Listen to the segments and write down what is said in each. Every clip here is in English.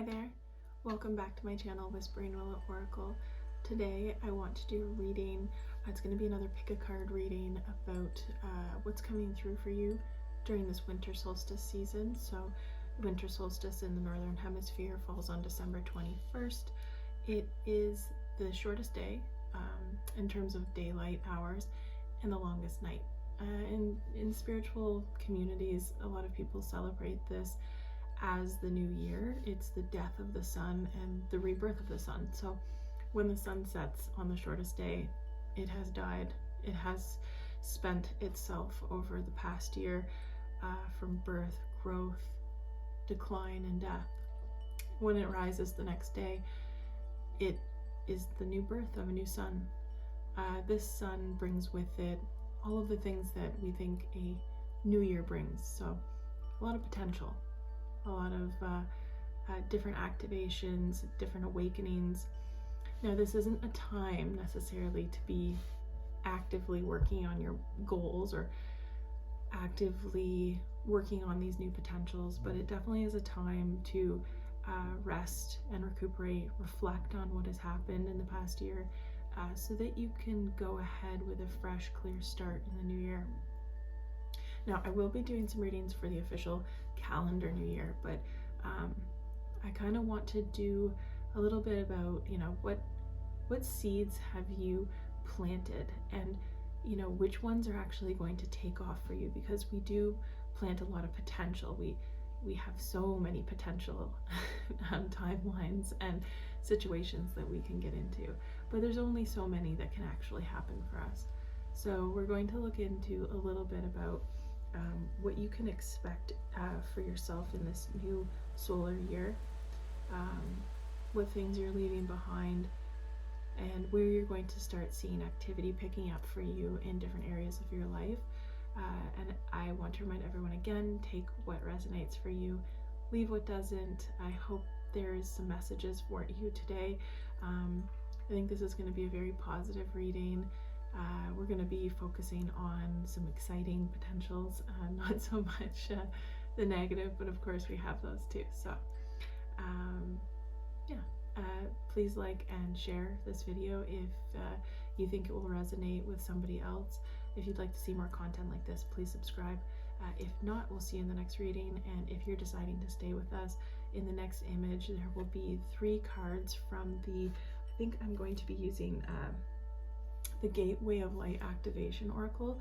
Hi there, welcome back to my channel, Whispering Willow Oracle. Today I want to do a reading. It's going to be another pick a card reading about what's coming through for you during this winter solstice season. So winter solstice in the northern hemisphere falls on December 21st. It is the shortest day in terms of daylight hours and the longest night. In spiritual communities, a lot of people celebrate this as the new year. It's the death of the sun and the rebirth of the sun. So when the sun sets on the shortest day, it has died. It has spent itself over the past year from birth, growth, decline, and death. When it rises the next day, it is the new birth of a new sun. This sun brings with it all of the things that we think a new year brings. So a lot of potential, a lot of different activations, different awakenings. Now, this isn't a time necessarily to be actively working on your goals or actively working on these new potentials, but it definitely is a time to rest and recuperate, reflect on what has happened in the past year, so that you can go ahead with a fresh, clear start in the new year. Now, I will be doing some readings for the official calendar new year, but I kind of want to do a little bit about, what seeds have you planted, and which ones are actually going to take off for you, because we do plant a lot of potential. We have so many potential timelines and situations that we can get into, but there's only so many that can actually happen for us. So we're going to look into a little bit about what you can expect for yourself in this new solar year, what things you're leaving behind, and where you're going to start seeing activity picking up for you in different areas of your life. And I want to remind everyone again, take what resonates for you, leave what doesn't. I hope there's some messages for you today. I think this is going to be a very positive reading. We're going to be focusing on some exciting potentials, not so much the negative, but of course we have those too. So please like and share this video if you think it will resonate with somebody else. If you'd like to see more content like this, please subscribe. If not, we'll see you in the next reading. And if you're deciding to stay with us, in the next image there will be 3 cards from I think I'm going to be using the Gateway of Light Activation Oracle.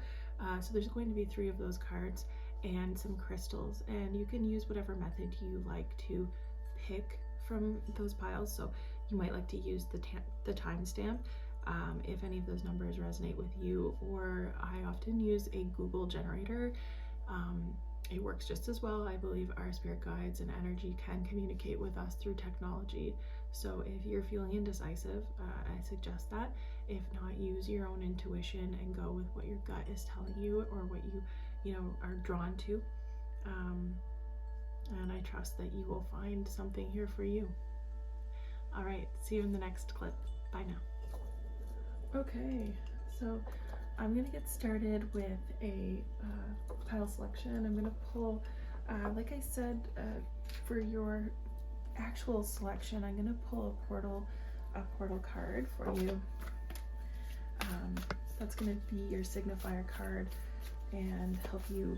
So there's going to be 3 of those cards and some crystals, and you can use whatever method you like to pick from those piles. So you might like to use the timestamp if any of those numbers resonate with you, or I often use a Google generator. It works just as well. I believe our spirit guides and energy can communicate with us through technology. So if you're feeling indecisive, I suggest that. If not, use your own intuition and go with what your gut is telling you, or what you are drawn to. And I trust that you will find something here for you. All right, see you in the next clip. Bye now. Okay, so I'm gonna get started with a pile selection. I'm gonna pull, like I said, for your actual selection, I'm gonna pull a portal card for you. That's gonna be your signifier card and help you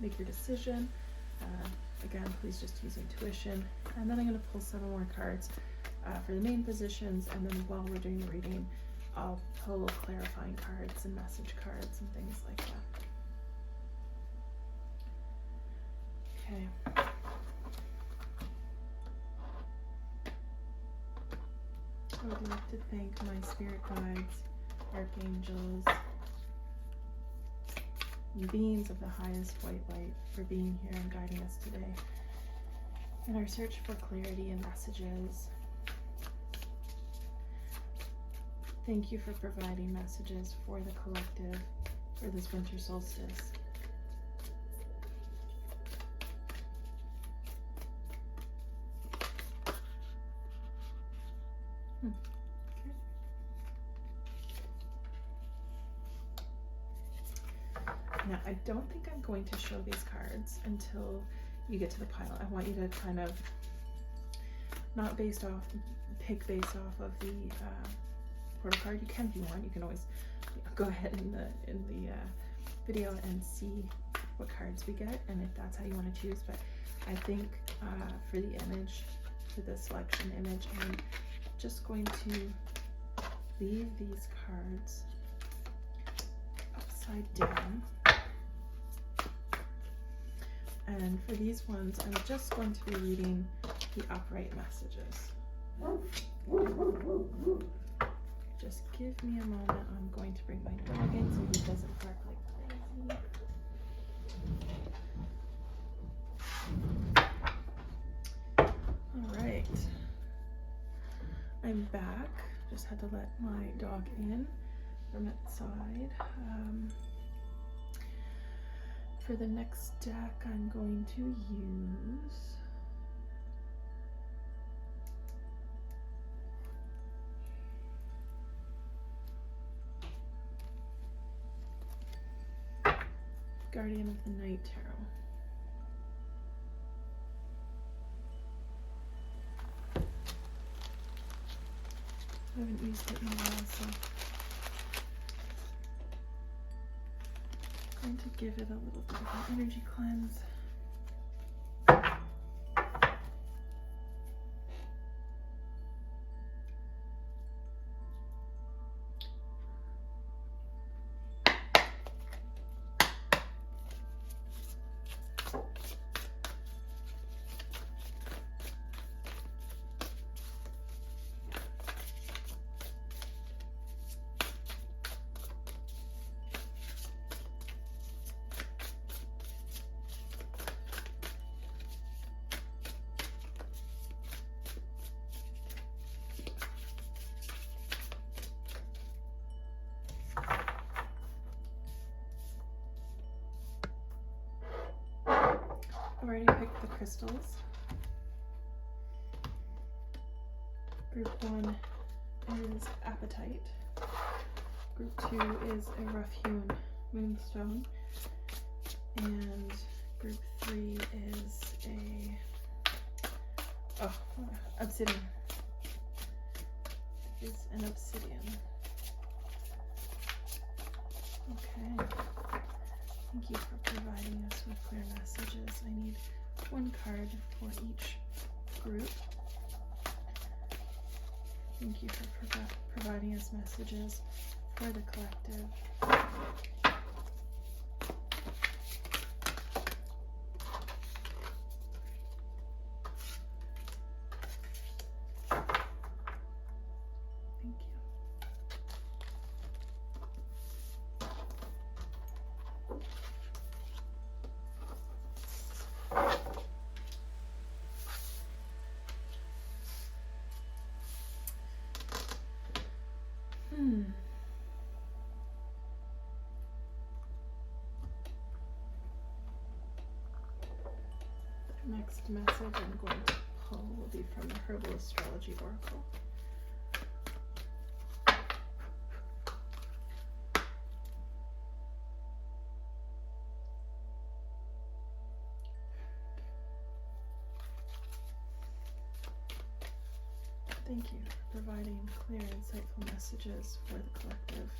make your decision. Again, please just use intuition. And then I'm gonna pull 7 more cards for the main positions, and then while we're doing the reading, I'll pull clarifying cards and message cards and things like that. Okay. I would like to thank my spirit guides, archangels, and beings of the highest white light for being here and guiding us today in our search for clarity and messages. Thank you for providing messages for the collective for this winter solstice. Okay. Now, I don't think I'm going to show these cards until you get to the pile. I want you to kind of not based off, pick based off of the oracle card. You can if you want. You can always go ahead in the video and see what cards we get, and if that's how you want to choose. But I think for the image, for the selection image, I'm just going to leave these cards upside down. And for these ones, I'm just going to be reading the upright messages. Just give me a moment. I'm going to bring my dog in so he doesn't bark like crazy. Alright. I'm back. Just had to let my dog in from outside. For the next deck, I'm going to use Guardian of the Night Tarot. I haven't used it in a while, so I'm going to give it a little bit of an energy cleanse. I've already picked the crystals. Group 1 is Appetite. Group 2 is a Rough-Hewn Moonstone. And group 3 is Obsidian. Is an Obsidian. Okay. Thank you for providing us with clear messages. I need one card for each group. Thank you for providing us messages for the collective. Thank you. The next message I'm going to pull will be from the Herbal Astrology Oracle. Thank you for providing clear, insightful messages for the collective.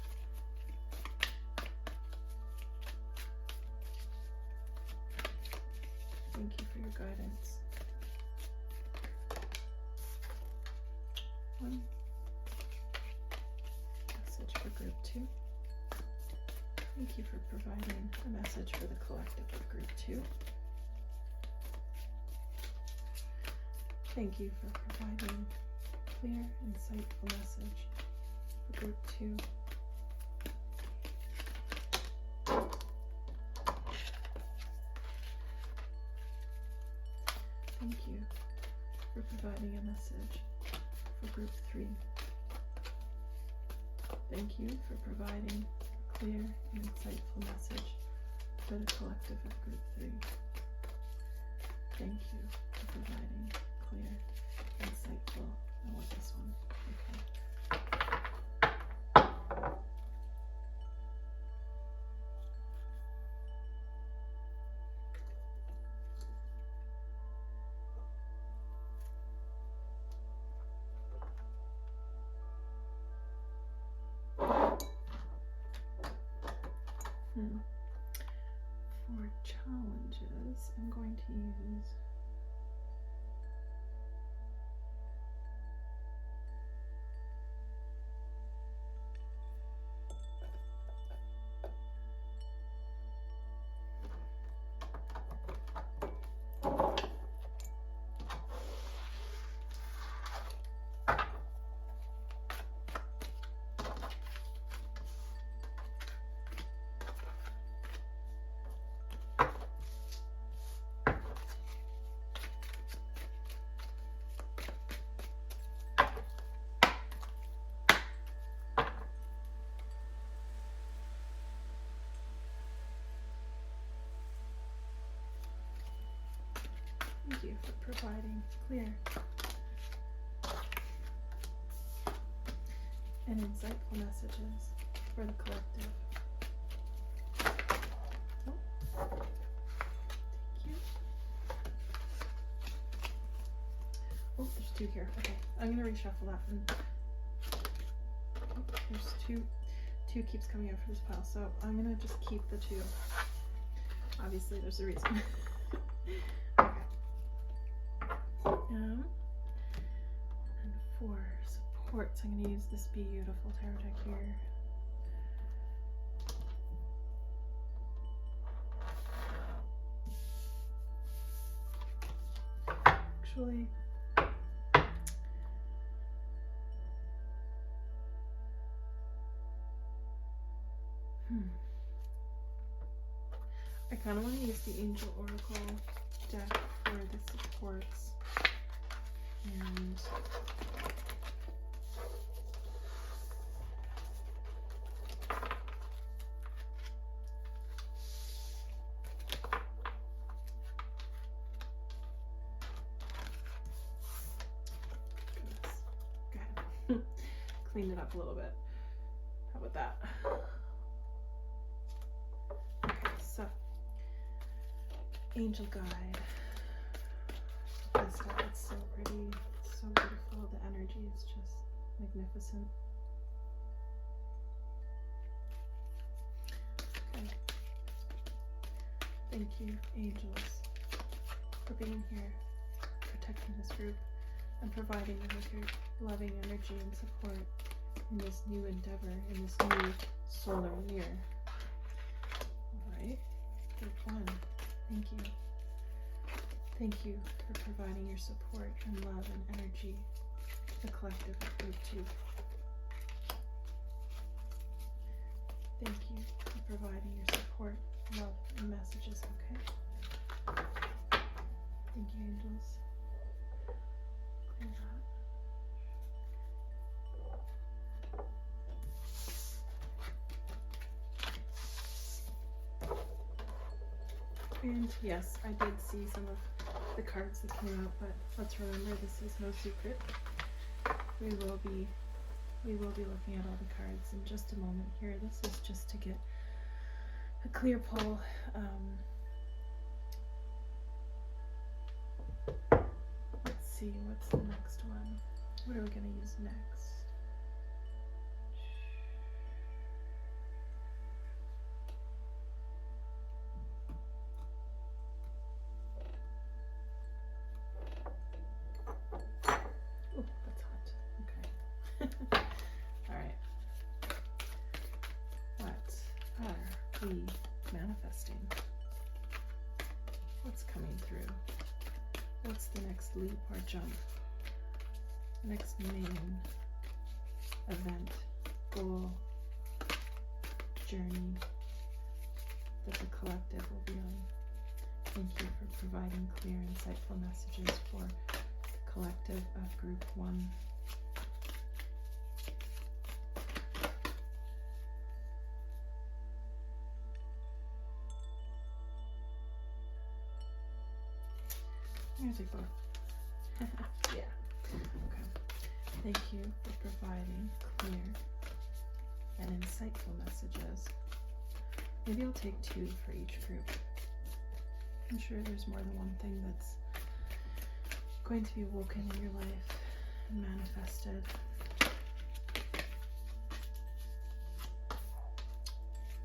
Thank you for your guidance. One message for group 2. Thank you for providing a message for the collective of group 2. Thank you for providing a clear, insightful message for group 2. Thank you for providing a message for group 3. Thank you for providing a clear and insightful message for the collective of group 3. Thank you for providing clear, insightful. I want this one. Okay. For challenges, I'm going to use Thank you for providing clear and insightful messages for the collective. Oh, thank you. Oh, there's two here. Okay, I'm gonna reshuffle that. Oh, there's two keeps coming out for this pile, so I'm gonna just keep the two. Obviously, there's a reason. And for supports, I'm going to use this Be Beautiful tarot deck here. Actually, I kind of want to use the Angel Oracle deck for the supports. And okay. Clean it up a little bit. How about that? Okay, so Angel Guide. This stuff, it's so pretty, it's so beautiful. The energy is just magnificent. Okay. Thank you, angels, for being here, protecting this group, and providing them with your loving energy and support in this new endeavor, in this new solar year. Alright, group 1, thank you. Thank you for providing your support and love and energy to the collective of group 2. Thank you for providing your support, love, and messages, okay? Thank you, angels. Clear that. And yes, I did see some of the cards that came out, but let's remember this is no secret. We will be looking at all the cards in just a moment here. This is just to get a clear pull. Let's see, what's the next one? What are we going to use next? Manifesting. What's coming through? What's the next leap or jump? The next main event, goal, journey that the collective will be on. Thank you for providing clear, insightful messages for the collective of group 1. I'm gonna take both. Yeah. Okay. Thank you for providing clear and insightful messages. Maybe I'll take 2 for each group. I'm sure there's more than one thing that's going to be woken in your life and manifested.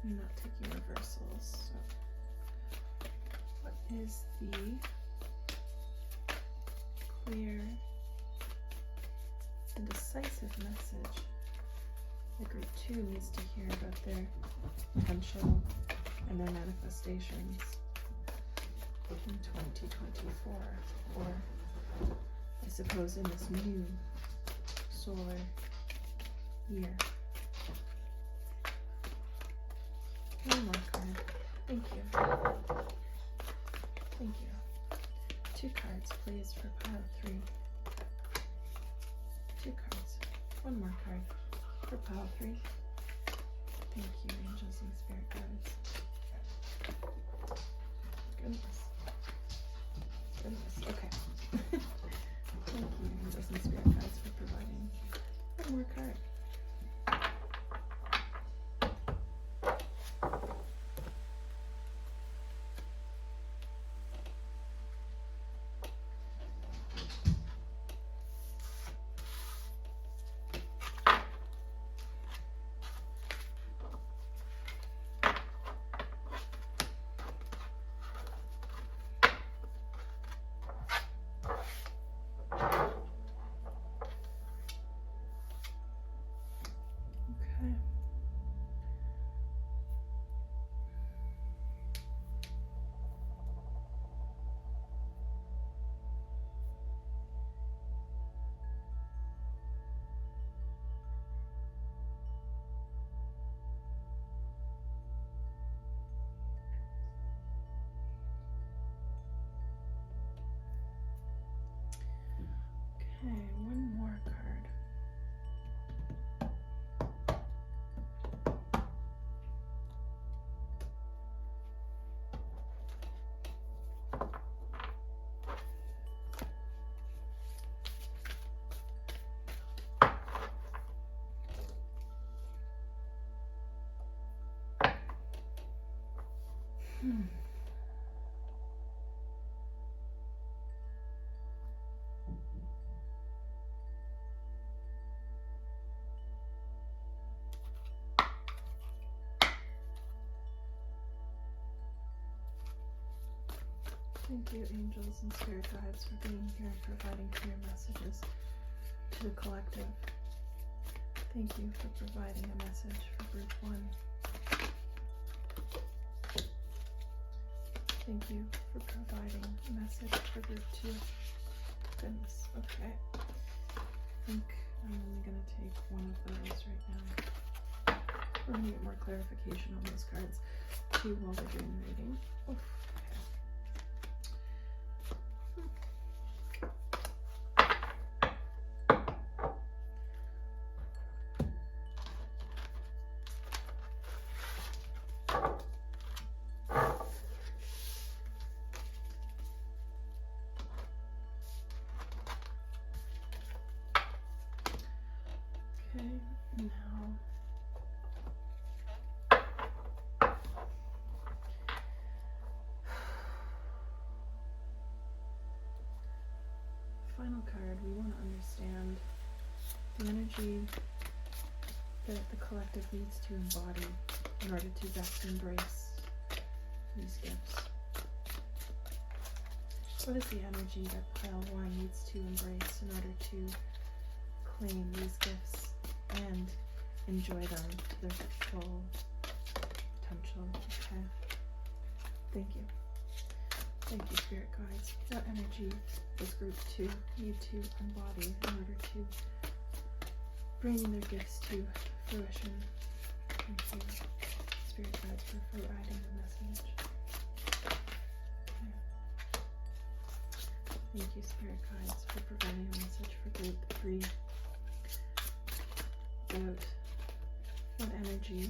I'm not taking reversals. So, what is the clear and decisive message that group 2 needs to hear about their potential and their manifestations in 2024, or I suppose in this new solar year? One more card. Thank you. Thank you. 2 cards, please, for pile 3. 2 cards. One more card for pile 3. Thank you, angels and spirit guides. Goodness. Okay. Thank you, angels and spirit guides, for providing one more card. Okay, one more card. Thank you, angels and spirit guides, for being here and providing clear messages to the collective. Thank you for providing a message for group 1. Thank you for providing a message for group 2. Goodness, okay. I think I'm only going to take one of those right now. We're going to get more clarification on those cards too while we're doing the reading. Oof. Okay, now final card, we want to understand the energy that the collective needs to embody in order to best embrace these gifts. What is the energy that pile 1 needs to embrace in order to claim these gifts and enjoy them to their full potential? Okay. Thank you. Thank you, spirit guides. What energy does group 2 need to embody in order to bring their gifts to fruition? Thank you, spirit guides, for providing the message. Okay. Thank you, spirit guides, for providing a message for group 3 about what energy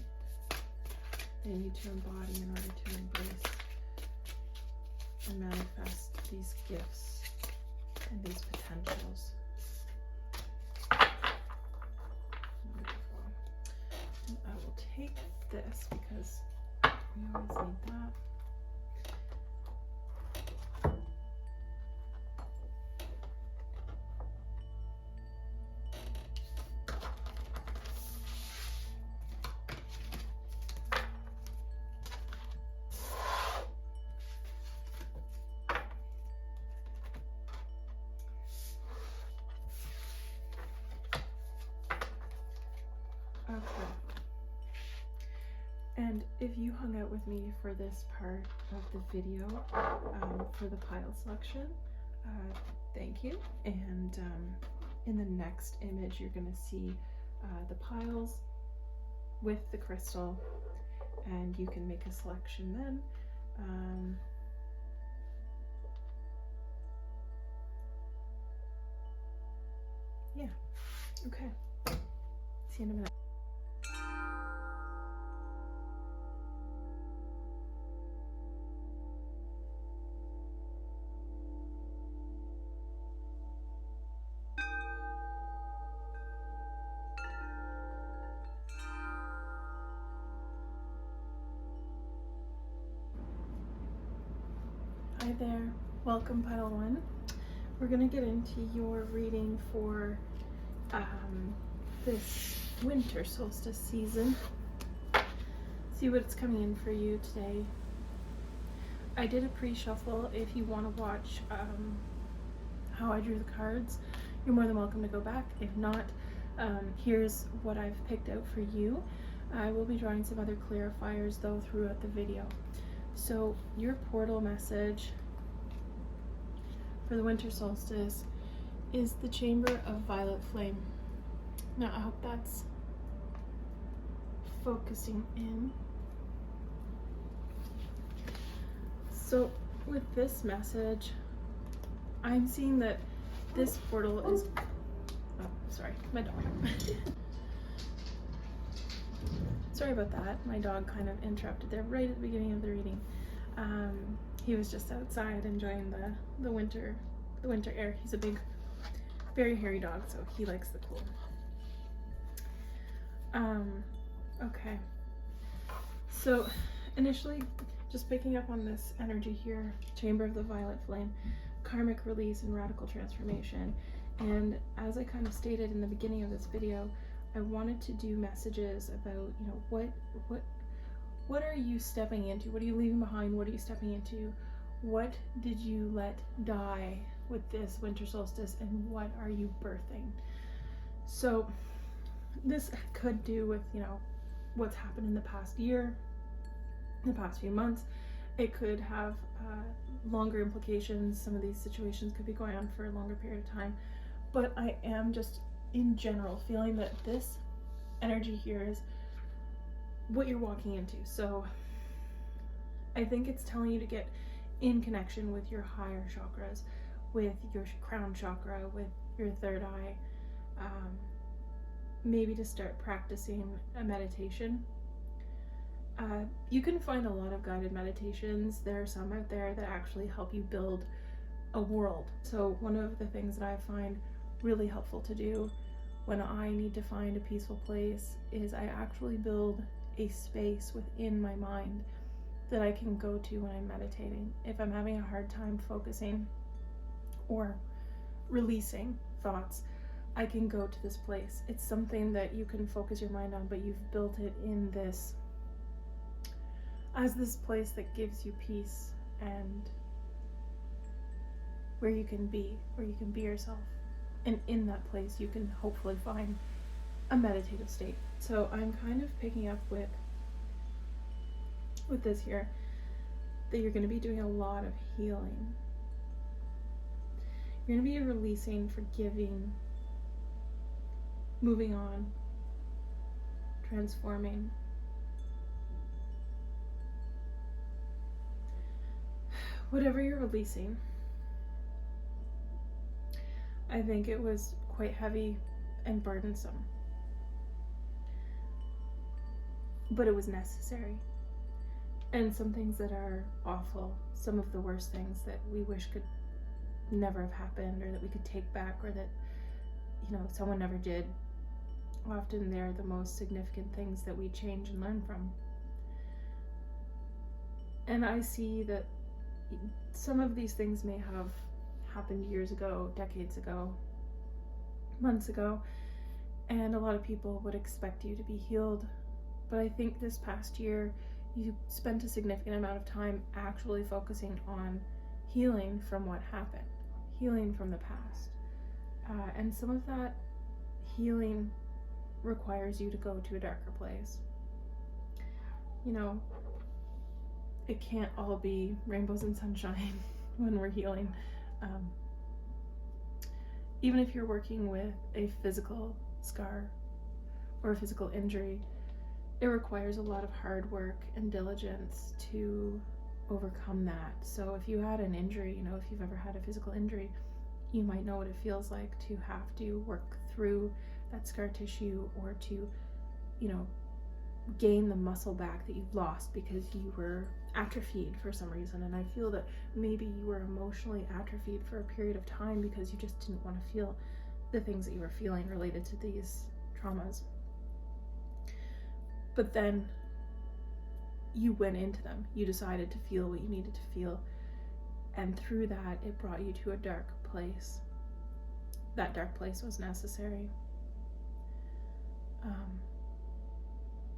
they need to embody in order to embrace and manifest these gifts and these potentials. Wonderful. And I will take this because we always need that. if you hung out with me for this part of the video, for the pile selection, thank you. And in the next image, you're going to see the piles with the crystal, and you can make a selection then. Yeah, okay. See you in a minute. Hi there, welcome pile 1. We're going to get into your reading for this winter solstice season. See what's coming in for you today. I did a pre-shuffle. If you want to watch how I drew the cards, you're more than welcome to go back. If not, here's what I've picked out for you. I will be drawing some other clarifiers though throughout the video. So your portal message for the winter solstice is the Chamber of Violet Flame. Now I hope that's focusing in. So with this message, I'm seeing that this portal is, oh sorry, my dog. Sorry about that. My dog kind of interrupted there right at the beginning of the reading. He was just outside enjoying the winter air. He's a big, very hairy dog, so he likes the cool. Okay. So initially, just picking up on this energy here, Chamber of the Violet Flame, karmic release and radical transformation. And as I kind of stated in the beginning of this video, I wanted to do messages about, you know, what are you stepping into? What are you leaving behind? What are you stepping into? What did you let die with this winter solstice, and what are you birthing? So this could do with, you know, what's happened in the past year, the past few months. It could have longer implications. Some of these situations could be going on for a longer period of time. But I am just in general feeling that this energy here is what you're walking into. So I think it's telling you to get in connection with your higher chakras, with your crown chakra, with your third eye, maybe to start practicing a meditation. You can find a lot of guided meditations. There are some out there that actually help you build a world. So one of the things that I find really helpful to do when I need to find a peaceful place is I actually build a space within my mind that I can go to when I'm meditating. If I'm having a hard time focusing or releasing thoughts, I can go to this place. It's something that you can focus your mind on, but you've built it in this, as this place that gives you peace and where you can be yourself. And in that place, you can hopefully find a meditative state. So I'm kind of picking up with this here, that you're going to be doing a lot of healing. You're going to be releasing, forgiving, moving on, transforming. Whatever you're releasing, I think it was quite heavy and burdensome, but it was necessary. And some things that are awful, some of the worst things that we wish could never have happened, or that we could take back, or that, you know, someone never did, often they're the most significant things that we change and learn from. And I see that some of these things may have happened years ago, decades ago, months ago, and a lot of people would expect you to be healed. But I think this past year you spent a significant amount of time actually focusing on healing from what happened, healing from the past. And some of that healing requires you to go to a darker place. you know, it can't all be rainbows and sunshine when we're healing. Even if you're working with a physical scar or a physical injury, it requires a lot of hard work and diligence to overcome that. So if you had an injury, you know, if you've ever had a physical injury, you might know what it feels like to have to work through that scar tissue, or to, you know, gain the muscle back that you've lost because you were atrophied for some reason. And I feel that maybe you were emotionally atrophied for a period of time because you just didn't want to feel the things that you were feeling related to these traumas. But then you went into them. You decided to feel what you needed to feel. And through that, it brought you to a dark place. That dark place was necessary.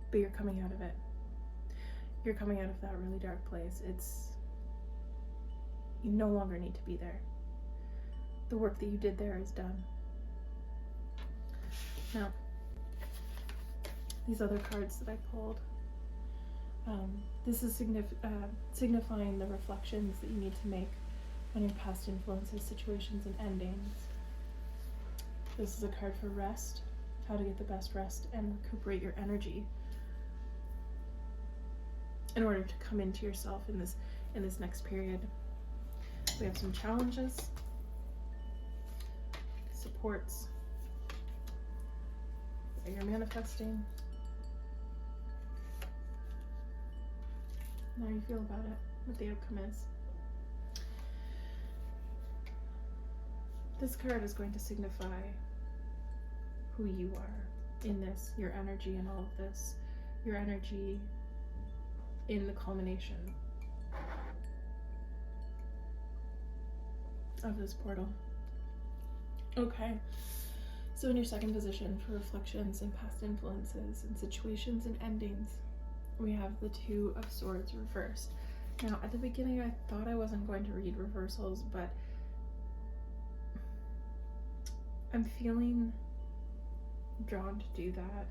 But you're coming out of it. You're coming out of that really dark place. You no longer need to be there. The work that you did there is done. Now, these other cards that I pulled, this is signifying the reflections that you need to make on your past influences, situations, and endings. This is a card for rest, how to get the best rest and recuperate your energy in order to come into yourself in this next period. We have some challenges, supports that you're manifesting, and how you feel about it, what the outcome is. This card is going to signify who you are in this, your energy in all of this, your energy in the culmination of this portal. Okay, so in your second position for reflections and past influences and situations and endings, we have the Two of Swords reversed. Now, at the beginning, I thought I wasn't going to read reversals, but I'm feeling drawn to do that.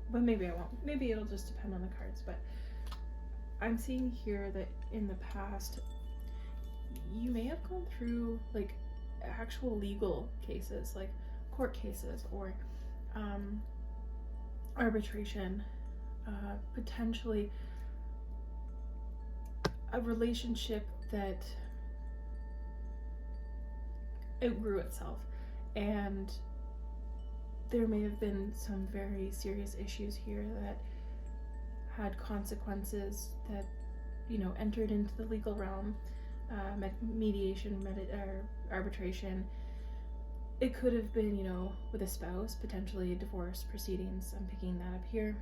But maybe I won't. Maybe it'll just depend on the cards. But I'm seeing here that in the past, you may have gone through like actual legal cases, like court cases, or arbitration, potentially a relationship that outgrew itself, and there may have been some very serious issues here that had consequences that, you know, entered into the legal realm, mediation, or arbitration. It could have been, you know, with a spouse, potentially divorce proceedings. I'm picking that up here.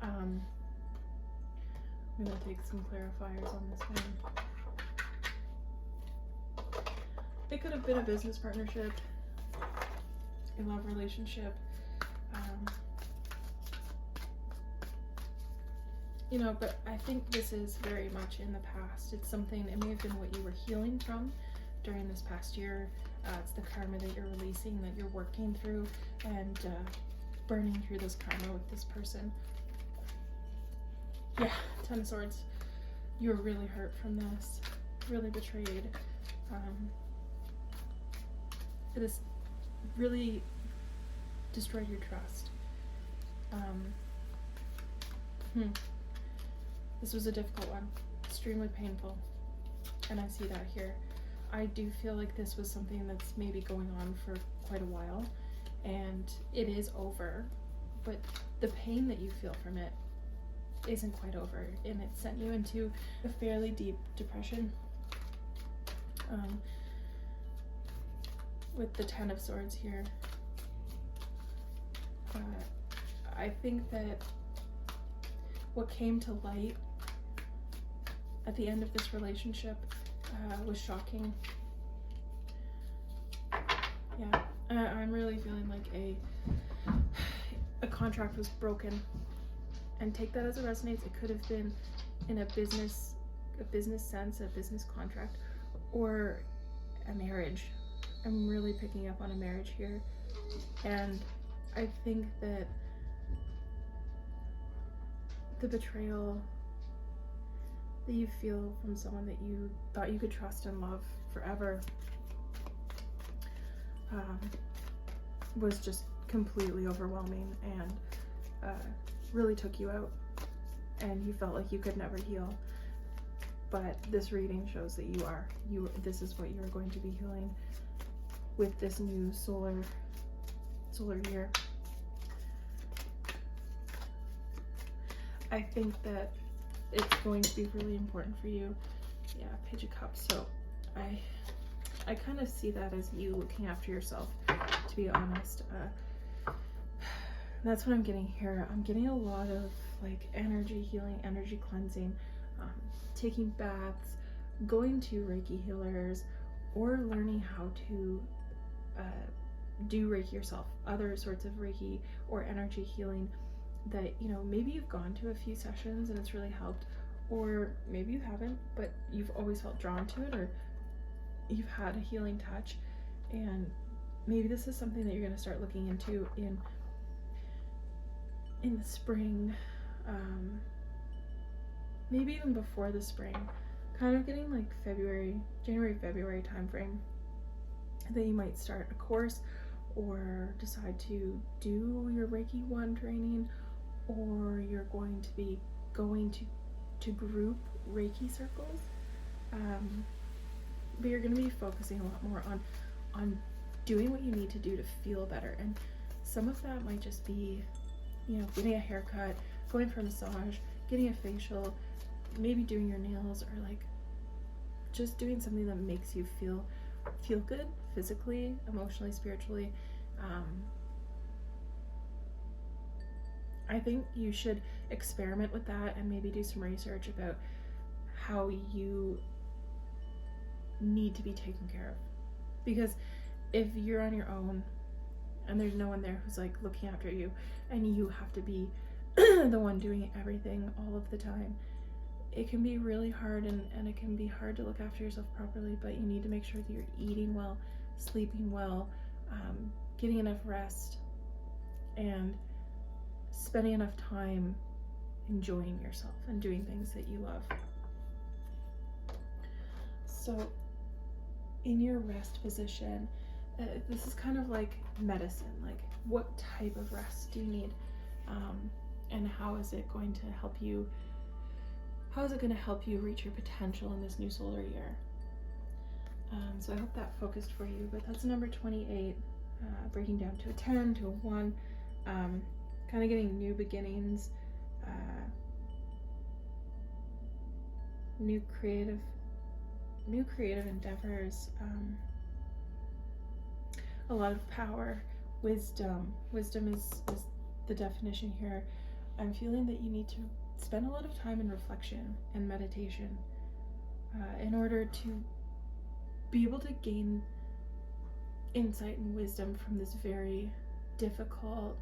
I'm going to take some clarifiers on this one. It could have been a business partnership, a love relationship, you know, but I think this is very much in the past. It's something, it may have been what you were healing from during this past year. It's the karma that you're releasing, that you're working through, and burning through this karma with this person. Yeah, Ten of Swords. You were really hurt from this, really betrayed. This really destroyed your trust. This was a difficult one, extremely painful, and I see that here. I do feel like this was something that's maybe going on for quite a while, and it is over, but the pain that you feel from it isn't quite over, and it sent you into a fairly deep depression. With the Ten of Swords here, I think that what came to light at the end of this relationship was shocking. Yeah, I'm really feeling like a contract was broken, and take that as it resonates. It could have been in a business sense, a business contract, or a marriage. I'm really picking up on a marriage here, and I think that the betrayal that you feel from someone that you thought you could trust and love forever was just completely overwhelming and really took you out, and you felt like you could never heal. But this reading shows that this is what you're going to be healing with this new solar year. I think that it's going to be really important for you. Yeah, Page of Cups. So I kind of see that as you looking after yourself, to be honest. That's what I'm getting here. I'm getting a lot of like energy healing, energy cleansing, taking baths, going to Reiki healers, or learning how to do Reiki yourself, other sorts of Reiki or energy healing that, you know, maybe you've gone to a few sessions and it's really helped, or maybe you haven't, but you've always felt drawn to it, or you've had a healing touch, and maybe this is something that you're going to start looking into in the spring, maybe even before the spring, kind of getting like January, February time frame, that you might start a course or decide to do your Reiki 1 training, or you're going to be going to group Reiki circles, but you're going to be focusing a lot more on doing what you need to do to feel better. And some of that might just be, you know, getting a haircut, going for a massage, getting a facial, maybe doing your nails, or like just doing something that makes you feel good physically, emotionally, spiritually. I think you should experiment with that and maybe do some research about how you need to be taken care of. Because if you're on your own and there's no one there who's like looking after you, and you have to be the one doing everything all of the time, it can be really hard, and it can be hard to look after yourself properly. But you need to make sure that you're eating well, sleeping well, getting enough rest, and spending enough time enjoying yourself and doing things that you love. So in your rest position, this is kind of like medicine. Like, what type of rest do you need, and how is it going to help you reach your potential in this new solar year? So I hope that focused for you. But that's number 28, breaking down to a 10, to a 1, kind of getting new beginnings, new creative endeavors, a lot of power, wisdom. Wisdom is the definition here. I'm feeling that you need to spend a lot of time in reflection and meditation in order to be able to gain insight and wisdom from this very difficult,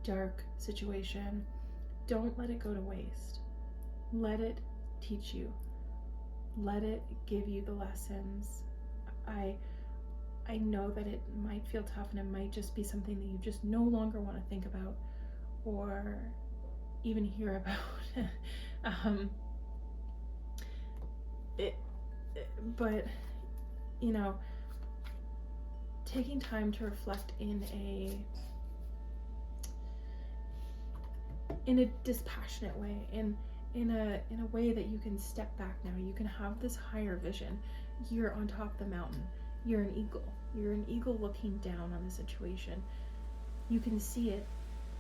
dark situation. Don't let it go to waste. Let it teach you. Let it give you the lessons. I know that it might feel tough, and it might just be something that you just no longer want to think about or even hear about. But you know, taking time to reflect in a dispassionate way, in a way that you can step back now. You can have this higher vision. You're on top of the mountain. You're an eagle. You're an eagle looking down on the situation. You can see it.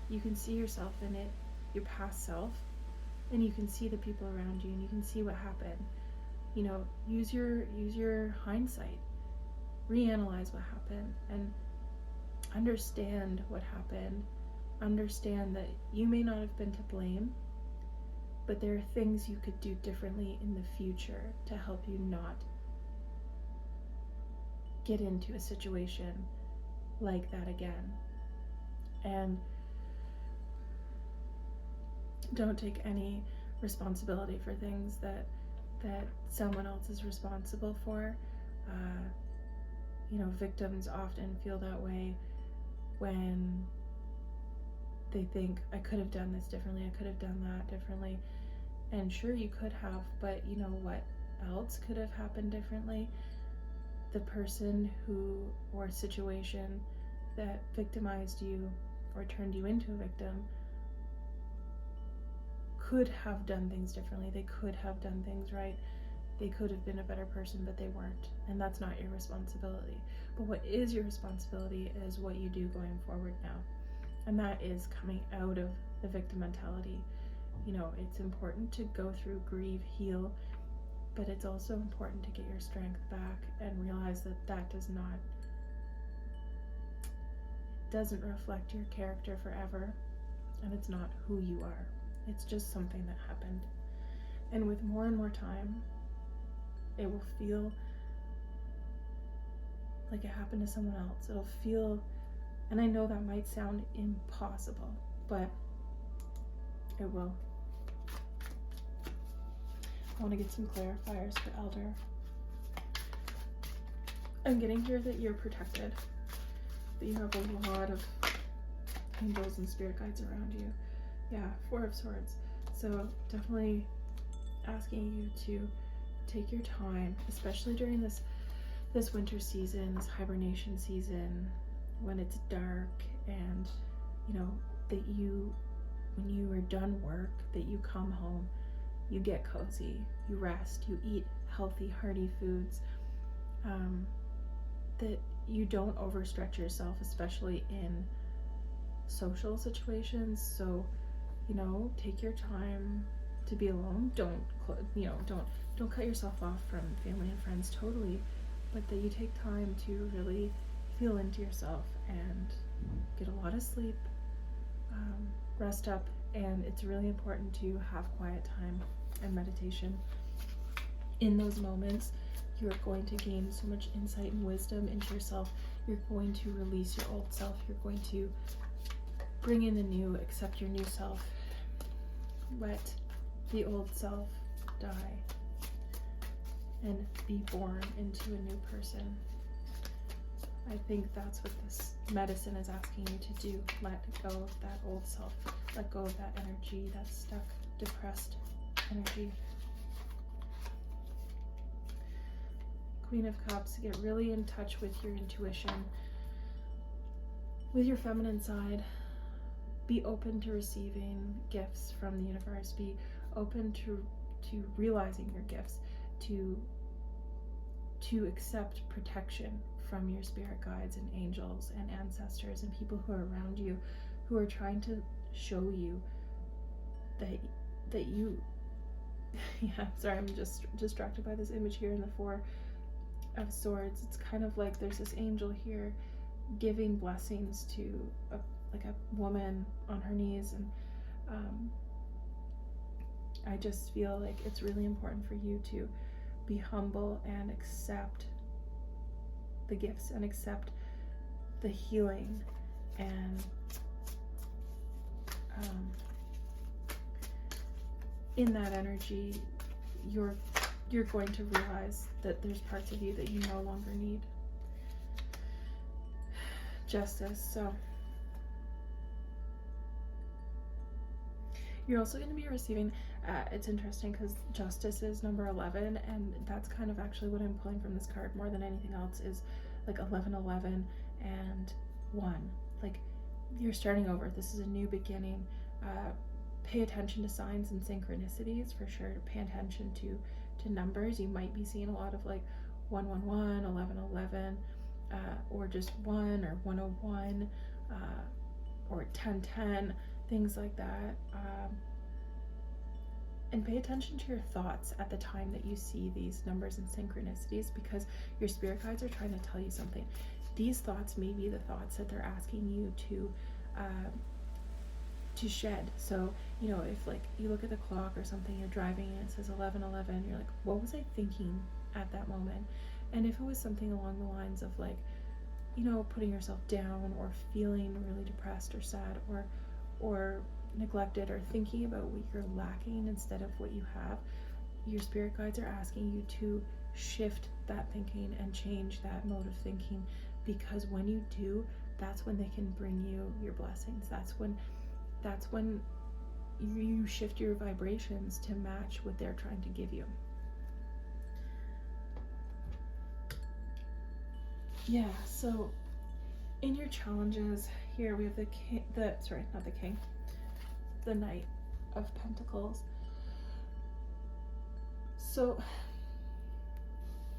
You can see yourself in it, your past self, and you can see the people around you, and you can see what happened. You know, use your hindsight. Reanalyze what happened and understand what happened. Understand that you may not have been to blame, but there are things you could do differently in the future to help you not get into a situation like that again. And don't take any responsibility for things that someone else is responsible for. You know, victims often feel that way when they think, I could have done this differently, I could have done that differently. And sure, you could have, but you know what else could have happened differently? The person who, or situation that victimized you or turned you into a victim could have done things differently. They could have done things right. They could have been a better person, but they weren't. And that's not your responsibility. But what is your responsibility is what you do going forward now. And that is coming out of the victim mentality. You know, it's important to go through, grieve, heal, but it's also important to get your strength back and realize that that doesn't reflect your character forever, and it's not who you are. It's just something that happened. And with more and more time, it will feel like it happened to someone else. It'll feel, and I know that might sound impossible, but it will. I want to get some clarifiers for Elder. I'm getting here that you're protected, that you have a lot of angels and spirit guides around you. Yeah, 4 of Swords. So definitely asking you to take your time, especially during this winter season, this hibernation season, when it's dark, and you know that when you are done work, that you come home, you get cozy, you rest, you eat healthy, hearty foods, that you don't overstretch yourself, especially in social situations. So, you know, take your time to be alone. Don't cut yourself off from family and friends totally, but that you take time to really feel into yourself and get a lot of sleep, rest up. And it's really important to have quiet time and meditation. In those moments, you're going to gain so much insight and wisdom into yourself. You're going to release your old self. You're going to bring in the new, accept your new self. Let the old self die and be born into a new person. I think that's what this medicine is asking you to do. Let go of that old self. Let go of that energy, that stuck, depressed energy. Queen of Cups, get really in touch with your intuition, with your feminine side. Be open to receiving gifts from the universe. Be open to realizing your gifts, to accept protection from your spirit guides and angels and ancestors and people who are around you, who are trying to show you that you yeah, sorry, I'm just distracted by this image here in the 4 of Swords. It's kind of like there's this angel here giving blessings to a woman on her knees, and I just feel like it's really important for you to be humble and accept the gifts and accept the healing, and in that energy you're going to realize that there's parts of you that you no longer need. Justice. So you're also going to be receiving, it's interesting because Justice is number 11, and that's kind of actually what I'm pulling from this card more than anything else, is like 11, 11, and 1. Like, you're starting over. This is a new beginning. Pay attention to signs and synchronicities for sure. Pay attention to numbers. You might be seeing a lot of like 111, 1111, or just 1 or 101, or 1010, things like that. And pay attention to your thoughts at the time that you see these numbers and synchronicities, because your spirit guides are trying to tell you something. These thoughts may be the thoughts that they're asking you to shed. So, you know, if like you look at the clock or something, you're driving and it says 11:11, you're like, what was I thinking at that moment? And if it was something along the lines of like, you know, putting yourself down or feeling really depressed or sad or neglected or thinking about what you're lacking instead of what you have, your spirit guides are asking you to shift that thinking and change that mode of thinking, because when you do, that's when they can bring you your blessings. That's when that's when you shift your vibrations to match what they're trying to give you. Yeah, so in your challenges here we have the Knight of Pentacles. So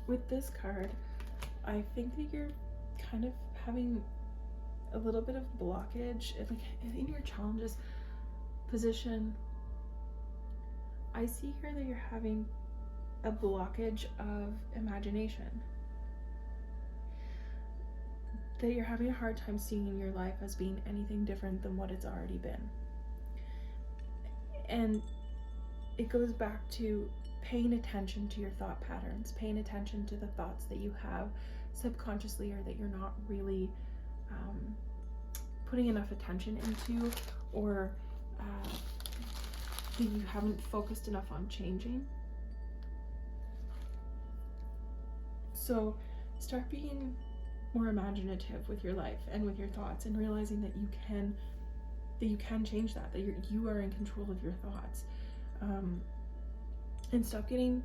with this card, I think that you're kind of having a little bit of blockage, like in your challenges position. I see here that you're having a blockage of imagination, that you're having a hard time seeing your life as being anything different than what it's already been. And it goes back to paying attention to your thought patterns, paying attention to the thoughts that you have subconsciously or that you're not really putting enough attention into, or that you haven't focused enough on changing. So start being more imaginative with your life and with your thoughts, and realizing that you can change that you are in control of your thoughts, and stop getting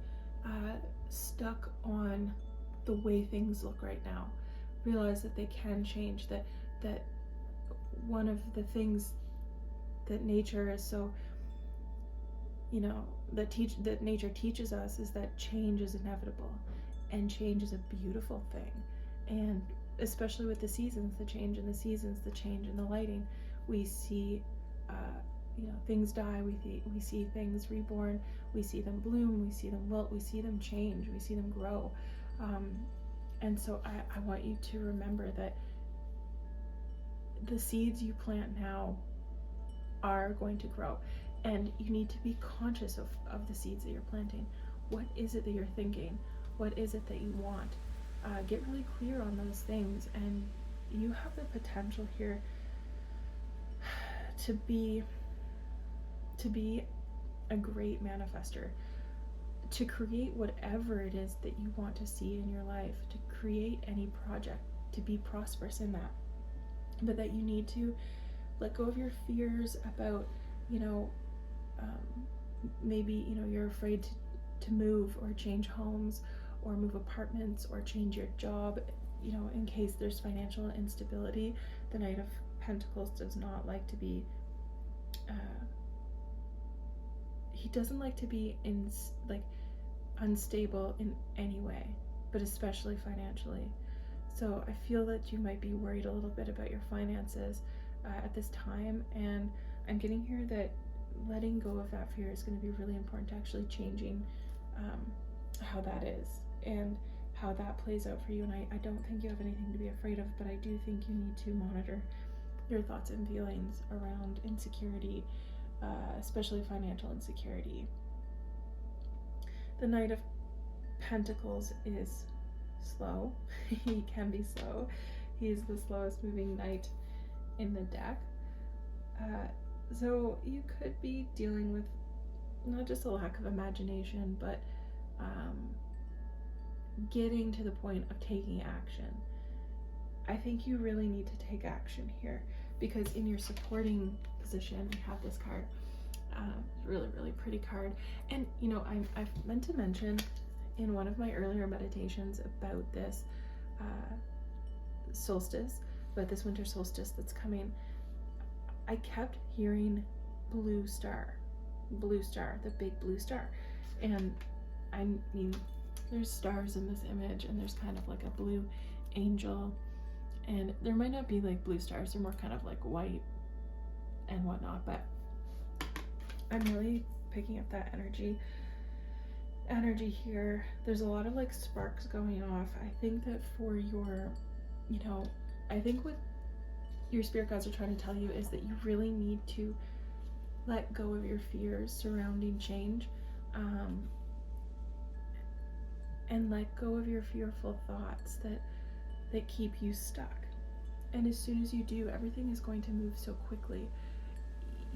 stuck on the way things look right now. Realize that they can change, that one of the things that nature is so, that nature teaches us is that change is inevitable, and change is a beautiful thing. And especially with the seasons, the change in the seasons, the change in the lighting, we see things die, we see things reborn, we see them bloom, we see them wilt, we see them change, we see them grow. And so I want you to remember that the seeds you plant now are going to grow, and you need to be conscious of the seeds that you're planting. What is it that you're thinking? What is it that you want? Get really clear on those things, and you have the potential here to be a great manifester, to create whatever it is that you want to see in your life, to create any project, to be prosperous in that. But that you need to let go of your fears about, maybe, you're afraid to move or change homes or move apartments or change your job, in case there's financial instability. The Knight of Pentacles does not like to be, he doesn't like to be unstable in any way, but especially financially. So I feel that you might be worried a little bit about your finances at this time, and I'm getting here that letting go of that fear is going to be really important to actually changing how that is and how that plays out for you. And I don't think you have anything to be afraid of, but I do think you need to monitor your thoughts and feelings around insecurity, especially financial insecurity. The Knight of Pentacles is slow. He can be slow. He's the slowest moving knight in the deck. So you could be dealing with not just a lack of imagination, but getting to the point of taking action. I think you really need to take action here, because in your supporting position, we have this card. Really, really pretty card. And I've meant to mention in one of my earlier meditations about this solstice, about this winter solstice that's coming, I kept hearing blue star, the big blue star. And I mean, there's stars in this image, and there's kind of like a blue angel, and there might not be like blue stars, they're more kind of like white and whatnot, but I'm really picking up that energy here. There's a lot of like sparks going off. I think that for your, I think what your spirit guides are trying to tell you is that you really need to let go of your fears surrounding change, and let go of your fearful thoughts that keep you stuck. And as soon as you do, everything is going to move so quickly.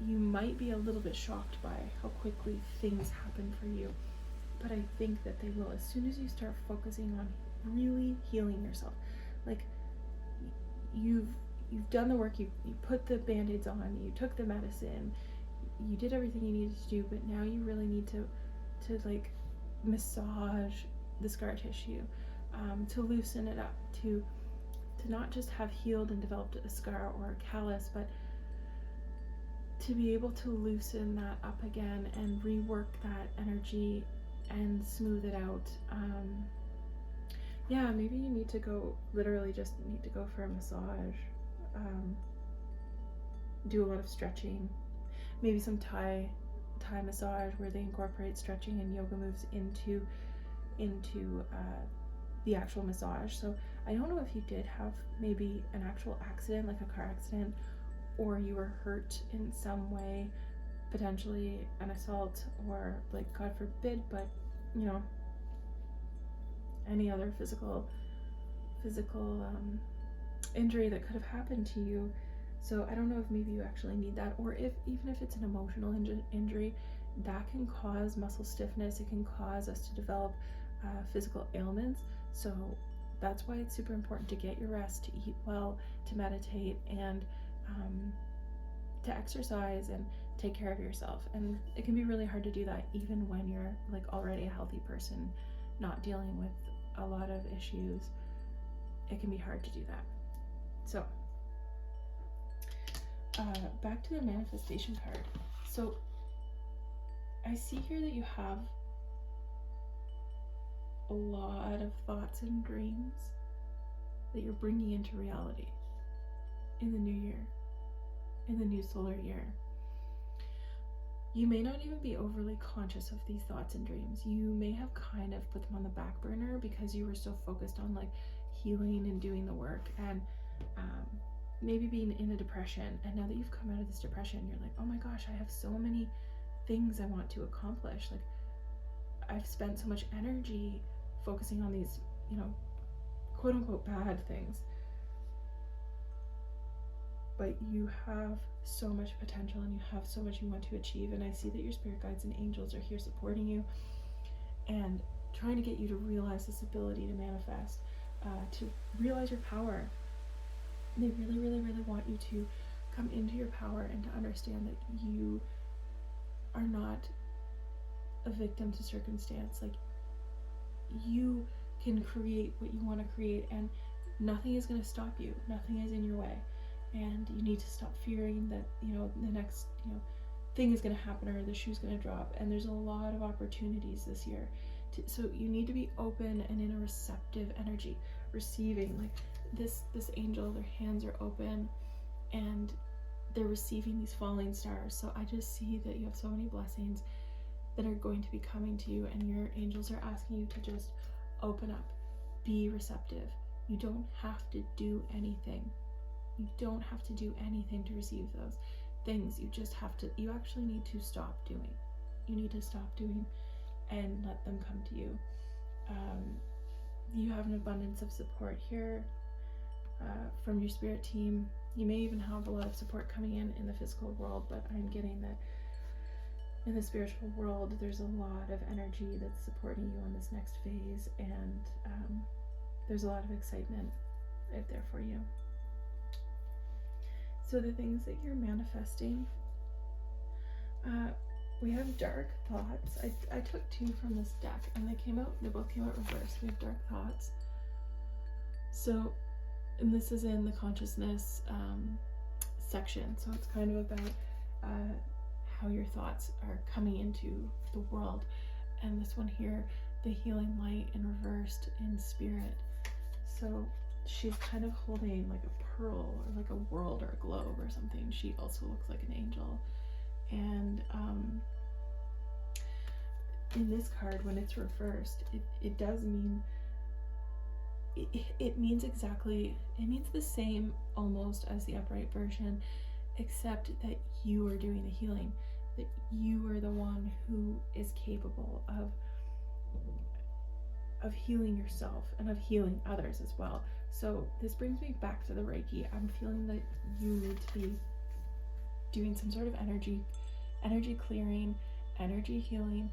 You might be a little bit shocked by how quickly things happen for you, but I think that they will as soon as you start focusing on really healing yourself. Like you've you've done the work, you put the band-aids on, you took the medicine, you did everything you needed to do, but now you really need to like massage the scar tissue, to loosen it up, to not just have healed and developed a scar or a callus, but to be able to loosen that up again and rework that energy and smooth it out. Yeah, maybe you need to go, literally just need to go for a massage, do a lot of stretching, maybe some Thai massage where they incorporate stretching and yoga moves into the actual massage. So I don't know if you did have maybe an actual accident, like a car accident, or you were hurt in some way, potentially an assault, or like, God forbid, but you know, any other physical injury that could have happened to you. So I don't know if maybe you actually need that, or if even if it's an emotional injury, that can cause muscle stiffness. It can cause us to develop physical ailments. So that's why it's super important to get your rest, to eat well, to meditate, and to exercise and take care of yourself. And it can be really hard to do that even when you're like already a healthy person, not dealing with a lot of issues. It can be hard to do that. So back to the manifestation card. So I see here that you have a lot of thoughts and dreams that you're bringing into reality in the new year, in the new solar year. You may not even be overly conscious of these thoughts and dreams. You may have kind of put them on the back burner because you were so focused on like healing and doing the work, and maybe being in a depression. And now that you've come out of this depression, you're like, oh my gosh, I have so many things I want to accomplish. Like, I've spent so much energy focusing on these, you know, quote unquote bad things. But you have so much potential and you have so much you want to achieve. And I see that your spirit guides and angels are here supporting you and trying to get you to realize this ability to manifest, to realize your power. They really, really, really want you to come into your power and to understand that you are not a victim to circumstance. Like, you can create what you want to create, and nothing is going to stop you. Nothing is in your way. And you need to stop fearing that, you know, the next, you know, thing is going to happen or the shoe's going to drop. And there's a lot of opportunities this year. So you need to be open and in a receptive energy, receiving. Like this angel, their hands are open and they're receiving these falling stars. So I just see that you have so many blessings that are going to be coming to you, and your angels are asking you to just open up, be receptive. You don't have to do anything. You don't have to do anything to receive those things. You just have to, you actually need to stop doing. You need to stop doing and let them come to you. You have an abundance of support here from your spirit team. You may even have a lot of support coming in the physical world, but I'm getting that in the spiritual world, there's a lot of energy that's supporting you on this next phase, and there's a lot of excitement out there for you. So the things that you're manifesting, we have dark thoughts. I took two from this deck, and they both came out reversed. We have dark thoughts. So, and this is in the consciousness section. So it's kind of about how your thoughts are coming into the world. And this one here, the healing light in reversed in spirit. So she's kind of holding like a pearl or like a world or a globe or something. She also looks like an angel. And in this card, when it's reversed, it does mean, it means exactly, it means the same almost as the upright version, except that you are doing the healing, that you are the one who is capable of healing yourself and of healing others as well. So this brings me back to the Reiki. I'm feeling that you need to be doing some sort of energy clearing, energy healing,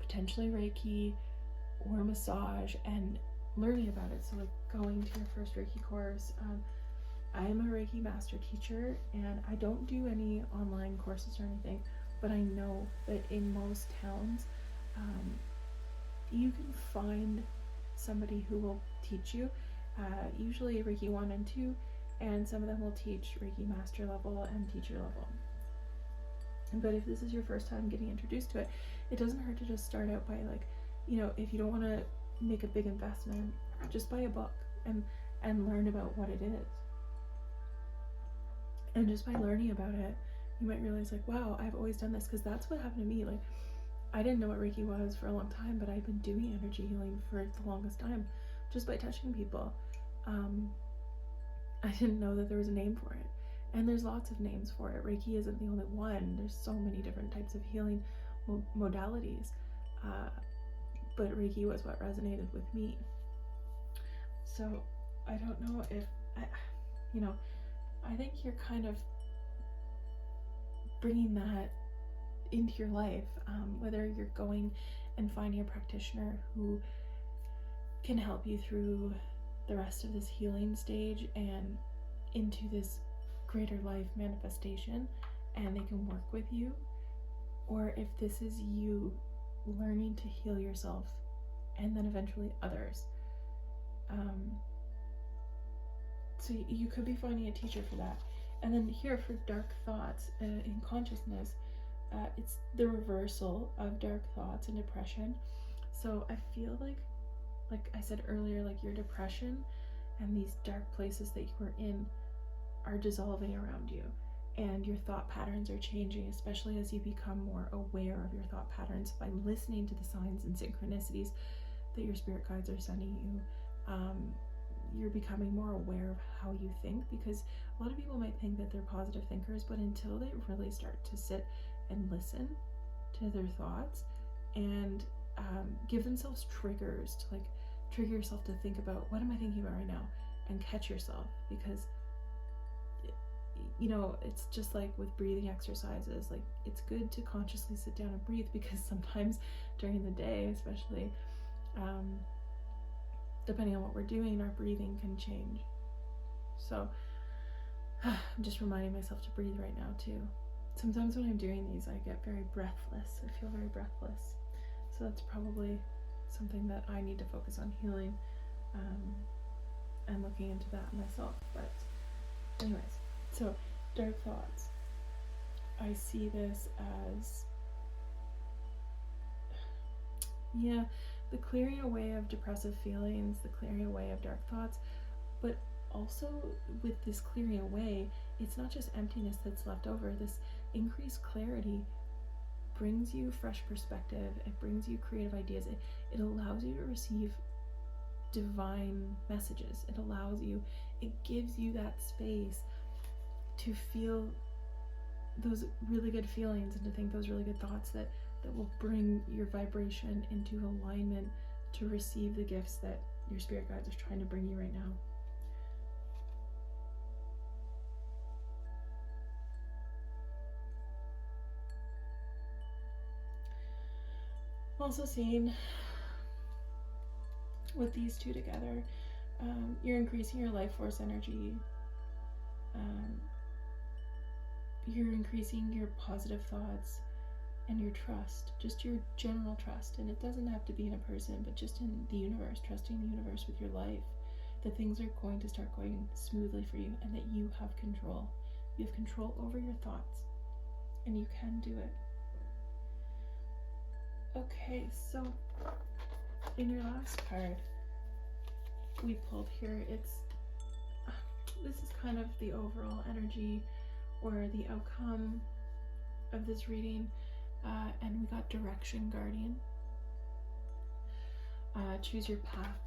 potentially Reiki or massage, and learning about it. So like going to your first Reiki course, I am a Reiki master teacher, and I don't do any online courses or anything, but I know that in most towns, you can find somebody who will teach you, usually Reiki 1 and 2, and some of them will teach Reiki master level and teacher level. But if this is your first time getting introduced to it, it doesn't hurt to just start out by, like, you know, if you don't want to make a big investment, just buy a book and learn about what it is. And just by learning about it, you might realize, like, wow, I've always done this, because that's what happened to me. Like, I didn't know what Reiki was for a long time, but I've been doing energy healing for the longest time, just by touching people. I didn't know that there was a name for it. And there's lots of names for it. Reiki isn't the only one. There's so many different types of healing modalities. But Reiki was what resonated with me. So I don't know if, I think you're kind of bringing that into your life, whether you're going and finding a practitioner who can help you through the rest of this healing stage and into this greater life manifestation, and they can work with you, or if this is you learning to heal yourself and then eventually others. So you could be finding a teacher for that. And then here for dark thoughts in consciousness, it's the reversal of dark thoughts and depression. So I feel like I said earlier, like your depression and these dark places that you were in are dissolving around you, and your thought patterns are changing, especially as you become more aware of your thought patterns by listening to the signs and synchronicities that your spirit guides are sending you. You're becoming more aware of how you think, because a lot of people might think that they're positive thinkers, but until they really start to sit and listen to their thoughts and give themselves triggers to, like, trigger yourself to think about, what am I thinking about right now, and catch yourself, because it's just like with breathing exercises. Like, it's good to consciously sit down and breathe, because sometimes during the day, especially, depending on what we're doing, our breathing can change. So I'm just reminding myself to breathe right now too. Sometimes when I'm doing these, I get very breathless. I feel very breathless. So that's probably something that I need to focus on healing, and looking into that myself. But anyways, so dark thoughts. I see this as, the clearing away of depressive feelings, the clearing away of dark thoughts, but also with this clearing away, it's not just emptiness that's left over. This increased clarity brings you fresh perspective. It brings you creative ideas. It allows you to receive divine messages. It gives you that space to feel those really good feelings and to think those really good thoughts that will bring your vibration into alignment to receive the gifts that your spirit guides are trying to bring you right now. I'm also seeing with these two together, you're increasing your life force energy. You're increasing your positive thoughts and your trust, just your general trust. And it doesn't have to be in a person, but just in the universe, trusting the universe with your life, that things are going to start going smoothly for you, and that you have control. You have control over your thoughts, and you can do it. Okay, so in your last card we pulled here, this is kind of the overall energy or the outcome of this reading, and we got Direction Guardian. Choose your path.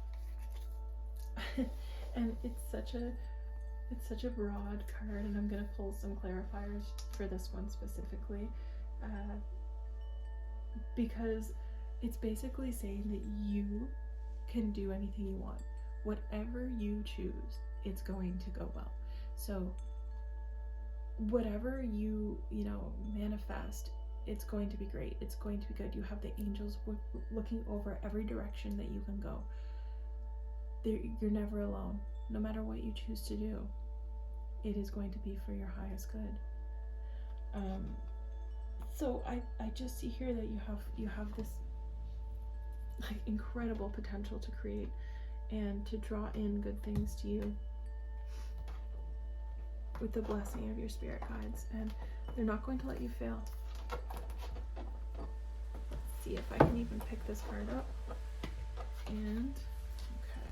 And it's such a broad card, and I'm gonna pull some clarifiers for this one specifically, because it's basically saying that you can do anything you want. Whatever you choose, it's going to go well. So whatever you manifest, it's going to be great. It's going to be good. You have the angels looking over every direction that you can go. You're never alone, no matter what you choose to do. it is going to be for your highest good. So I just see here that you have this like incredible potential to create and to draw in good things to you with the blessing of your spirit guides, and they're not going to let you fail. Let's see if I can even pick this card up. And okay,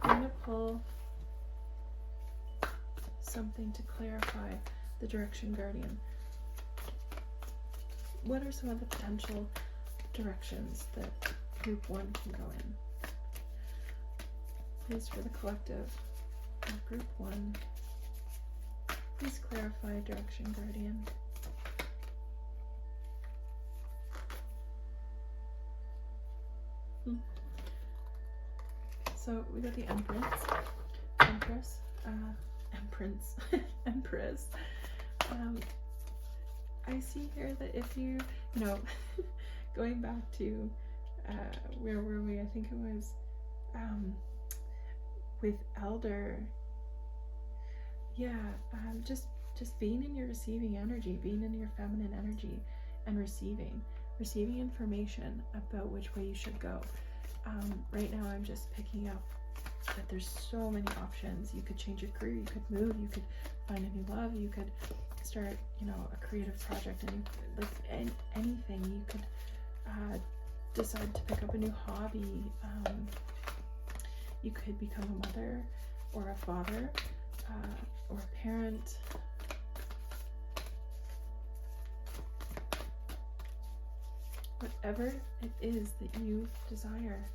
I'm going to pull something to clarify the direction, Guardian. What are some of the potential directions that group 1 can go in? Please, for the collective of group 1, please clarify direction, Guardian. So we got the Empress. I see here that if you know, going back to where were we? I think it was with Elder. Yeah, just being in your receiving energy, being in your feminine energy, and receiving information about which way you should go. Right now, I'm just picking up that there's so many options. You could change your career, you could move, you could find a new love, you could start, you know, a creative project, and anything. You could decide to pick up a new hobby. You could become a mother or a father or a parent. Whatever it is that you desire,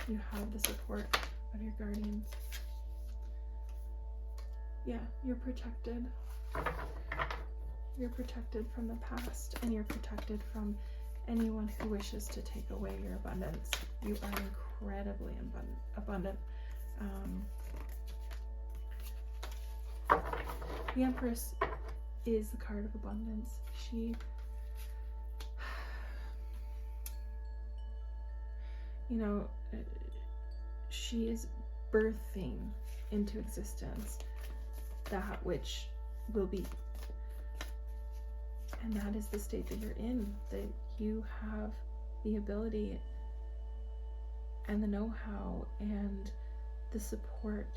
you have the support of your guardians. Yeah, you're protected. You're protected from the past, and you're protected from anyone who wishes to take away your abundance. You are incredibly abundant. The Empress is the card of abundance. She, you know, she is birthing into existence that which will be. And that is the state that you're in, that you have the ability and the know-how and the support,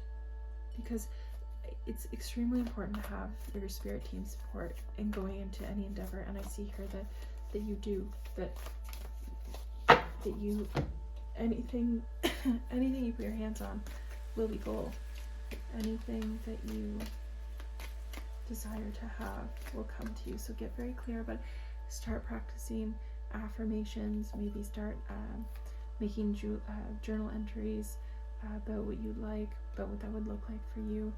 because it's extremely important to have your spirit team support in going into any endeavor. And I see here that you do, that you, anything you put your hands on will be gold. Anything that you desire to have will come to you. So get very clear about it. Start practicing affirmations. Maybe start making journal entries about what you like, about what that would look like for you.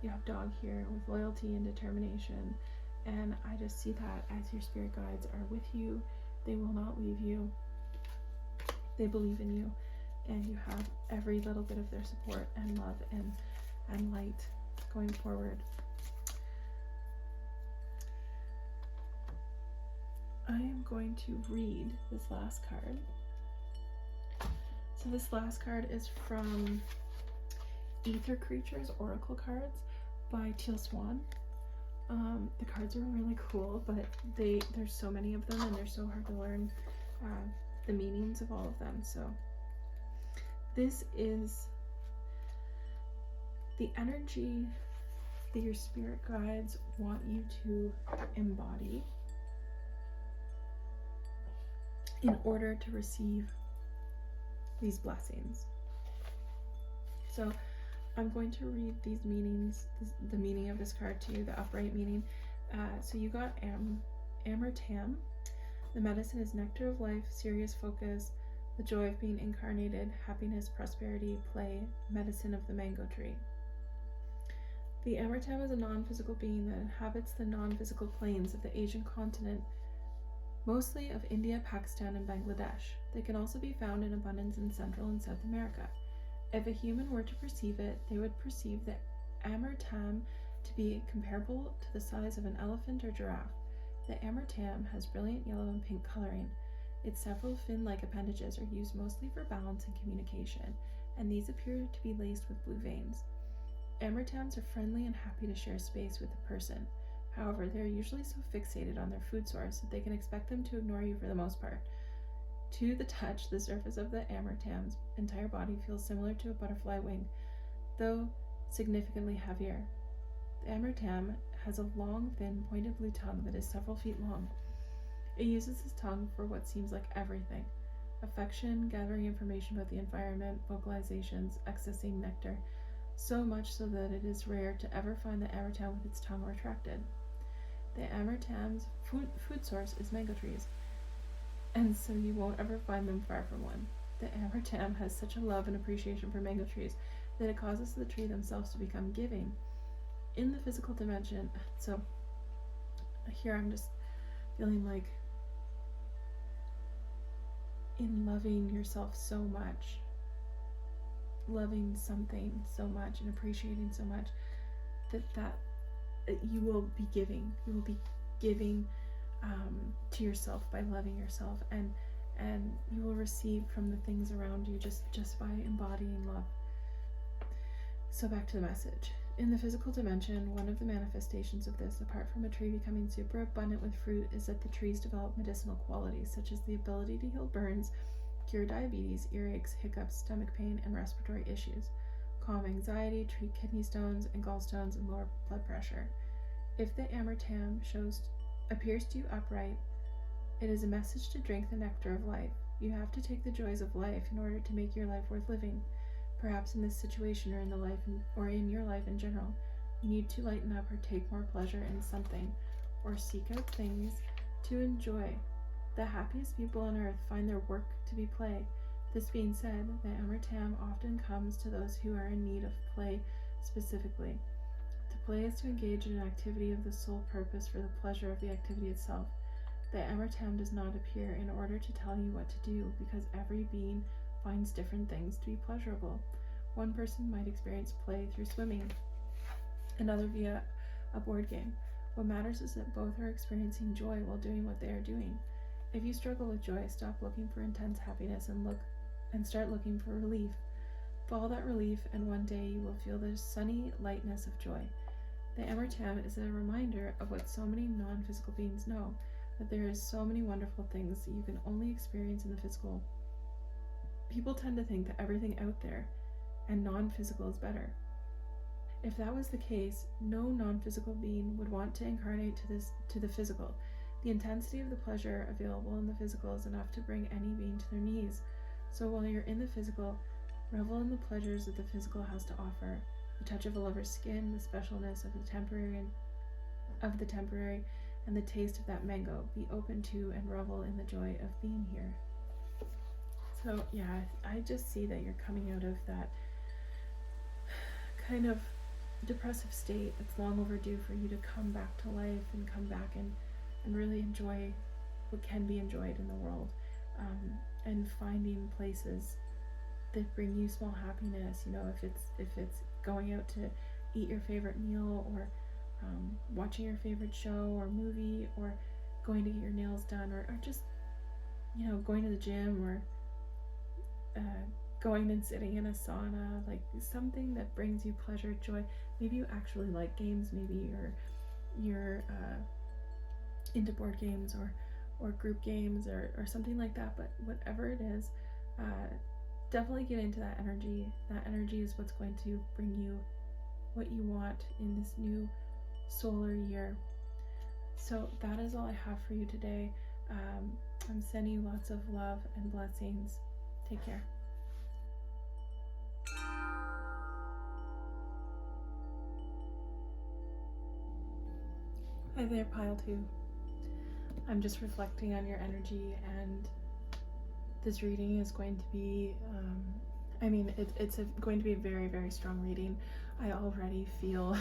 You have dog here with loyalty and determination, and I just see that as your spirit guides are with you. They will not leave you. They believe in you, and you have every little bit of their support and love and light going forward. I am going to read this last card. So this last card is from Ether Creatures Oracle cards by Teal Swan. The cards are really cool, but there's so many of them, and they're so hard to learn the meanings of all of them. So this is the energy that your spirit guides want you to embody in order to receive these blessings. So I'm going to read these meanings, the meaning of this card to you, the upright meaning. So you got Amartam. The medicine is nectar of life, serious focus, the joy of being incarnated, happiness, prosperity, play, medicine of the mango tree. The Amartam is a non-physical being that inhabits the non-physical plains of the Asian continent, mostly of India, Pakistan, and Bangladesh. They can also be found in abundance in Central and South America. If a human were to perceive it, they would perceive the Amartam to be comparable to the size of an elephant or giraffe. The Amartam has brilliant yellow and pink coloring. Its several fin-like appendages are used mostly for balance and communication. and these appear to be laced with blue veins. 𝐻𝐻𝐻𝐻 are friendly and happy to share space with a person. However, they are usually so fixated on their food source that they can expect them to ignore you for the most part. To the touch, the surface of the 𝐻𝐻𝐻𝐻's entire body feels similar to a butterfly wing, though significantly heavier. The 𝐻𝐻𝐻𝐻 has a long, thin, pointed blue tongue that is several feet long. It uses its tongue for what seems like everything: affection, gathering information about the environment, vocalizations, accessing nectar, so much so that it is rare to ever find the 𝐻𝐻𝐻 with its tongue retracted. The 𝐻𝐻𝐻's food source is mango trees, and so you won't ever find them far from one. The 𝐻𝐻𝐻 has such a love and appreciation for mango trees that it causes the tree themselves to become giving. In the physical dimension, so here I'm just feeling like in loving yourself so much, loving something so much and appreciating so much, that you will be giving. You will be giving to yourself by loving yourself, and you will receive from the things around you just by embodying love. So back to the message. In the physical dimension, one of the manifestations of this, apart from a tree becoming super abundant with fruit, is that the trees develop medicinal qualities, such as the ability to heal burns, cure diabetes, earaches, hiccups, stomach pain, and respiratory issues, calm anxiety, treat kidney stones and gallstones, and lower blood pressure. If the 𝐻𝐻𝐻 appears to you upright, it is a message to drink the nectar of life. You have to take the joys of life in order to make your life worth living. Perhaps in this situation or in your life in general, you need to lighten up or take more pleasure in something, or seek out things to enjoy. The happiest people on earth find their work to be play. This being said, the 𝐻𝐻𝐻 often comes to those who are in need of play specifically. To play is to engage in an activity of the sole purpose for the pleasure of the activity itself. The 𝐻𝐻𝐻 does not appear in order to tell you what to do, because every being finds different things to be pleasurable. One person might experience play through swimming, another via a board game. What matters is that both are experiencing joy while doing what they are doing. If you struggle with joy, stop looking for intense happiness and start looking for relief. Follow that relief, and one day you will feel the sunny lightness of joy. The 𝐻𝐻𝐻 is a reminder of what so many non-physical beings know, that there is so many wonderful things that you can only experience in the physical. People tend to think that everything out there and non-physical is better. If that was the case, no non-physical being would want to incarnate to the physical. The intensity of the pleasure available in the physical is enough to bring any being to their knees. So while you're in the physical, revel in the pleasures that the physical has to offer: the touch of a lover's skin, the specialness of the temporary, and the taste of that mango. Be open to and revel in the joy of being here. So yeah, I just see that you're coming out of that kind of depressive state. It's long overdue for you to come back to life and come back and really enjoy what can be enjoyed in the world, and finding places that bring you small happiness. You know, if it's going out to eat your favorite meal, or watching your favorite show or movie, or going to get your nails done, or just, you know, going to the gym, or going and sitting in a sauna, like something that brings you pleasure, joy. Maybe you actually like games, maybe you're into board games or group games or something like that, but whatever it is, definitely get into that energy. That energy is what's going to bring you what you want in this new solar year. So that is all I have for you today. I'm sending you lots of love and blessings. Take care. Hi there, Pile 2. I'm just reflecting on your energy, and this reading is going to be, it's going to be a very, very strong reading. I already feel,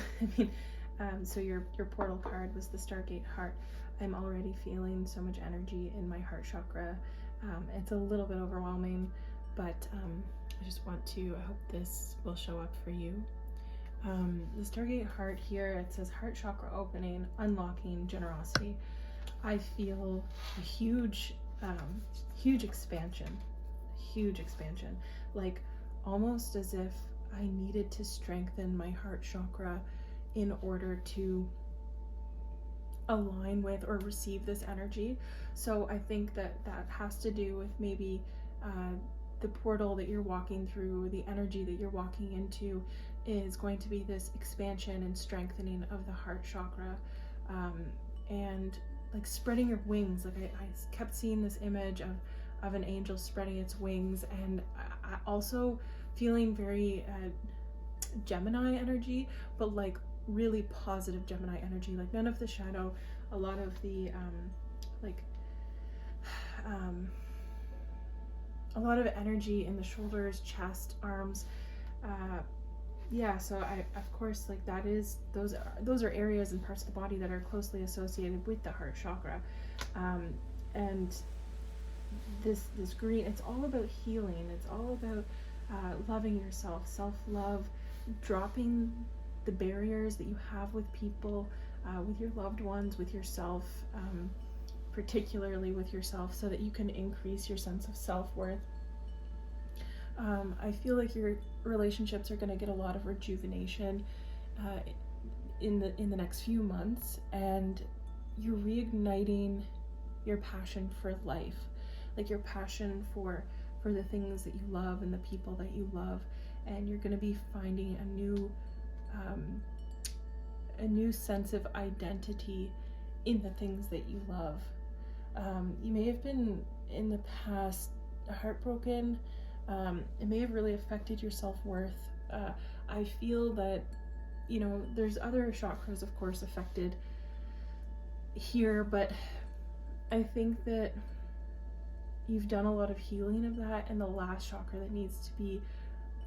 so your portal card was the Stargate Heart. I'm already feeling so much energy in my heart chakra. It's a little bit overwhelming, but I hope this will show up for you. The Stargate Heart here, it says heart chakra opening, unlocking generosity. I feel a huge expansion, like almost as if I needed to strengthen my heart chakra in order to align with or receive this energy. So I think that has to do with maybe the portal that you're walking through, the energy that you're walking into is going to be this expansion and strengthening of the heart chakra, and like spreading your wings. Like I kept seeing this image of an angel spreading its wings, and I also feeling very Gemini energy, but like really positive Gemini energy, like none of the shadow, a lot of the a lot of energy in the shoulders, chest, arms. Yeah, so I, of course, like that is, those are areas and parts of the body that are closely associated with the heart chakra. And this green, it's all about healing. It's all about loving yourself, self-love, dropping the barriers that you have with people, with your loved ones, with yourself, particularly with yourself, so that you can increase your sense of self-worth. I feel like your relationships are going to get a lot of rejuvenation in the next few months, and you're reigniting your passion for life, like your passion for the things that you love and the people that you love, and you're going to be finding a new sense of identity in the things that you love. You may have been in the past heartbroken. It may have really affected your self-worth. I feel that, you know, there's other chakras, of course, affected here, but I think that you've done a lot of healing of that, and the last chakra that needs to be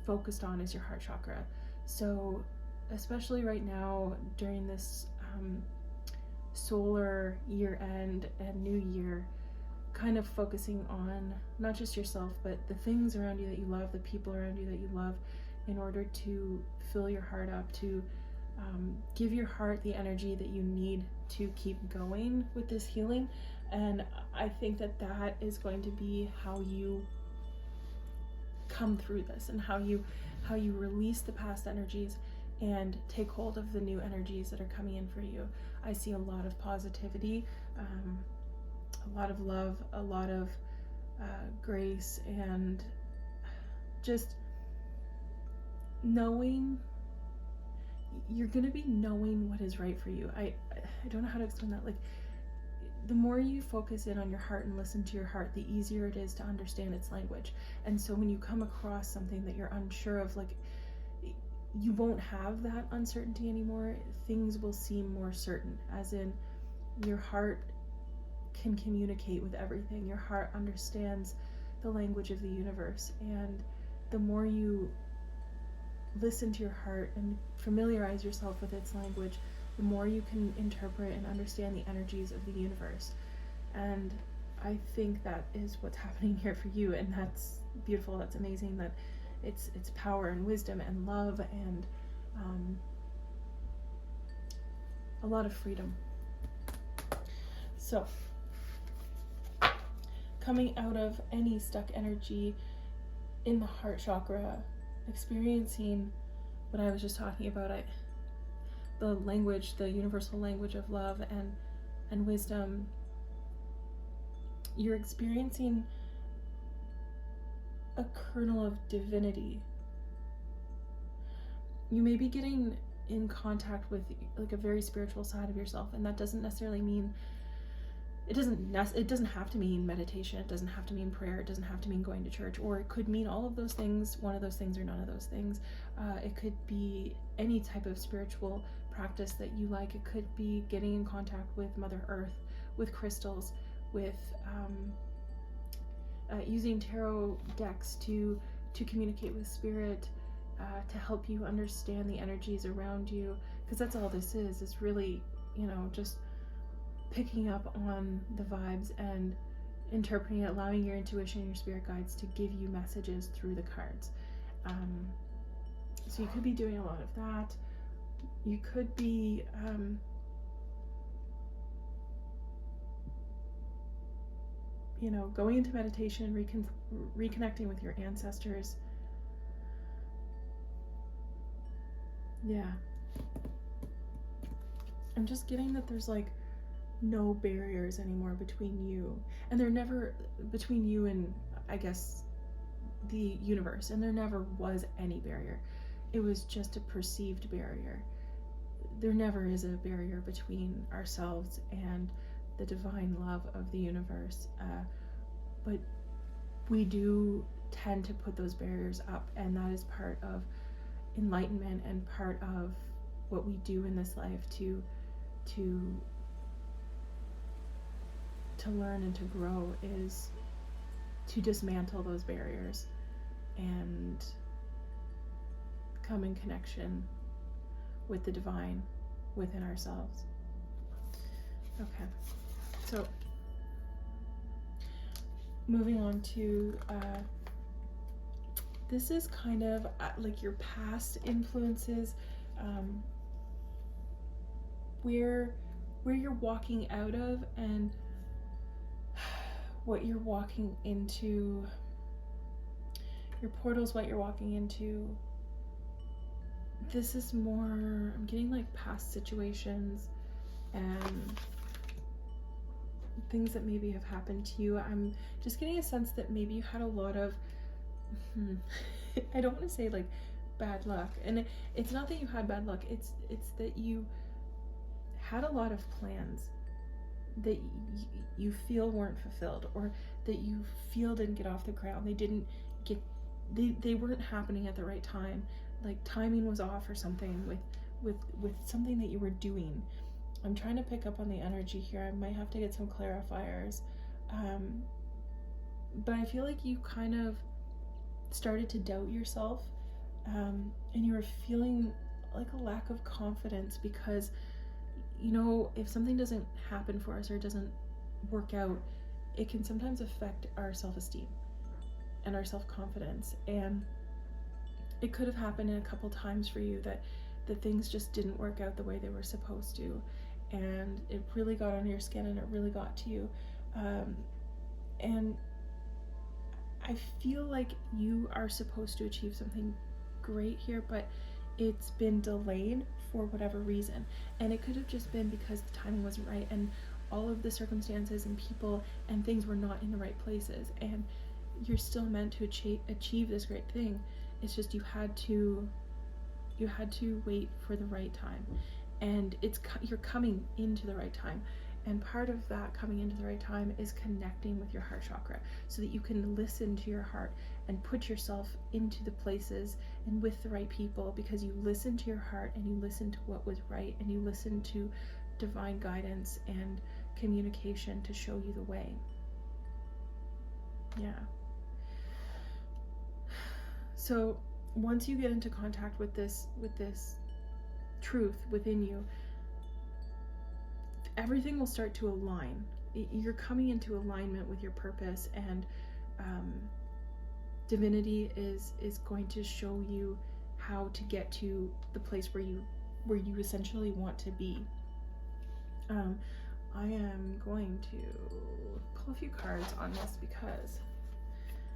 focused on is your heart chakra. So especially right now during this solar year end and new year, kind of focusing on not just yourself, but the things around you that you love, the people around you that you love, in order to fill your heart up, to give your heart the energy that you need to keep going with this healing. And I think that is going to be how you come through this, and how you release the past energies and take hold of the new energies that are coming in for you. I see a lot of positivity, a lot of love, a lot of grace, and just knowing, you're going to be knowing what is right for you. I don't know how to explain that. Like, the more you focus in on your heart and listen to your heart, the easier it is to understand its language. And so when you come across something that you're unsure of, like, you won't have that uncertainty anymore. Things will seem more certain, as in your heart can communicate with everything. Your heart understands the language of the universe, and the more you listen to your heart and familiarize yourself with its language, the more you can interpret and understand the energies of the universe. And I think that is what's happening here for you, and that's beautiful. That's amazing. That it's power and wisdom and love and a lot of freedom. So, coming out of any stuck energy in the heart chakra, experiencing what I was just talking about, the language, the universal language of love and wisdom, you're experiencing a kernel of divinity. You may be getting in contact with like a very spiritual side of yourself, and that doesn't necessarily mean, it doesn't have to mean meditation, it doesn't have to mean prayer, it doesn't have to mean going to church, or it could mean all of those things, one of those things, or none of those things. It could be any type of spiritual practice that you like. It could be getting in contact with Mother Earth, with crystals, with using tarot decks to communicate with spirit, to help you understand the energies around you, because that's all this is. It's really, you know, just picking up on the vibes and interpreting it, allowing your intuition, your spirit guides to give you messages through the cards. So you could be doing a lot of that. You could be you know, going into meditation, reconnecting with your ancestors, Yeah. I'm just getting that there's like no barriers anymore between you, and there never, between you and I guess the universe, and there never was any barrier. It was just a perceived barrier. There never is a barrier between ourselves and the divine love of the universe, but we do tend to put those barriers up, and that is part of enlightenment and part of what we do in this life to learn and to grow, is to dismantle those barriers and come in connection with the divine within ourselves. Okay, so moving on to this is kind of like your past influences, where you're walking out of and what you're walking into, your portals, what you're walking into. This is more, I'm getting like past situations and things that maybe have happened to you. I'm just getting a sense that maybe you had a lot of, I don't want to say like bad luck, and it's not that you had bad luck, it's that you had a lot of plans that you feel weren't fulfilled, or that you feel didn't get off the ground. They didn't get, they weren't happening at the right time. Like timing was off or something with something that you were doing. I'm trying to pick up on the energy here. I might have to get some clarifiers. But I feel like you kind of started to doubt yourself, and you were feeling like a lack of confidence because, you know, if something doesn't happen for us or doesn't work out, it can sometimes affect our self-esteem and our self-confidence. And it could have happened a couple times for you that things just didn't work out the way they were supposed to, and it really got under your skin and it really got to you. And I feel like you are supposed to achieve something great here, but it's been delayed for whatever reason. And it could have just been because the timing wasn't right, and all of the circumstances and people and things were not in the right places, and you're still meant to achieve this great thing. It's just you had to wait for the right time, and you're coming into the right time. And part of that coming into the right time is connecting with your heart chakra, so that you can listen to your heart and put yourself into the places and with the right people, because you listened to your heart and you listened to what was right, and you listened to divine guidance and communication to show you the way. Yeah. So once you get into contact with this truth within you, everything will start to align. You're coming into alignment with your purpose, and divinity is going to show you how to get to the place where you essentially want to be. I am going to pull a few cards on this because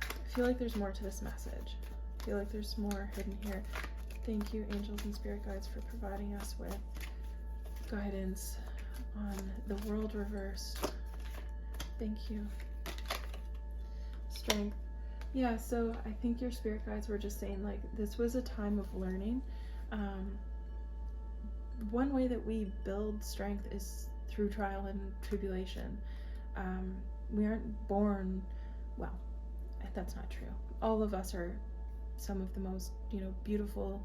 I feel like there's more to this message. I feel like there's more hidden here. Thank you, angels and spirit guides, for providing us with guidance on the world reversed. Thank you. Strength. Yeah, so I think your spirit guides were just saying, like, this was a time of learning. One way that we build strength is through trial and tribulation. We aren't born, well, that's not true. All of us are some of the most, beautiful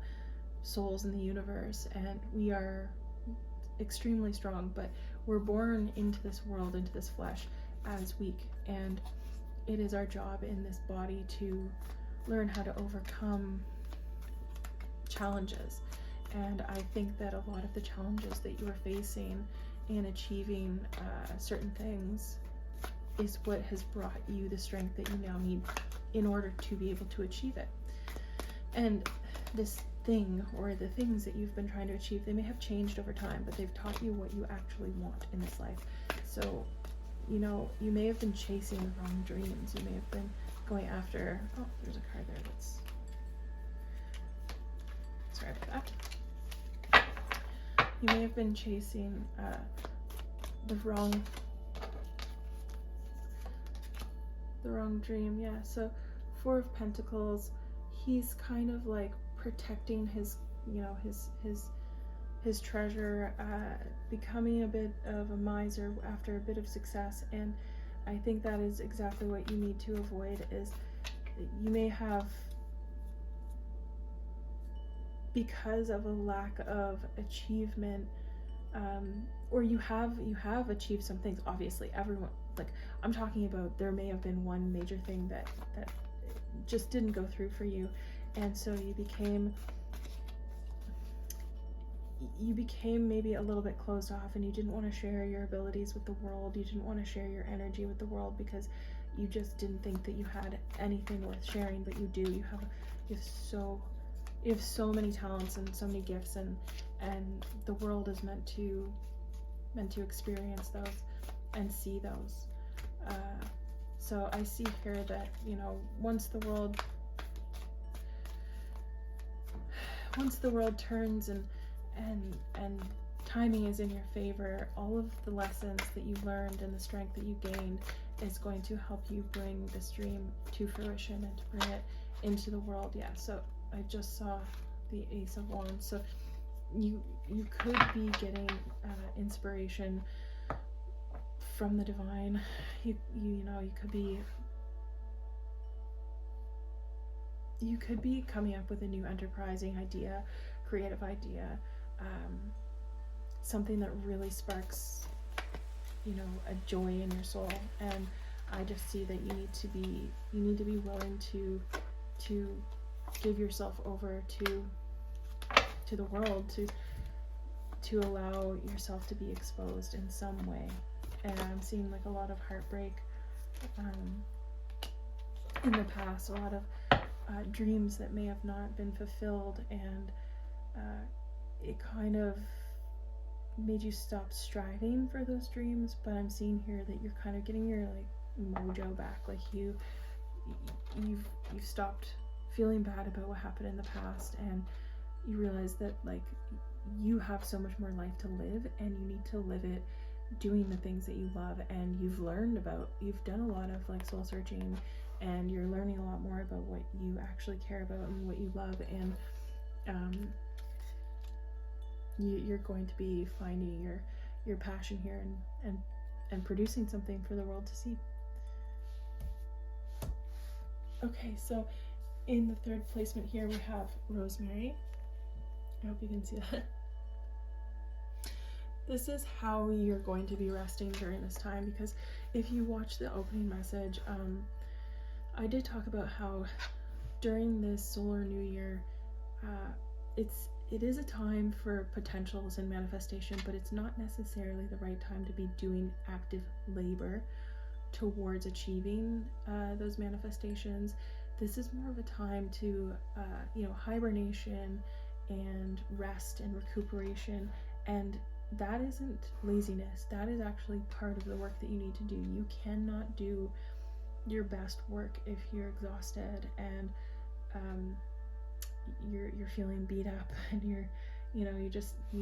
souls in the universe, and we are extremely strong, but we're born into this world, into this flesh, as weak, and it is our job in this body to learn how to overcome challenges. And I think that a lot of the challenges that you are facing in achieving certain things is what has brought you the strength that you now need in order to be able to achieve it. And this thing, or the things that you've been trying to achieve, they may have changed over time, but they've taught you what you actually want in this life. So, you may have been chasing the wrong dreams. You may have been going after, oh, there's a card there that's, sorry about that. you may have been chasing the wrong dream. Yeah, so Four of Pentacles, he's kind of like protecting his, you know, his treasure, becoming a bit of a miser after a bit of success. And I think that is exactly what you need to avoid. Is you may have, because of a lack of achievement, or you have achieved some things. Obviously, everyone, like I'm talking about, there may have been one major thing that just didn't go through for you, and so you became maybe a little bit closed off, and you didn't want to share your abilities with the world. You didn't want to share your energy with the world because you just didn't think that you had anything worth sharing. But you do. You have so many talents and so many gifts, and the world is meant to experience those and see those. So I see here that, you know, once the world turns and timing is in your favor, all of the lessons that you learned and the strength that you gained is going to help you bring this dream to fruition and to bring it into the world. Yeah, so I just saw the Ace of Wands. So you could be getting inspiration from the divine. You could be coming up with a new enterprising idea, creative idea, something that really sparks, you know, a joy in your soul. And I just see that you need to be willing to give yourself over to the world, to allow yourself to be exposed in some way. And I'm seeing like a lot of heartbreak in the past, a lot of dreams that may have not been fulfilled, and it kind of made you stop striving for those dreams. But I'm seeing here that you're kind of getting your like mojo back, like you've stopped feeling bad about what happened in the past, and you realize that like you have so much more life to live, and you need to live it doing the things that you love. And you've done a lot of like soul searching, and you're learning a lot more about what you actually care about and what you love, and you're going to be finding your passion here and producing something for the world to see. Okay, so in the third placement here we have Rosemary. I hope you can see that. This is how you're going to be resting during this time, because if you watch the opening message, I did talk about how during this solar new year, it is a time for potentials and manifestation, but it's not necessarily the right time to be doing active labor towards achieving those manifestations. This is more of a time to hibernation and rest and recuperation, and that isn't laziness. That is actually part of the work that you need to do. You cannot do your best work if you're exhausted and you're feeling beat up, and you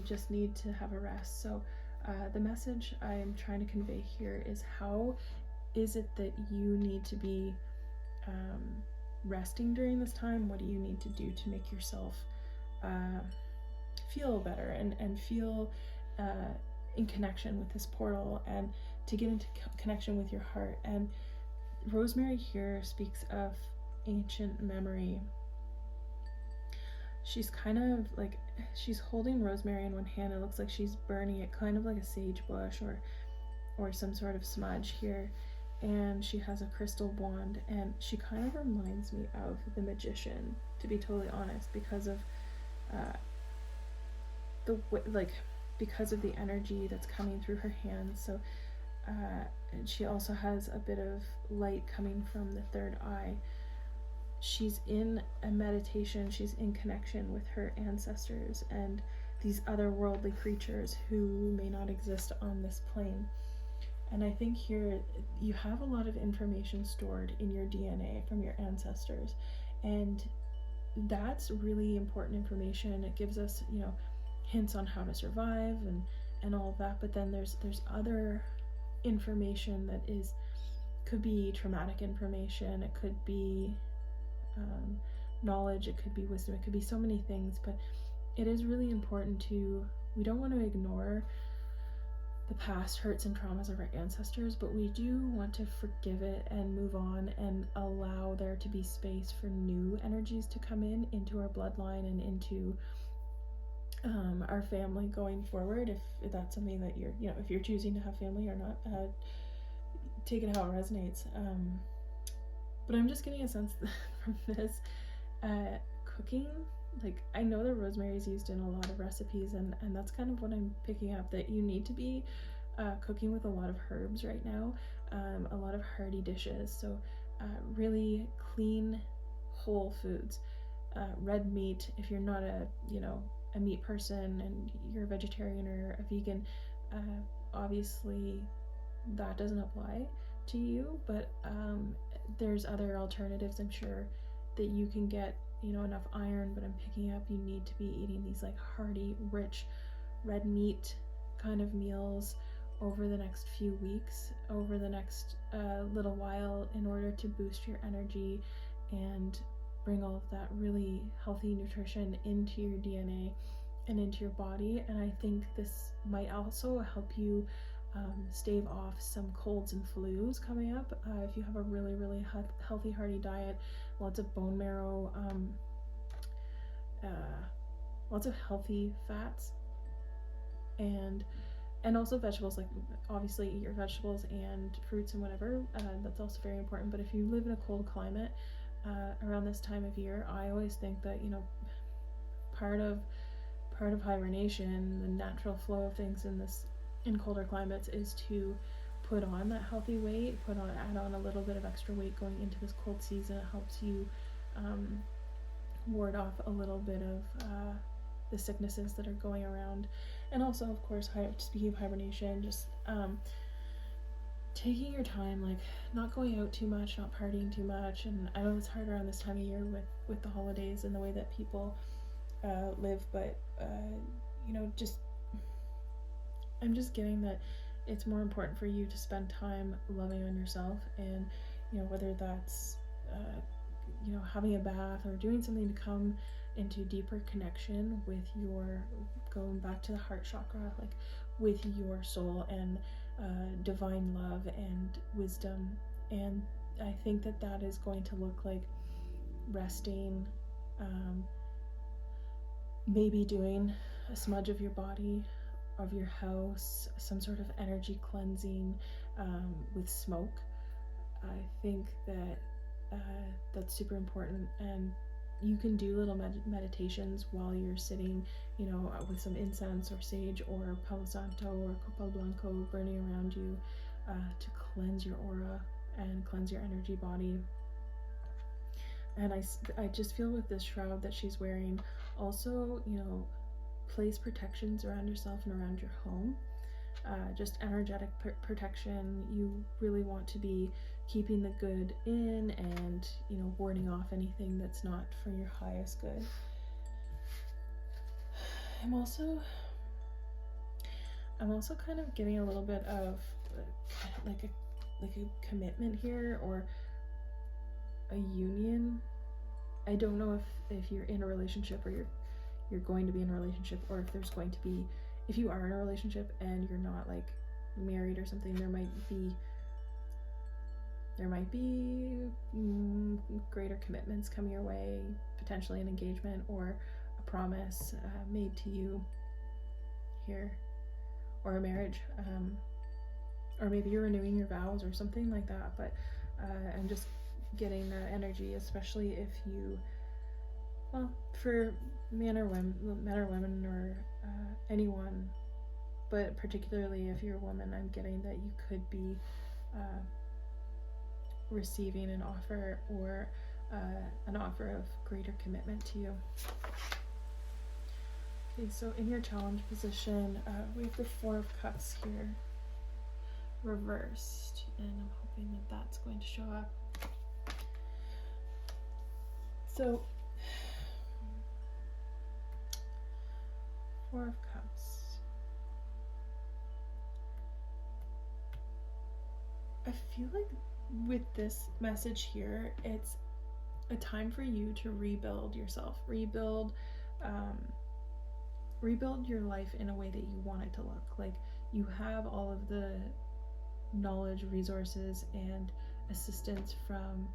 just need to have a rest. So the message I am trying to convey here is, how is it that you need to be resting during this time? What do you need to do to make yourself feel better and feel in connection with this portal, and to get into connection with your heart? And Rosemary here speaks of ancient memory. She's kind of like, she's holding rosemary in one hand. It looks like she's burning it, kind of like a sage bush or some sort of smudge here. And she has a crystal wand, and she kind of reminds me of the magician, to be totally honest, because of because of the energy that's coming through her hands. So and she also has a bit of light coming from the third eye. She's in a meditation. She's in connection with her ancestors and these otherworldly creatures who may not exist on this plane. And I think here you have a lot of information stored in your DNA from your ancestors, and that's really important information. It gives us, hints on how to survive and all of that, but then there's other information that could be traumatic information, it could be knowledge, it could be wisdom, it could be so many things, but it is really important we don't want to ignore the past hurts and traumas of our ancestors, but we do want to forgive it and move on and allow there to be space for new energies to come into our bloodline and into our family going forward, if that's something that if you're choosing to have family or not, take it how it resonates. But I'm just getting a sense from this cooking, like I know that rosemary is used in a lot of recipes, and that's kind of what I'm picking up, that you need to be cooking with a lot of herbs right now, a lot of hearty dishes, so really clean whole foods, red meat. If you're not a meat person and you're a vegetarian or a vegan, obviously that doesn't apply to you, but there's other alternatives, I'm sure, that you can get enough iron, but I'm picking up you need to be eating these like hearty, rich red meat kind of meals over the next few weeks, over the next little while, in order to boost your energy and bring all of that really healthy nutrition into your DNA and into your body. And I think this might also help you stave off some colds and flus coming up. If you have a really, really healthy, hearty diet, lots of bone marrow, lots of healthy fats, and also vegetables, like obviously eat your vegetables and fruits and whatever, that's also very important. But if you live in a cold climate around this time of year, I always think that part of hibernation, the natural flow of things in colder climates, is to put on that healthy weight, add on a little bit of extra weight going into this cold season. It helps you ward off a little bit of the sicknesses that are going around. And also, of course, speaking of hibernation, just taking your time, like not going out too much, not partying too much. And I know it's hard around this time of year with the holidays and the way that people live, but I'm just getting that it's more important for you to spend time loving on yourself, and whether that's having a bath or doing something to come into deeper connection with going back to the heart chakra, like with your soul and divine love and wisdom. And I think that is going to look like resting, maybe doing a smudge of your body, of your house, some sort of energy cleansing with smoke. I think that that's super important, and you can do little meditations while you're sitting, with some incense or sage or Palo Santo or Copal Blanco burning around you to cleanse your aura and cleanse your energy body. And I just feel with this shroud that she's wearing, also, place protections around yourself and around your home, just energetic protection. You really want to be keeping the good in and warding off anything that's not for your highest good. I'm also kind of getting a little bit of like a commitment here, or a union. I don't know if you're in a relationship, or you're going to be in a relationship, or if you are in a relationship and you're not like married or something, there might be greater commitments coming your way, potentially an engagement or a promise made to you here, or a marriage, or maybe you're renewing your vows or something like that. But I'm just getting that energy, especially if you, for men or women or anyone, but particularly if you're a woman, I'm getting that you could be receiving an offer, or an offer of greater commitment to you. Okay, so in your challenge position, we have the Four of Cups here, reversed, and I'm hoping that that's going to show up. So, Four of Cups. I feel like with this message here, it's a time for you to rebuild yourself, rebuild your life in a way that you want it to look. Like, you have all of the knowledge, resources, and assistance from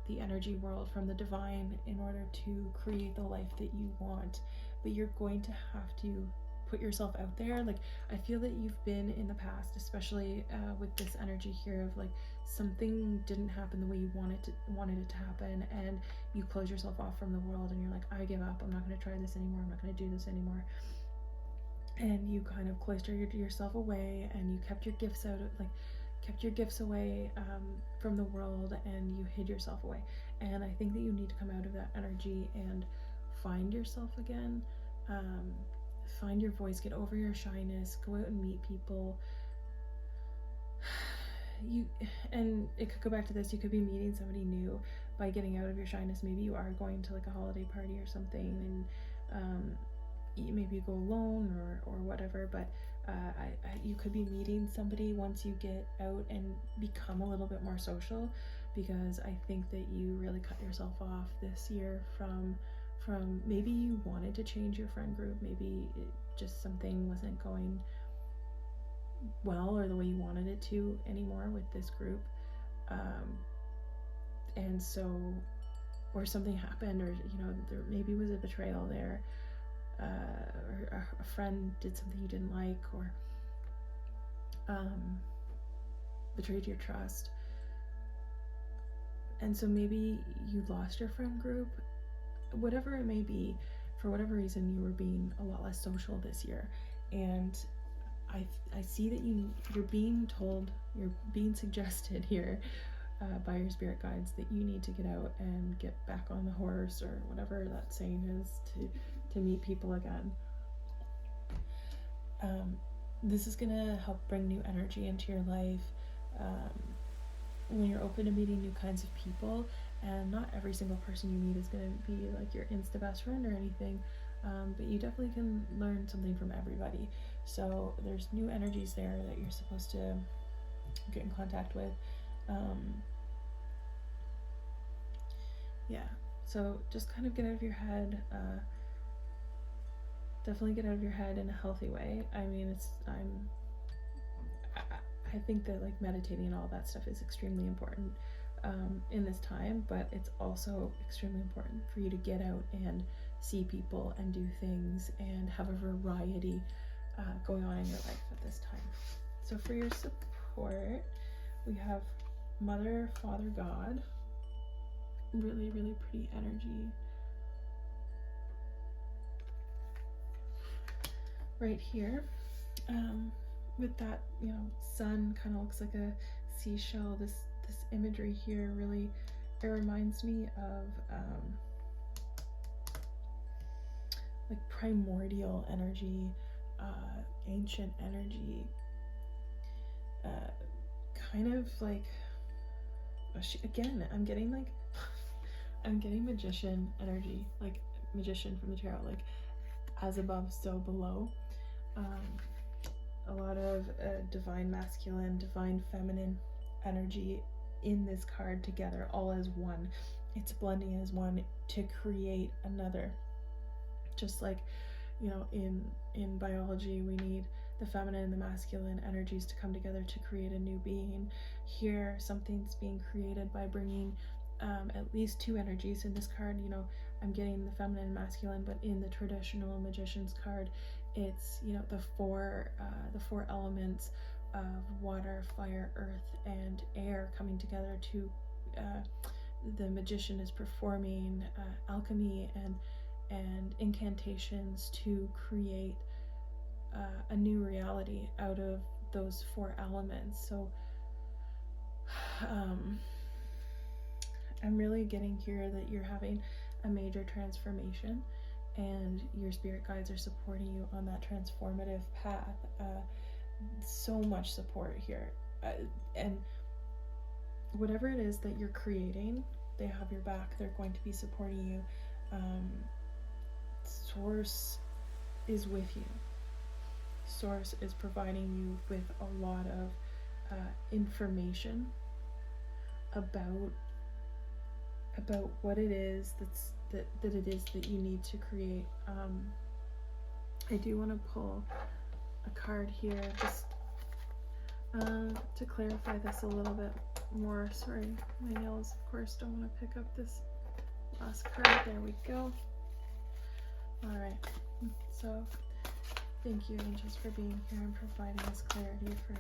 the energy world, from the divine, in order to create the life that you want. But you're going to have to put yourself out there. Like, I feel that you've been in the past, especially with this energy here of like something didn't happen the way you wanted it to happen, and you close yourself off from the world, and you're like, I give up, I'm not going to try this anymore, I'm not going to do this anymore. And you kind of cloistered yourself away, and you kept your gifts away from the world, and you hid yourself away. And I think that you need to come out of that energy and find yourself again. Find your voice, get over your shyness, go out and meet people. And it could go back to this, you could be meeting somebody new by getting out of your shyness. Maybe you are going to like a holiday party or something, and maybe you go alone or whatever, but you could be meeting somebody once you get out and become a little bit more social, because I think that you really cut yourself off this year from maybe you wanted to change your friend group, maybe just something wasn't going well or the way you wanted it to anymore with this group, and so, or something happened, or there maybe was a betrayal there, or a friend did something you didn't like, or betrayed your trust, and so maybe you lost your friend group. Whatever it may be, for whatever reason, you were being a lot less social this year, and I see that you're being told, you're being suggested here by your spirit guides that you need to get out and get back on the horse, or whatever that saying is, to meet people again. This is gonna help bring new energy into your life when you're open to meeting new kinds of people. And not every single person you meet is going to be like your insta best friend or anything, but you definitely can learn something from everybody. So there's new energies there that you're supposed to get in contact with. Yeah, so just kind of get out of your head. Definitely get out of your head in a healthy way. I mean, I think that like meditating and all that stuff is extremely important in this time, but it's also extremely important for you to get out and see people and do things and have a variety going on in your life at this time. So for your support, we have Mother, Father, God. Really, really pretty energy. Right here, with that, sun kind of looks like a seashell. This imagery here really, it reminds me of like primordial energy, ancient energy, kind of like, again, I'm getting magician energy, like magician from the tarot, like as above, so below. A lot of divine masculine, divine feminine energy in this card together, all as one. It's blending as one to create another. Just like, in biology, we need the feminine and the masculine energies to come together to create a new being. Here, something's being created by bringing at least two energies in this card. I'm getting the feminine and masculine, but in the traditional magician's card, it's the four elements of water, fire, earth, and air coming together to the magician is performing alchemy and incantations to create a new reality out of those four elements. So I'm really getting here that you're having a major transformation, and your spirit guides are supporting you on that transformative path. So much support here, and whatever it is that you're creating, they have your back. They're going to be supporting you. Source is with you. Source is providing you with a lot of information about what it is that it is that you need to create. I do want to pull a card here just to clarify this a little bit more. Sorry, my nails of course don't want to pick up this last card. There we go. Alright, so thank you, angels, for being here and providing us clarity for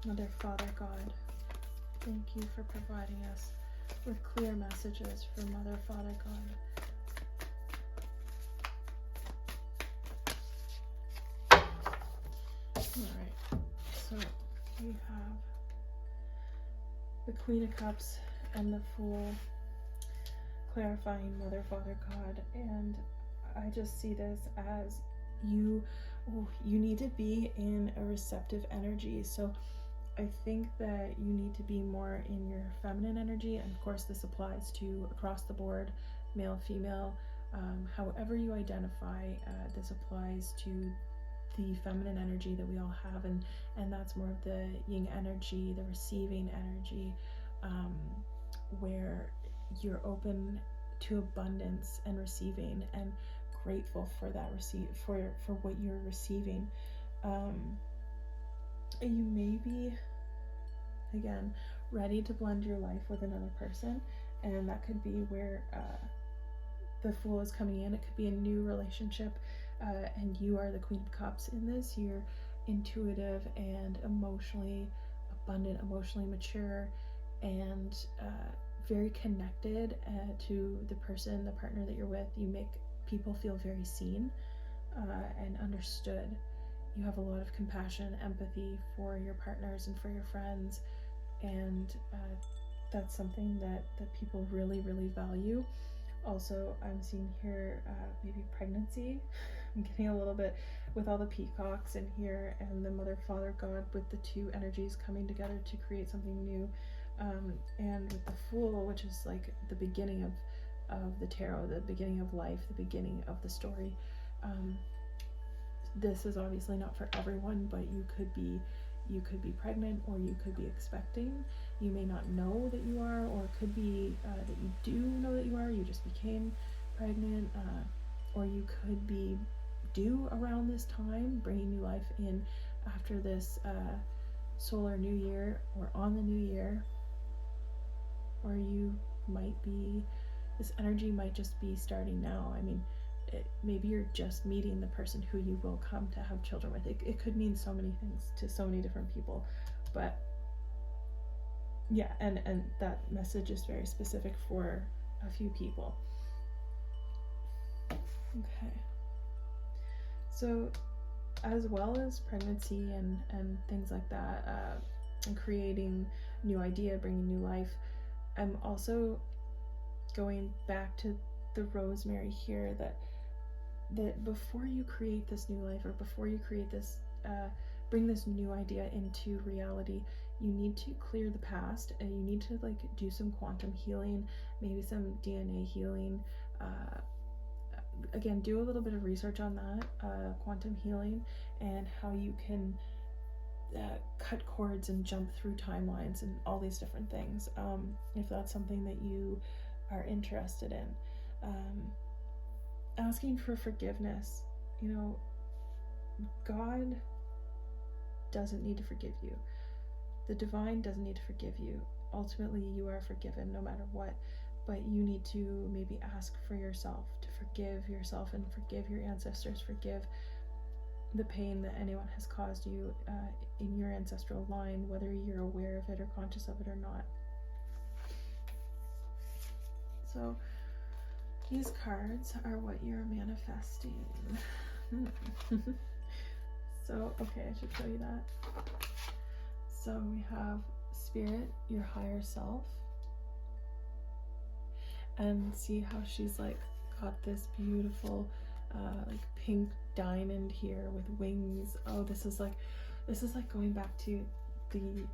Mother, Father, God. Thank you for providing us with clear messages for Mother, Father, God. Alright, so we have the Queen of Cups and the Fool clarifying Mother, Father, God, and I just see this as you need to be in a receptive energy. So I think that you need to be more in your feminine energy, and of course this applies to across the board, male, female, however you identify, this applies to the feminine energy that we all have, and that's more of the yin energy, the receiving energy, where you're open to abundance and receiving and grateful for that for what you're receiving. You may be, again, ready to blend your life with another person, and that could be where the Fool is coming in. It could be a new relationship, and you are the Queen of Cups in this. You're intuitive and emotionally abundant, emotionally mature, and very connected to the person, the partner that you're with. You make people feel very seen and understood. You have a lot of compassion, empathy for your partners and for your friends, and that's something that people really, really value. Also, I'm seeing here maybe pregnancy. I'm getting a little bit with all the peacocks in here and the Mother, Father, God, with the two energies coming together to create something new. And with the Fool, which is like the beginning of the tarot, the beginning of life, the beginning of the story. This is obviously not for everyone, but you could be pregnant, or you could be expecting. You may not know that you are, or it could be that you do know that you are, you just became pregnant, or you could be due around this time, bringing new life in after this solar new year, or on the new year, or you might be, this energy might just be starting now. I mean, maybe you're just meeting the person who you will come to have children with. It could mean so many things to so many different people, but yeah, and that message is very specific for a few people. Okay, so as well as pregnancy and things like that, and creating new idea, bringing new life, I'm also going back to the rosemary here, that before you create this new life, or before you create this, bring this new idea into reality, you need to clear the past, and you need to like do some quantum healing, maybe some DNA healing. Again, do a little bit of research on that, quantum healing, and how you can cut cords and jump through timelines and all these different things, if that's something that you are interested in. Asking for forgiveness. You know, God doesn't need to forgive you. The divine doesn't need to forgive you. Ultimately, you are forgiven no matter what, but you need to maybe ask for yourself to forgive yourself and forgive your ancestors, forgive the pain that anyone has caused you in your ancestral line, whether you're aware of it or conscious of it or not. So these cards are what you're manifesting. So, okay, I should show you that. So we have Spirit, your higher self. And see how she's like got this beautiful like pink diamond here with wings. Oh, this is like going back to the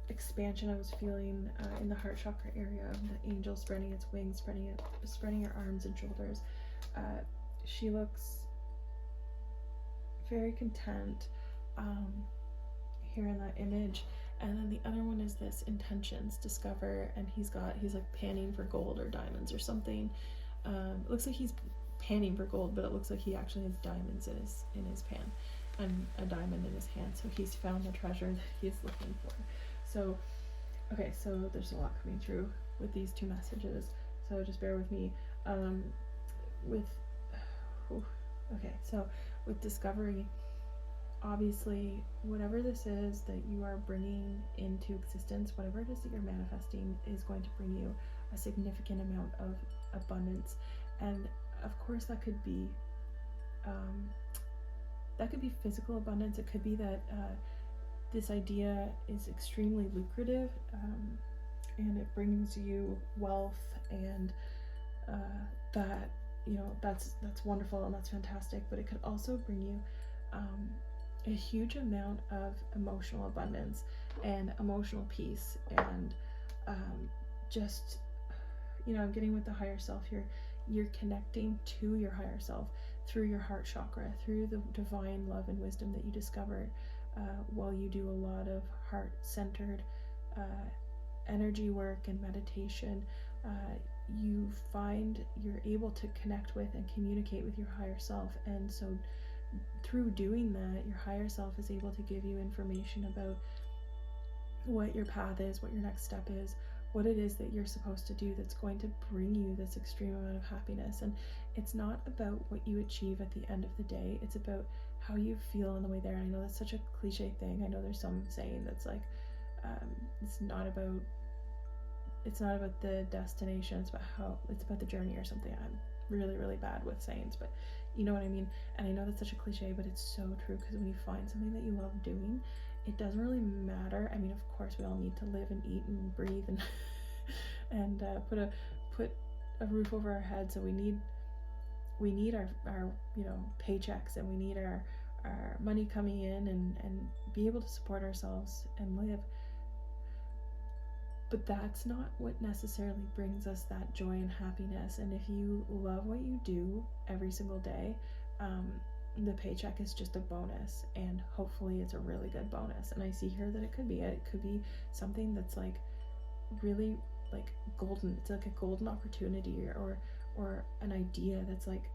expansion I was feeling in the heart chakra area, the angel spreading its wings, spreading her arms and shoulders. She looks very content here in that image. And then the other one is this intentions, discover, and he's like panning for gold or diamonds or something. It looks like he's panning for gold, but it looks like he actually has diamonds in his pan and a diamond in his hand. So he's found the treasure that he's looking for. So okay, so there's a lot coming through with these two messages, so just bear with me. Okay, so with discovery, obviously whatever this is that you are bringing into existence, whatever it is that you're manifesting, is going to bring you a significant amount of abundance. And of course that could be physical abundance. It could be that this idea is extremely lucrative, and it brings you wealth, and that, you know, that's wonderful and that's fantastic. But it could also bring you a huge amount of emotional abundance and emotional peace, and just, you know, I'm getting with the higher self here. You're connecting to your higher self through your heart chakra, through the divine love and wisdom that you discover while you do a lot of heart-centered energy work and meditation. You find you're able to connect with and communicate with your higher self, and so through doing that, your higher self is able to give you information about what your path is, what your next step is, what it is that you're supposed to do that's going to bring you this extreme amount of happiness. And it's not about what you achieve at the end of the day, it's about how you feel on the way there. I know that's such a cliche thing. I know there's some saying that's like, it's not about the destination, it's about the journey or something. I'm really bad with sayings, but you know what I mean. And I know that's such a cliche, but it's so true, because when you find something that you love doing, it doesn't really matter. I mean, of course we all need to live and eat and breathe and and put a roof over our head, so we need our you know, paychecks, and we need our money coming in and be able to support ourselves and live. But that's not what necessarily brings us that joy and happiness. And if you love what you do every single day, the paycheck is just a bonus, and hopefully it's a really good bonus. And I see here that it could be something that's like really like golden. It's like a golden opportunity, or an idea that's like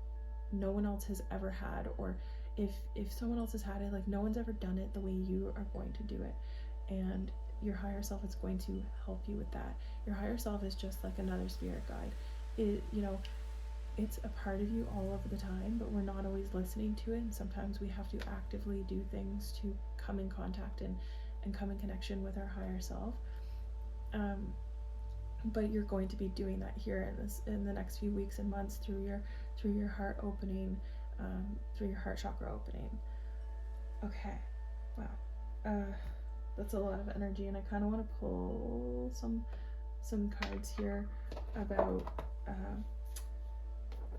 no one else has ever had, or if someone else has had it, like no one's ever done it the way you are going to do it. And your higher self is going to help you with that. Your higher self is just like another spirit guide. It, you know, it's a part of you all of the time, but we're not always listening to it, and sometimes we have to actively do things to come in contact and come in connection with our higher self. But you're going to be doing that here in the next few weeks and months through your heart opening, through your heart chakra opening. Okay, wow. That's a lot of energy, and I kind of want to pull some cards here about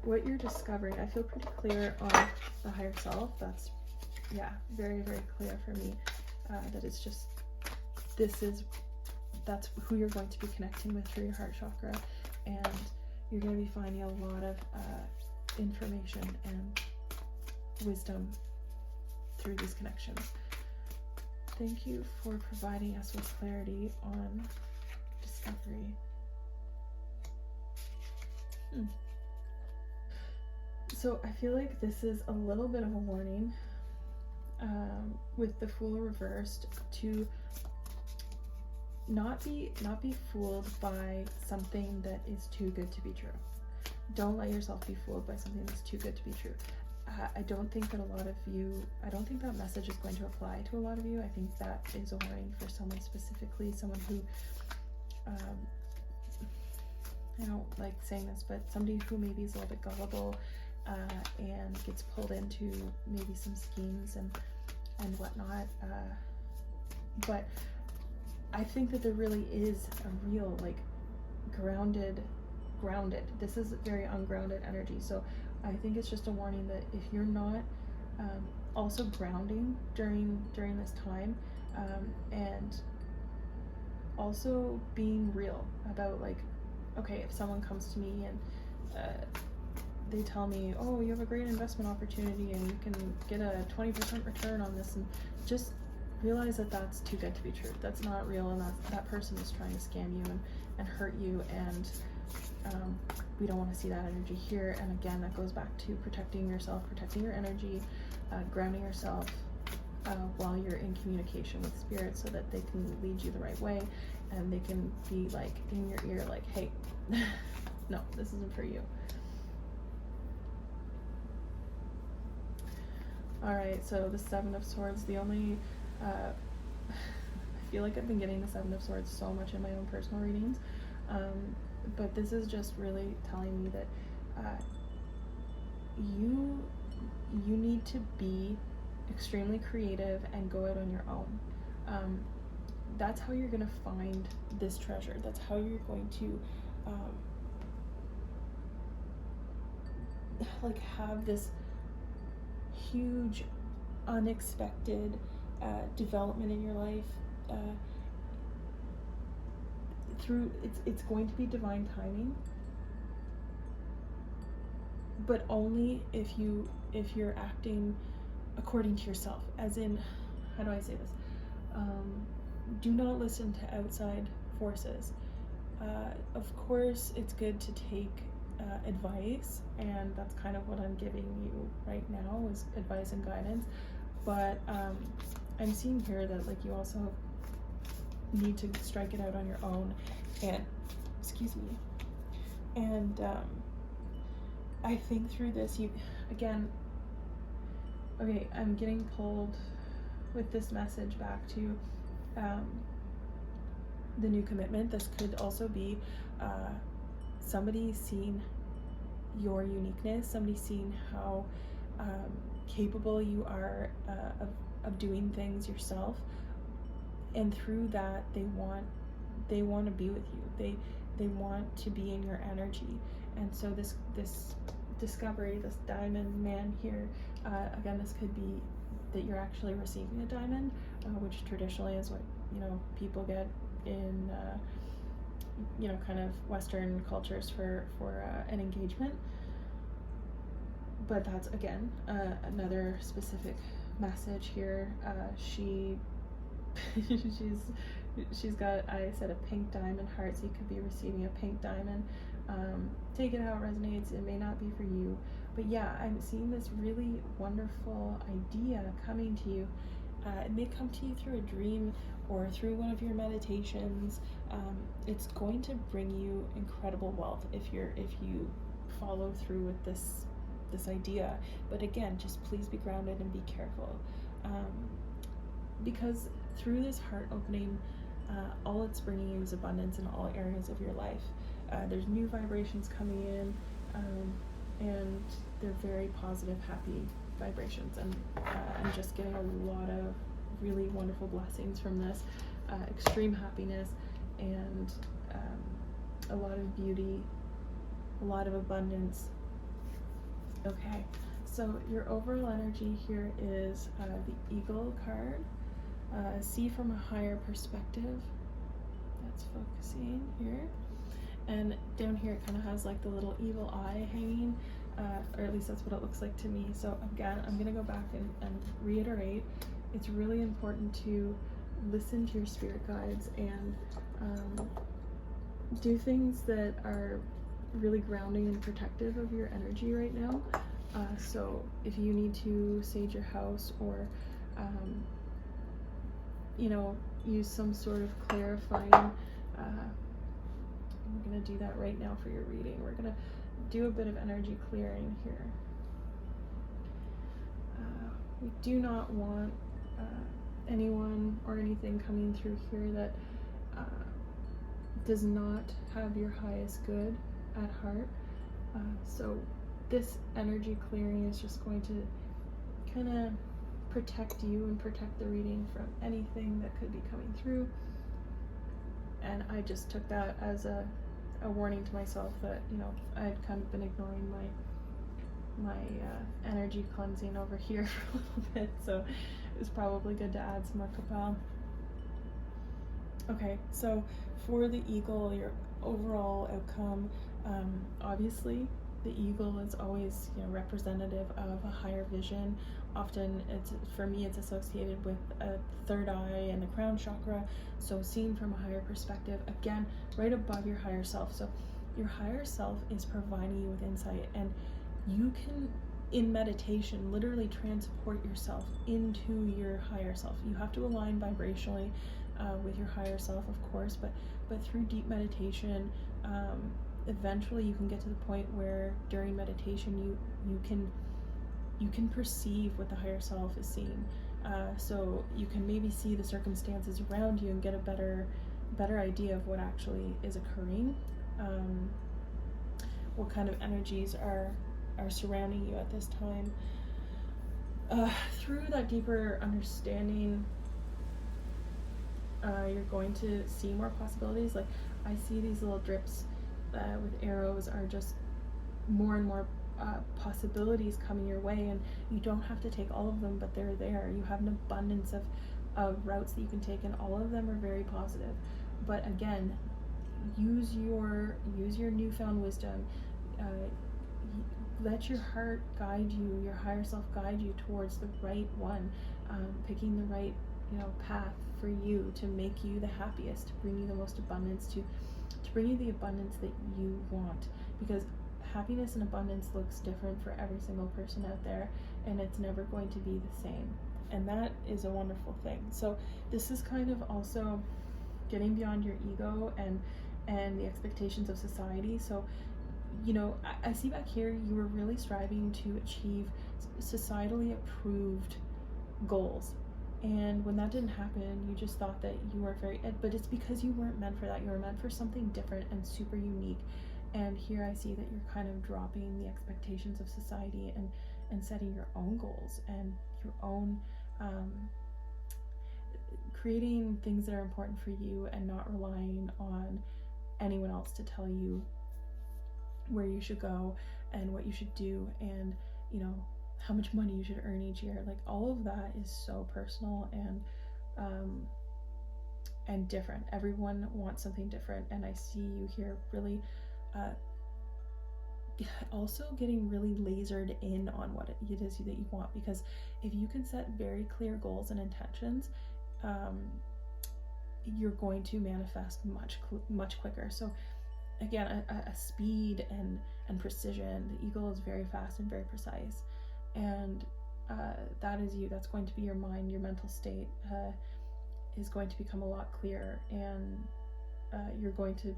what you're discovering. I feel pretty clear on the higher self. That's, yeah, very clear for me, that it's just, that's who you're going to be connecting with through your heart chakra, and you're going to be finding a lot of information and wisdom through these connections. Thank you for providing us with clarity on discovery. So I feel like this is a little bit of a warning with the Fool reversed, to not be fooled by something that is too good to be true. Don't let yourself be fooled by something that's too good to be true. I don't think that I don't think that message is going to apply to a lot of you. I think that is a warning for someone specifically, someone who, I don't like saying this, but somebody who maybe is a little bit gullible, and gets pulled into maybe some schemes and whatnot. But I think that there really is a real, like, grounded. This is very ungrounded energy. So I think it's just a warning that if you're not also grounding during this time, and also being real about, like, okay, if someone comes to me and they tell me, oh, you have a great investment opportunity and you can get a 20% return on this, and just realize that that's too good to be true. That's not real, and that person is trying to scam you and hurt you, and we don't want to see that energy here. And again, that goes back to protecting yourself, protecting your energy, grounding yourself while you're in communication with spirit, so that they can lead you the right way, and they can be like in your ear like, hey, no, this isn't for you. All right, so the Seven of Swords, the only I feel like I've been getting the Seven of Swords so much in my own personal readings, but this is just really telling me that you need to be extremely creative and go out on your own. That's how you're going to find this treasure. That's how you're going to like have this huge unexpected development in your life. Through it's going to be divine timing, but only if you're acting according to yourself. As in, how do I say this? Do not listen to outside forces. Of course, it's good to take advice, and that's kind of what I'm giving you right now, is advice and guidance. But I'm seeing here that like you also need to strike it out on your own, and excuse me, and I think through this, you again, okay, I'm getting pulled with this message back to the new commitment. This could also be somebody seeing your uniqueness, somebody seeing how capable you are of doing things yourself, and through that they want to be with you. They want to be in your energy. And so this discovery, this diamond man here, again, this could be that you're actually receiving a diamond, which traditionally is what people get in kind of Western cultures for an engagement. But that's again another specific message here. She's got, I said, a pink diamond heart, so you could be receiving a pink diamond. Take it how it resonates. It may not be for you, but yeah, I'm seeing this really wonderful idea coming to you. It may come to you through a dream or through one of your meditations. It's going to bring you incredible wealth if you follow through with this idea. But again, just please be grounded and be careful, because through this heart opening, all it's bringing you is abundance in all areas of your life. There's new vibrations coming in, and they're very positive, happy vibrations, and I'm just getting a lot of really wonderful blessings from this, extreme happiness, and a lot of beauty, a lot of abundance. Okay, so your overall energy here is the Eagle card. See from a higher perspective. That's focusing here. And down here it kind of has like the little evil eye hanging, or at least that's what it looks like to me. So again, I'm going to go back and reiterate, it's really important to listen to your spirit guides and do things that are really grounding and protective of your energy right now. So if you need to sage your house, or use some sort of clarifying, we're going to do that right now for your reading. We're going to do a bit of energy clearing here. We do not want anyone or anything coming through here that does not have your highest good at heart. So this energy clearing is just going to kind of protect you and protect the reading from anything that could be coming through. And I just took that as a warning to myself that I'd kind of been ignoring my energy cleansing over here for a little bit, so it was probably good to add some more 𝐿𝐶𝐵. Okay, so for the Eagle, your overall outcome, obviously the eagle is always, you know, representative of a higher vision. Often for me it's associated with a third eye and the crown chakra, so seen from a higher perspective, again right above your higher self. So your higher self is providing you with insight, and you can, in meditation, literally transport yourself into your higher self. You have to align vibrationally with your higher self, of course, but through deep meditation, eventually you can get to the point where during meditation you can perceive what the higher self is seeing. So you can maybe see the circumstances around you and get a better idea of what actually is occurring, what kind of energies are surrounding you at this time. Through that deeper understanding, you're going to see more possibilities. Like, I see these little drips with arrows are just more and more possibilities coming your way, and you don't have to take all of them, but they're there. You have an abundance of routes that you can take, and all of them are very positive. But again, use your newfound wisdom. Let your heart guide you, your higher self guide you towards the right one, picking the right, you know, path for you to make you the happiest, to bring you the most abundance, to bring you the abundance that you want. Because happiness and abundance looks different for every single person out there, and it's never going to be the same. And that is a wonderful thing. So this is kind of also getting beyond your ego and the expectations of society. So, you know, I see back here you were really striving to achieve societally approved goals. And when that didn't happen, you just thought that you weren't but it's because you weren't meant for that. You were meant for something different and super unique. And here I see that you're kind of dropping the expectations of society and setting your own goals and your own, creating things that are important for you, and not relying on anyone else to tell you where you should go and what you should do, and, you know, how much money you should earn each year. Like, all of that is so personal and different. Everyone wants something different, and I see you here really also getting really lasered in on what it is that you want. Because if you can set very clear goals and intentions, you're going to manifest much quicker. So again, a speed and precision. The eagle is very fast and very precise, and that is you. That's going to be your mind. Your mental state is going to become a lot clearer, and you're going to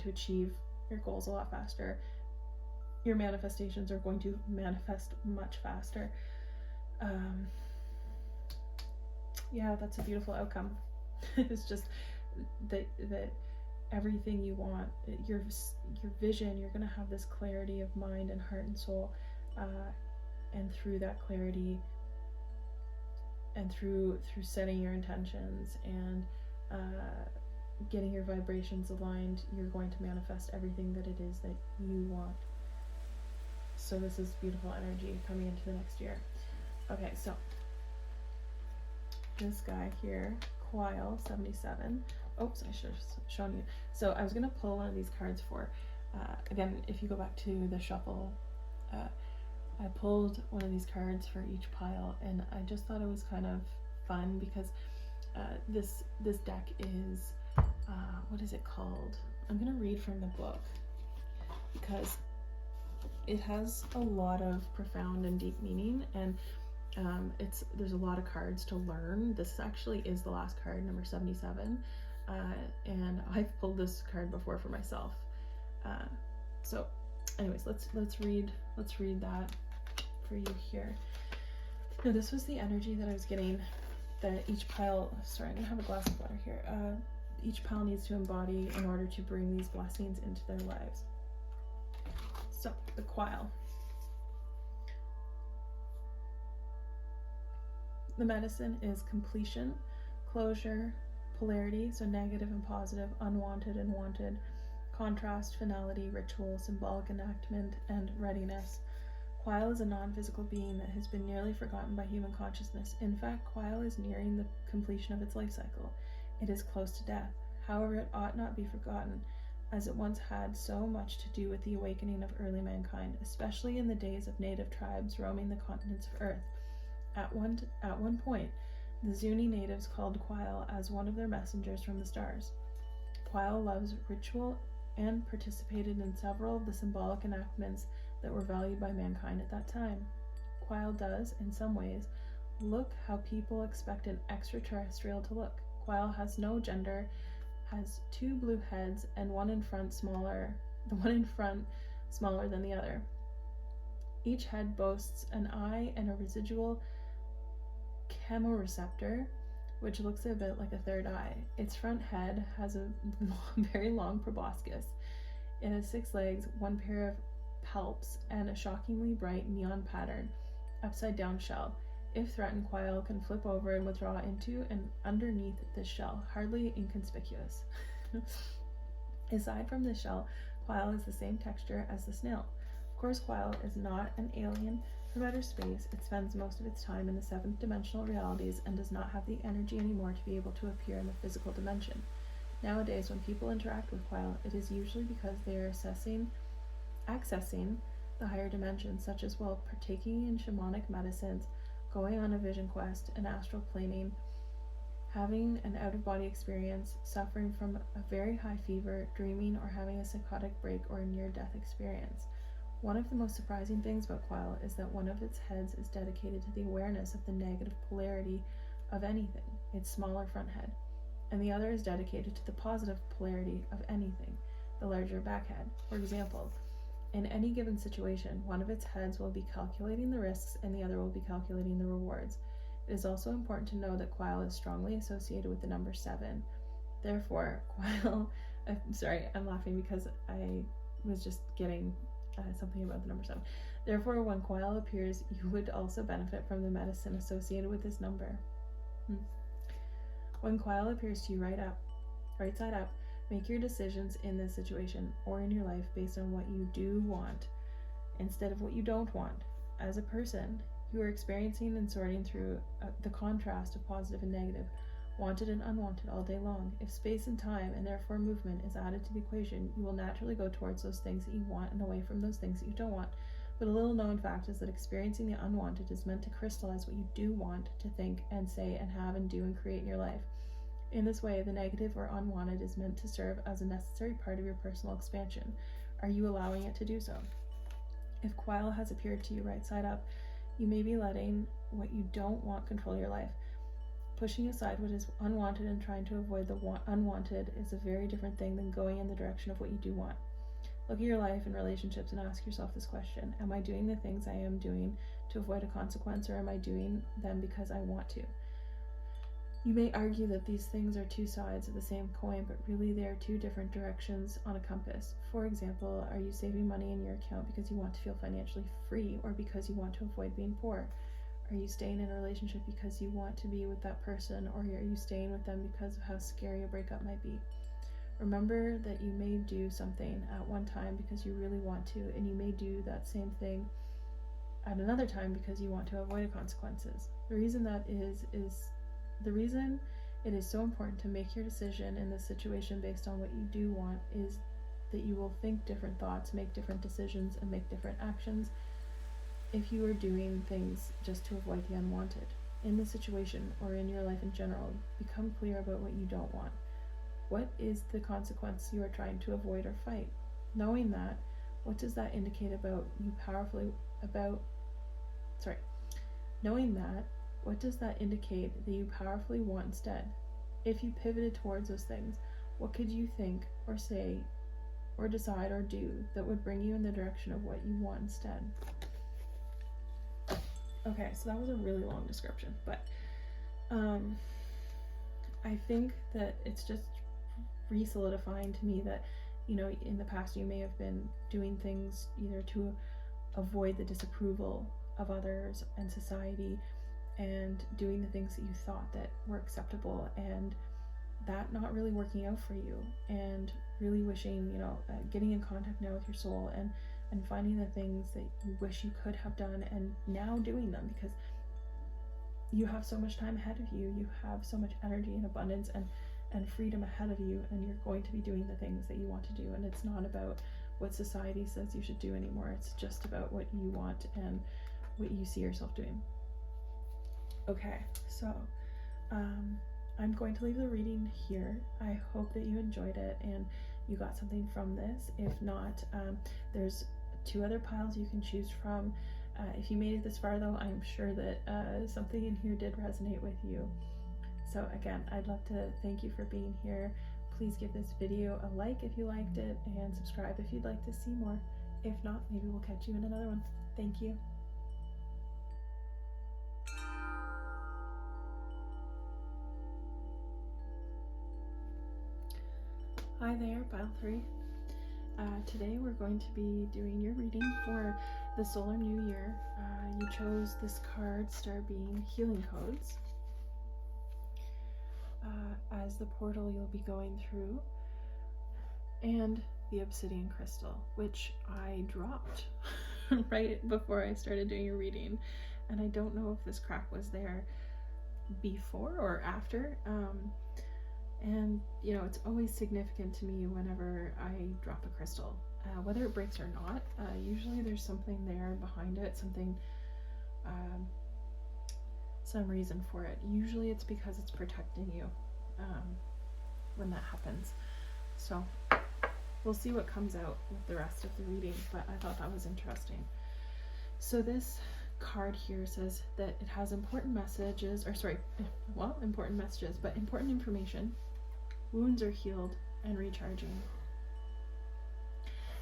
achieve your goals a lot faster. Your manifestations are going to manifest much faster. Yeah, that's a beautiful outcome. It's just that everything you want, your vision, you're going to have this clarity of mind and heart and soul, and through that clarity and through setting your intentions and getting your vibrations aligned, you're going to manifest everything that it is that you want. So this is beautiful energy coming into the next year. Okay, so this guy here, 𝐋𝐄𝐆𝐀𝐋 77. Oops, I should have shown you. So I was going to pull one of these cards for, again, if you go back to the shuffle, I pulled one of these cards for each pile, and I just thought it was kind of fun because this deck is, what is it called? I'm going to read from the book because it has a lot of profound and deep meaning, and there's a lot of cards to learn. This actually is the last card, number 77, and I've pulled this card before for myself. So anyways, let's read that for you here. Now, this was the energy that I was getting, that each pile, sorry, I'm gonna have a glass of water here, each pile needs to embody in order to bring these blessings into their lives. So the 𝐋𝐄𝐆𝐀. The medicine is completion, closure, polarity, so negative and positive, unwanted and wanted, contrast, finality, ritual, symbolic enactment, and readiness. 𝐋𝐄𝐆𝐀 is a non-physical being that has been nearly forgotten by human consciousness. In fact, 𝐋𝐄𝐆𝐀 is nearing the completion of its life cycle. It is close to death. However, it ought not be forgotten. as it once had so much to do with the awakening of early mankind, especially in the days of native tribes roaming the continents of Earth. At one point, the Zuni natives called 𝐋𝐄𝐆 as one of their messengers from the stars. 𝐋𝐄𝐆 loves ritual and participated in several of the symbolic enactments that were valued by mankind at that time. 𝐋𝐄𝐆 does, in some ways, look how people expect an extraterrestrial to look. 𝐋𝐄𝐆 has no gender, has two blue heads, and one in front smaller than the other. Each head boasts an eye and a residual chemoreceptor, which looks a bit like a third eye. Its front head has a very long proboscis. It has 6 legs, 1 pair of palps, and a shockingly bright neon pattern upside down shell. If threatened, 𝐋𝐄𝐆 can flip over and withdraw into and underneath this shell, hardly inconspicuous. Aside from this shell, 𝐋𝐄𝐆 is the same texture as the snail. Of course, 𝐋𝐄𝐆 is not an alien from outer space. It spends most of its time in the 7th dimensional realities and does not have the energy anymore to be able to appear in the physical dimension. Nowadays, when people interact with 𝐋𝐄𝐆, it is usually because they are accessing the higher dimensions, such as while partaking in shamanic medicines, going on a vision quest, an astral planing, having an out-of-body experience, suffering from a very high fever, dreaming, or having a psychotic break or a near-death experience. One of the most surprising things about 𝐋𝐄𝐆 is that one of its heads is dedicated to the awareness of the negative polarity of anything, its smaller front head, and the other is dedicated to the positive polarity of anything, the larger back head. For example, in any given situation, one of its heads will be calculating the risks and the other will be calculating the rewards. It is also important to know that 𝐋𝐄𝐆 is strongly associated with the number 7. Therefore, I'm laughing because I was just getting something about the number 7. Therefore, when 𝐋𝐄𝐆 appears, you would also benefit from the medicine associated with this number. When 𝐋𝐄𝐆 appears to you right side up, make your decisions in this situation or in your life based on what you do want instead of what you don't want. As a person, you are experiencing and sorting through the contrast of positive and negative, wanted and unwanted all day long. If space and time, and therefore movement, is added to the equation, you will naturally go towards those things that you want and away from those things that you don't want. But a little known fact is that experiencing the unwanted is meant to crystallize what you do want to think and say and have and do and create in your life. In this way, the negative or unwanted is meant to serve as a necessary part of your personal expansion. Are you allowing it to do so? If 𝐋𝐄𝐆 has appeared to you right side up, you may be letting what you don't want control your life. Pushing aside what is unwanted and trying to avoid the unwanted is a very different thing than going in the direction of what you do want. Look at your life and relationships and ask yourself this question: am I doing the things I am doing to avoid a consequence, or am I doing them because I want to? You may argue that these things are two sides of the same coin, but really they are two different directions on a compass. For example, are you saving money in your account because you want to feel financially free or because you want to avoid being poor? Are you staying in a relationship because you want to be with that person, or are you staying with them because of how scary a breakup might be? Remember that you may do something at one time because you really want to, and you may do that same thing at another time because you want to avoid consequences. The reason it is so important to make your decision in this situation based on what you do want is that you will think different thoughts, make different decisions, and make different actions if you are doing things just to avoid the unwanted. In this situation, or in your life in general, become clear about what you don't want. What is the consequence you are trying to avoid or fight? Knowing that, what does that indicate about you Knowing that, what does that indicate that you powerfully want instead? If you pivoted towards those things, what could you think or say or decide or do that would bring you in the direction of what you want instead? Okay, so that was a really long description, but I think that it's just re-solidifying to me that, in the past you may have been doing things either to avoid the disapproval of others and society, and doing the things that you thought that were acceptable, and that not really working out for you, and really wishing, getting in contact now with your soul and finding the things that you wish you could have done and now doing them, because you have so much time ahead of you, you have so much energy and abundance, and and freedom ahead of you, and you're going to be doing the things that you want to do. And it's not about what society says you should do anymore. It's just about what you want and what you see yourself doing. Okay, so I'm going to leave the reading here. I hope that you enjoyed it and you got something from this. If not, there's 2 other piles you can choose from. If you made it this far though, I'm sure that something in here did resonate with you. So again, I'd love to thank you for being here. Please give this video a like if you liked it, and subscribe if you'd like to see more. If not, maybe we'll catch you in another one. Thank you. Hi there, pile 3. Today we're going to be doing your reading for the solar new year. You chose this card, Star Being Healing Codes, as the portal you'll be going through, and the obsidian crystal, which I dropped right before I started doing your reading, and I don't know if this crack was there before or after. And you know, it's always significant to me whenever I drop a crystal, whether it breaks or not. Usually there's something there behind it, something, some reason for it. Usually it's because it's protecting you when that happens. So we'll see what comes out with the rest of the reading, but I thought that was interesting. So this card here says that it has important messages, or sorry, well, important messages, but important information. Wounds are healed and recharging.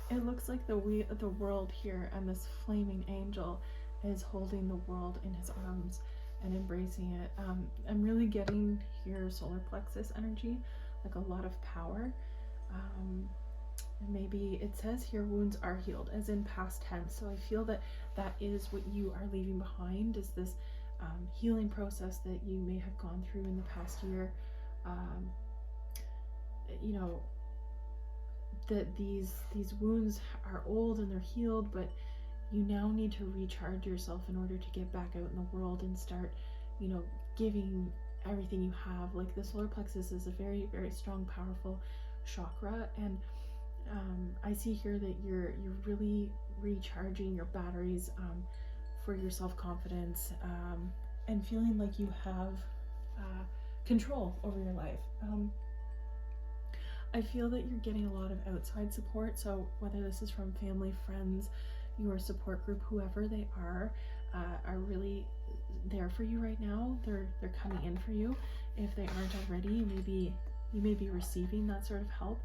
It looks like the world here, and this flaming angel is holding the world in his arms and embracing it. I'm really getting here solar plexus energy, like a lot of power. And maybe it says here wounds are healed, as in past tense. So I feel that that is what you are leaving behind, is this healing process that you may have gone through in the past year. You know, that these wounds are old and they're healed, but you now need to recharge yourself in order to get back out in the world and start, you know, giving everything you have. Like the solar plexus is a very, very strong, powerful chakra, and I see here that you're really recharging your batteries for your self-confidence, and feeling like you have control over your life. I feel that you're getting a lot of outside support, so whether this is from family, friends, your support group, whoever they are really there for you right now. They're coming in for you. If they aren't already, you may be receiving that sort of help.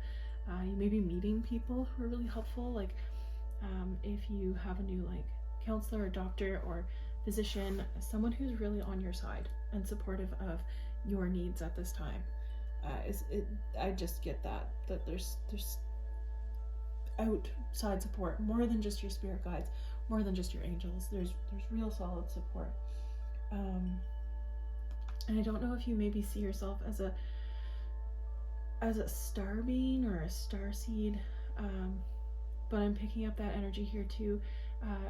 You may be meeting people who are really helpful, like if you have a new like counselor or doctor or physician, someone who's really on your side and supportive of your needs at this time. I just get that there's outside support, more than just your spirit guides, more than just your angels. There's real solid support. And I don't know if you maybe see yourself as a star being or a star seed, but I'm picking up that energy here too,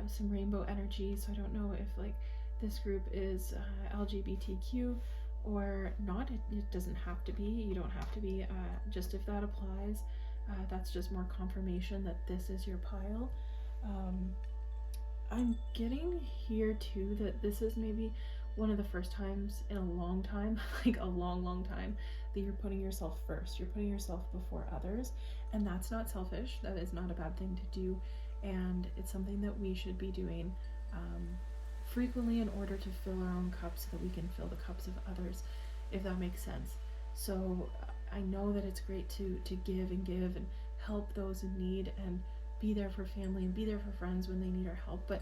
some rainbow energy. So I don't know if like this group is LGBTQ or not. It doesn't have to be. You don't have to be. Just if that applies, that's just more confirmation that this is your pile. I'm getting here too that this is maybe one of the first times in a long time, like a long time, that you're putting yourself first. You're putting yourself before others, and that's not selfish. That is not a bad thing to do, and it's something that we should be doing frequently in order to fill our own cups, so that we can fill the cups of others, if that makes sense. So I know that it's great to give and help those in need, and be there for family and be there for friends when they need our help, but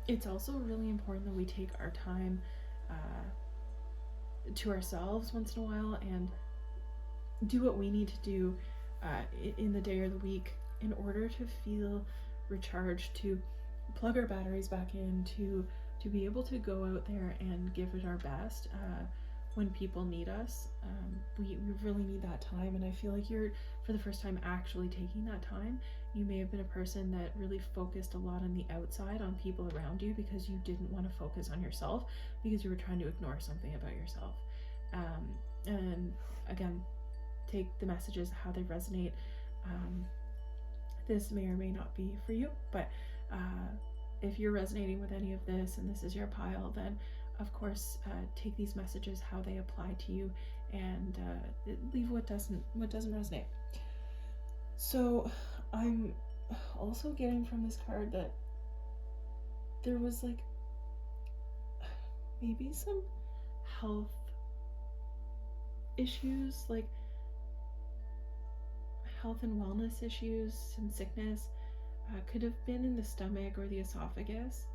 it's also really important that we take our time to ourselves once in a while and do what we need to do in the day or the week in order to feel recharged, to plug our batteries back in, to be able to go out there and give it our best when people need us. We really need that time, and I feel like you're, for the first time, actually taking that time. You may have been a person that really focused a lot on the outside, on people around you, because you didn't want to focus on yourself, because you were trying to ignore something about yourself. And again, take the messages how they resonate. This may or may not be for you, but if you're resonating with any of this and this is your pile, then of course take these messages how they apply to you, and leave what doesn't resonate. So I'm also getting from this card that there was like maybe some health issues, like health and wellness issues, some sickness. Could have been in the stomach or the esophagus.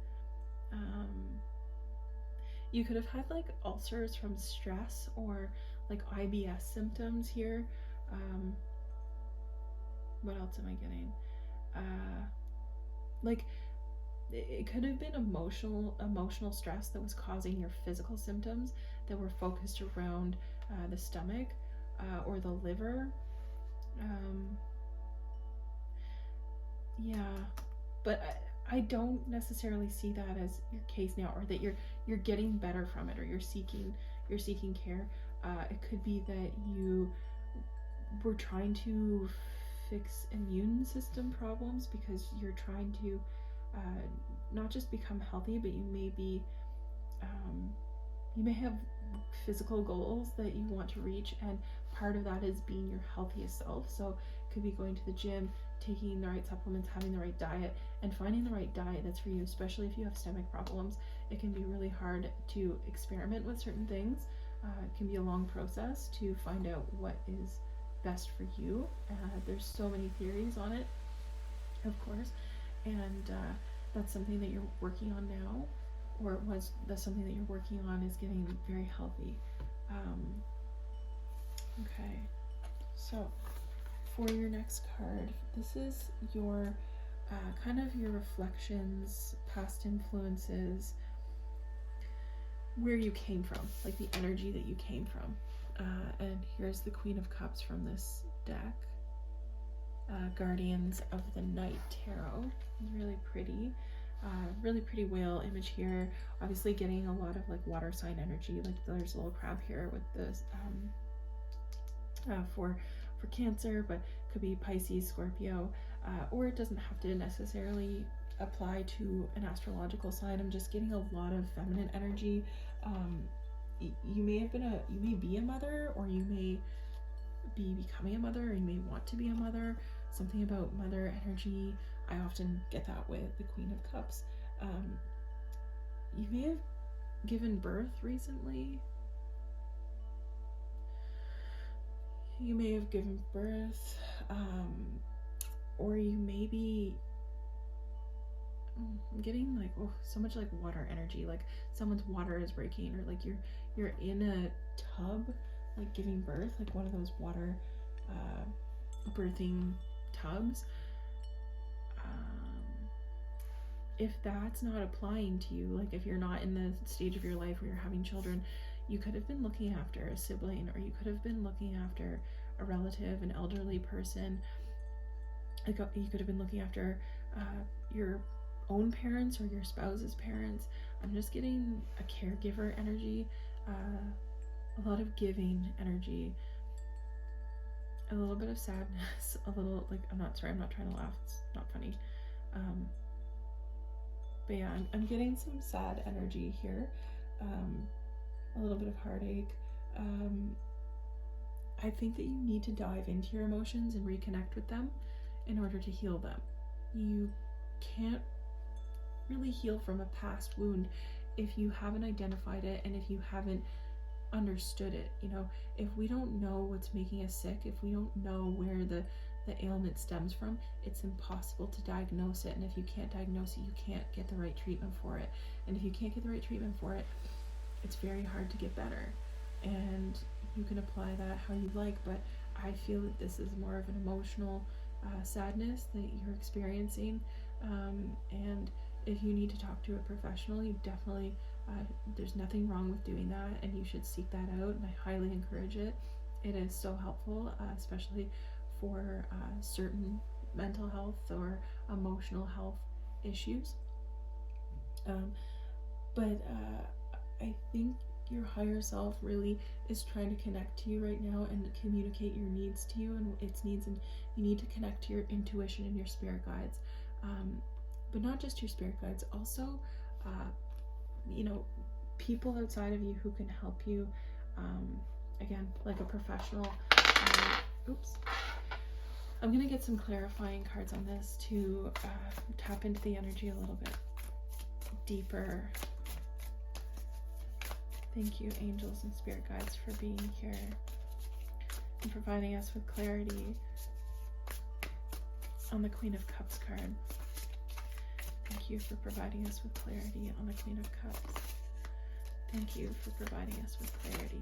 You could have had like ulcers from stress, or like IBS symptoms here. What else am I getting? Like it could have been emotional stress that was causing your physical symptoms that were focused around the stomach or the liver. Yeah, but I don't necessarily see that as your case now, or that you're getting better from it, or you're seeking care. It could be that you were trying to fix immune system problems because you're trying to not just become healthy, but you may have physical goals that you want to reach, and part of that is being your healthiest self. So it could be going to the gym, taking the right supplements, having the right diet, and finding the right diet that's for you, especially if you have stomach problems. It can be really hard to experiment with certain things. It can be a long process to find out what is best for you. There's so many theories on it, of course, and that's something that you're working on now, or that's something that you're working on, is getting very healthy. Okay, so for your next card, this is your kind of your reflections, past influences, where you came from, like the energy that you came from. And here's the Queen of Cups from this deck. Guardians of the Night Tarot. Really pretty. Really pretty whale image here. Obviously getting a lot of like water sign energy. Like there's a little crab here with this for Cancer, but could be Pisces, Scorpio, or it doesn't have to necessarily apply to an astrological sign. I'm just getting a lot of feminine energy. You may be a mother, or you may be becoming a mother, or you may want to be a mother. Something about mother energy. I often get that with the Queen of Cups. You may have given birth recently. You may have given birth, or you may be, I'm getting like, oh, so much like water energy, like someone's water is breaking, or like you're in a tub, like giving birth, like one of those water birthing tubs. If that's not applying to you, like if you're not in the stage of your life where you're having children, you could have been looking after a sibling, or you could have been looking after a relative, an elderly person. Like you could have been looking after your own parents or your spouse's parents. I'm just getting a caregiver energy, a lot of giving energy, a little bit of sadness, a little like, I'm not trying to laugh, it's not funny. But yeah, I'm getting some sad energy here, a little bit of heartache. I think that you need to dive into your emotions and reconnect with them in order to heal them. You can't really heal from a past wound if you haven't identified it, and if you haven't understood it. You know, if we don't know what's making us sick, if we don't know where the ailment stems from, it's impossible to diagnose it. And if you can't diagnose it, you can't get the right treatment for it. And if you can't get the right treatment for it, it's very hard to get better. And you can apply that how you like, but I feel that this is more of an emotional sadness that you're experiencing. And if you need to talk to a professional, you definitely, there's nothing wrong with doing that, and you should seek that out, and I highly encourage it. It is so helpful, especially for certain mental health or emotional health issues. But I think your higher self really is trying to connect to you right now and communicate your needs to you and its needs, and you need to connect to your intuition and your spirit guides, but not just your spirit guides, also people outside of you who can help you, again, like a professional. Oops. I'm gonna get some clarifying cards on this to tap into the energy a little bit deeper. Thank you, angels and spirit guides, for being here and providing us with clarity on the Queen of Cups card. Thank you for providing us with clarity on the Queen of Cups. Thank you for providing us with clarity.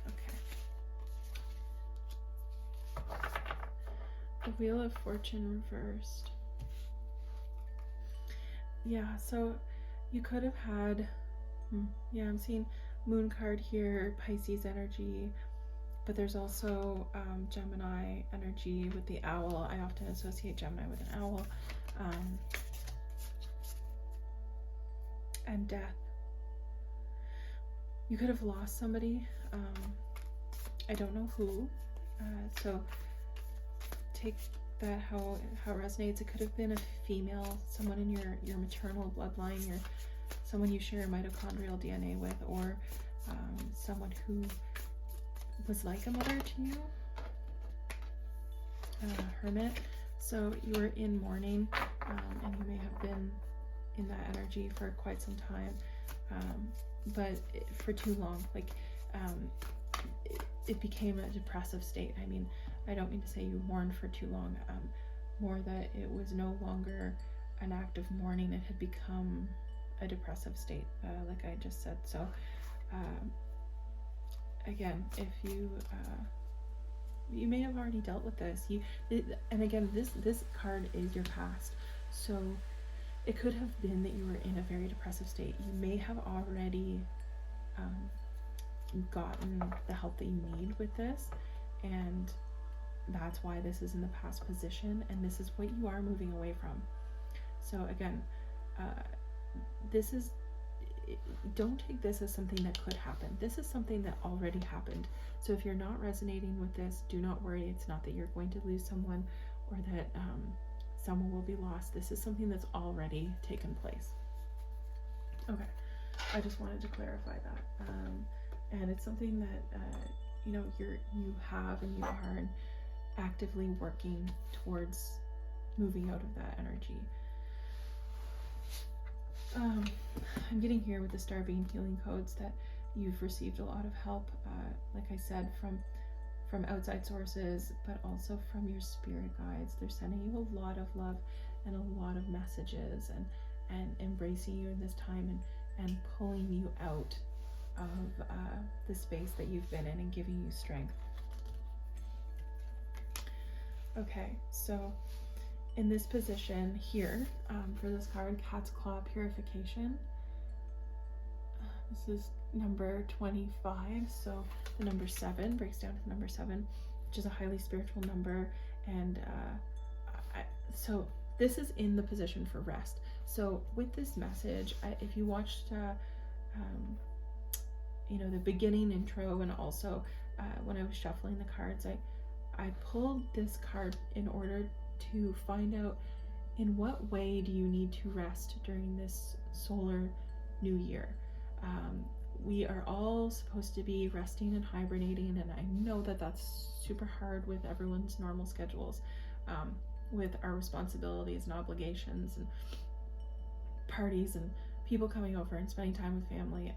Okay. The Wheel of Fortune reversed. Yeah, so you could have had, I'm seeing Moon card here, Pisces energy, but there's also Gemini energy with the owl. I often associate Gemini with an owl. And death. You could have lost somebody. I don't know who. So take that how it resonates. It could have been a female, someone in your maternal bloodline, someone you share mitochondrial DNA with, or someone who was like a mother to you. Hermit. So you were in mourning, and you may have been in that energy for quite some time, but for too long. Like it became a depressive state. I mean, I don't mean to say you mourned for too long, more that it was no longer an act of mourning. It had become a depressive state, like I just said. So again, if you may have already dealt with this, and again, this card is your past, so it could have been that you were in a very depressive state. You may have already gotten the help that you need with this, and that's why this is in the past position, and this is what you are moving away from. So again, don't take this as something that could happen. This is something that already happened. So if you're not resonating with this, do not worry. It's not that you're going to lose someone or that someone will be lost. This is something that's already taken place. Okay, I just wanted to clarify that. And it's something that you have and you are actively working towards moving out of that energy. I'm getting here with the Star Being healing codes that you've received a lot of help, like I said, from outside sources, but also from your spirit guides. They're sending you a lot of love and a lot of messages, and embracing you in this time, and pulling you out of the space that you've been in and giving you strength. Okay, so in this position here, for this card, Cat's Claw Purification, this is number 25, so the number 7 breaks down to number 7, which is a highly spiritual number, and so this is in the position for rest. So with this message, if you watched the beginning intro, and also when I was shuffling the cards, I pulled this card in order to find out in what way do you need to rest during this solar new year. We are all supposed to be resting and hibernating, and I know that that's super hard with everyone's normal schedules, with our responsibilities and obligations and parties and people coming over and spending time with family,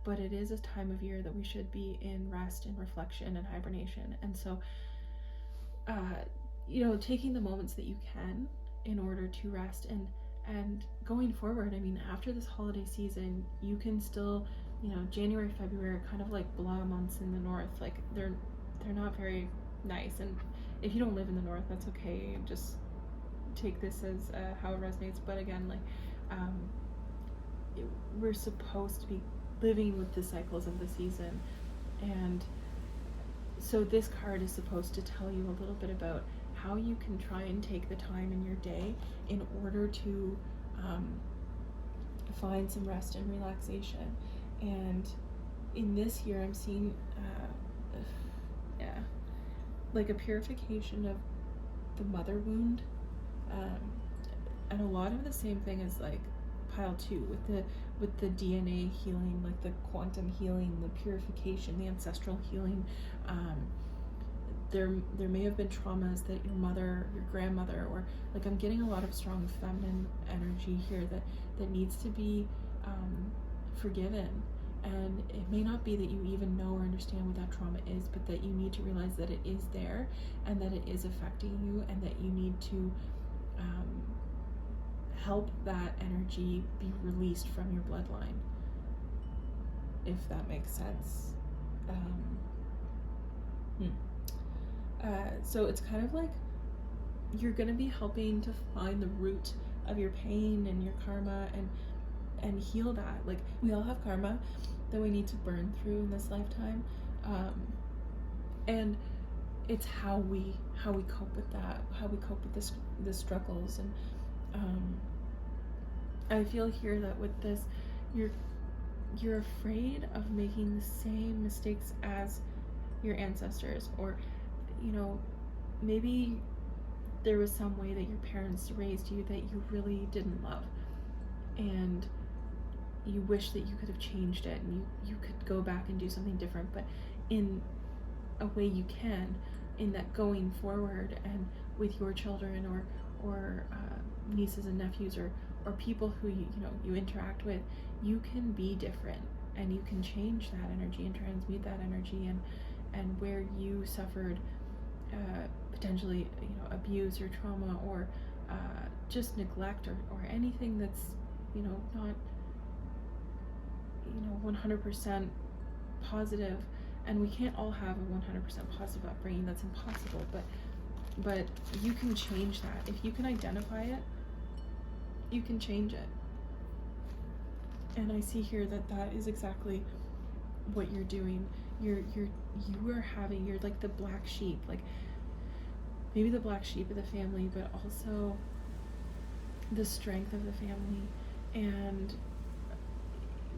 but it is a time of year that we should be in rest and reflection and hibernation. And so taking the moments that you can in order to rest, and going forward, I mean, after this holiday season, you can still, January, February are kind of like blah months in the north. Like they're not very nice, and if you don't live in the north, that's okay. Just take this as how it resonates. But again, we're supposed to be living with the cycles of the season, and so this card is supposed to tell you a little bit about how you can try and take the time in your day in order to find some rest and relaxation. And in this year, I'm seeing, like a purification of the mother wound, and a lot of the same thing as like pile 2 with the DNA healing, like the quantum healing, the purification, the ancestral healing. There may have been traumas that your mother, your grandmother, or like I'm getting a lot of strong feminine energy here that needs to be forgiven. And it may not be that you even know or understand what that trauma is, but that you need to realize that it is there and that it is affecting you, and that you need to help that energy be released from your bloodline, if that makes sense. So it's kind of like you're going to be helping to find the root of your pain and your karma, and heal that. Like, we all have karma that we need to burn through in this lifetime, and it's how we cope with that, how we cope with the struggles. And I feel here that with this, you're afraid of making the same mistakes as your ancestors, or maybe there was some way that your parents raised you that you really didn't love, and you wish that you could have changed it, and you could go back and do something different. But in a way you can, in that going forward and with your children or nieces and nephews or people who you interact with, you can be different, and you can change that energy and transmute that energy, and where you suffered potentially abuse or trauma or just neglect or anything that's not 100% positive. And we can't all have a 100% positive upbringing. That's impossible. But you can change that. If you can identify it, you can change it. And I see here that is exactly what you're doing. You're like the black sheep, like maybe the black sheep of the family, but also the strength of the family. And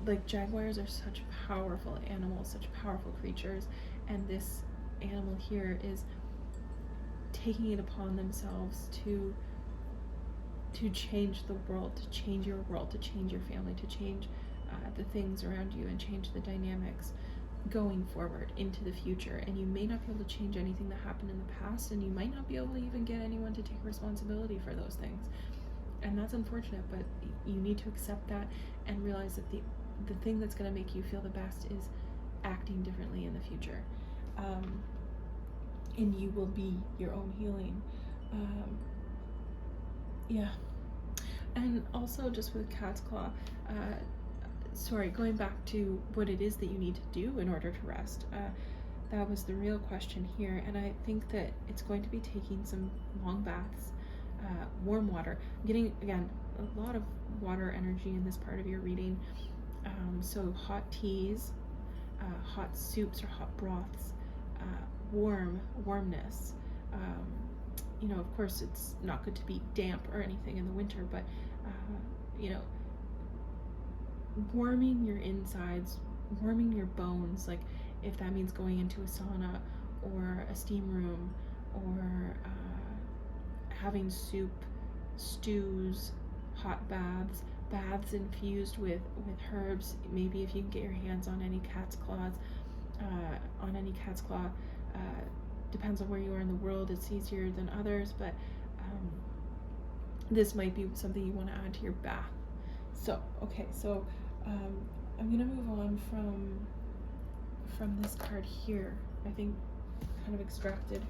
like, jaguars are such powerful animals, such powerful creatures, and this animal here is taking it upon themselves to change the world, to change your world, to change your family, to change the things around you, and change the dynamics going forward into the future. And you may not be able to change anything that happened in the past, and you might not be able to even get anyone to take responsibility for those things, and that's unfortunate. But you need to accept that and realize that the thing that's going to make you feel the best is acting differently in the future, and you will be your own healing. And also, just with cat's claw, going back to what it is that you need to do in order to rest, that was the real question here. And I think that it's going to be taking some long baths, warm water. I'm getting, again, a lot of water energy in this part of your reading. So hot teas, hot soups or hot broths, warmness. Of course, it's not good to be damp or anything in the winter, but warming your insides, warming your bones, like if that means going into a sauna or a steam room, or having soup, stews, hot baths infused with herbs. Maybe if you can get your hands on any cat's claw, depends on where you are in the world, it's easier than others, but this might be something you want to add to your bath. So I'm gonna move on from this card here. I think kind of extracted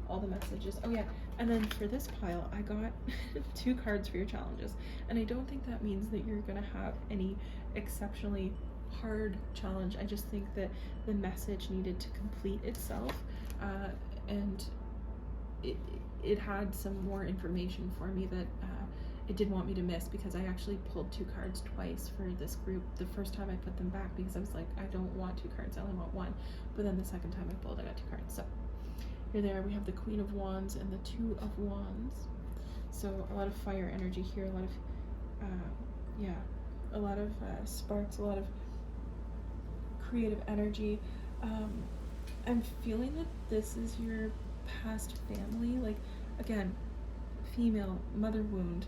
all the messages. Oh yeah, and then for this pile, I got 2 cards for your challenges, and I don't think that means that you're gonna have any exceptionally hard challenge. I just think that the message needed to complete itself, and it had some more information for me that it didn't want me to miss, because I actually pulled 2 cards twice for this group. The first time I put them back because I was like, I don't want 2 cards, I only want 1. But then the second time I pulled, I got 2 cards. So here there we have the Queen of Wands and the 2 of Wands. So a lot of fire energy here, a lot of sparks, a lot of creative energy. I'm feeling that this is your past family, like, again, female, mother wound,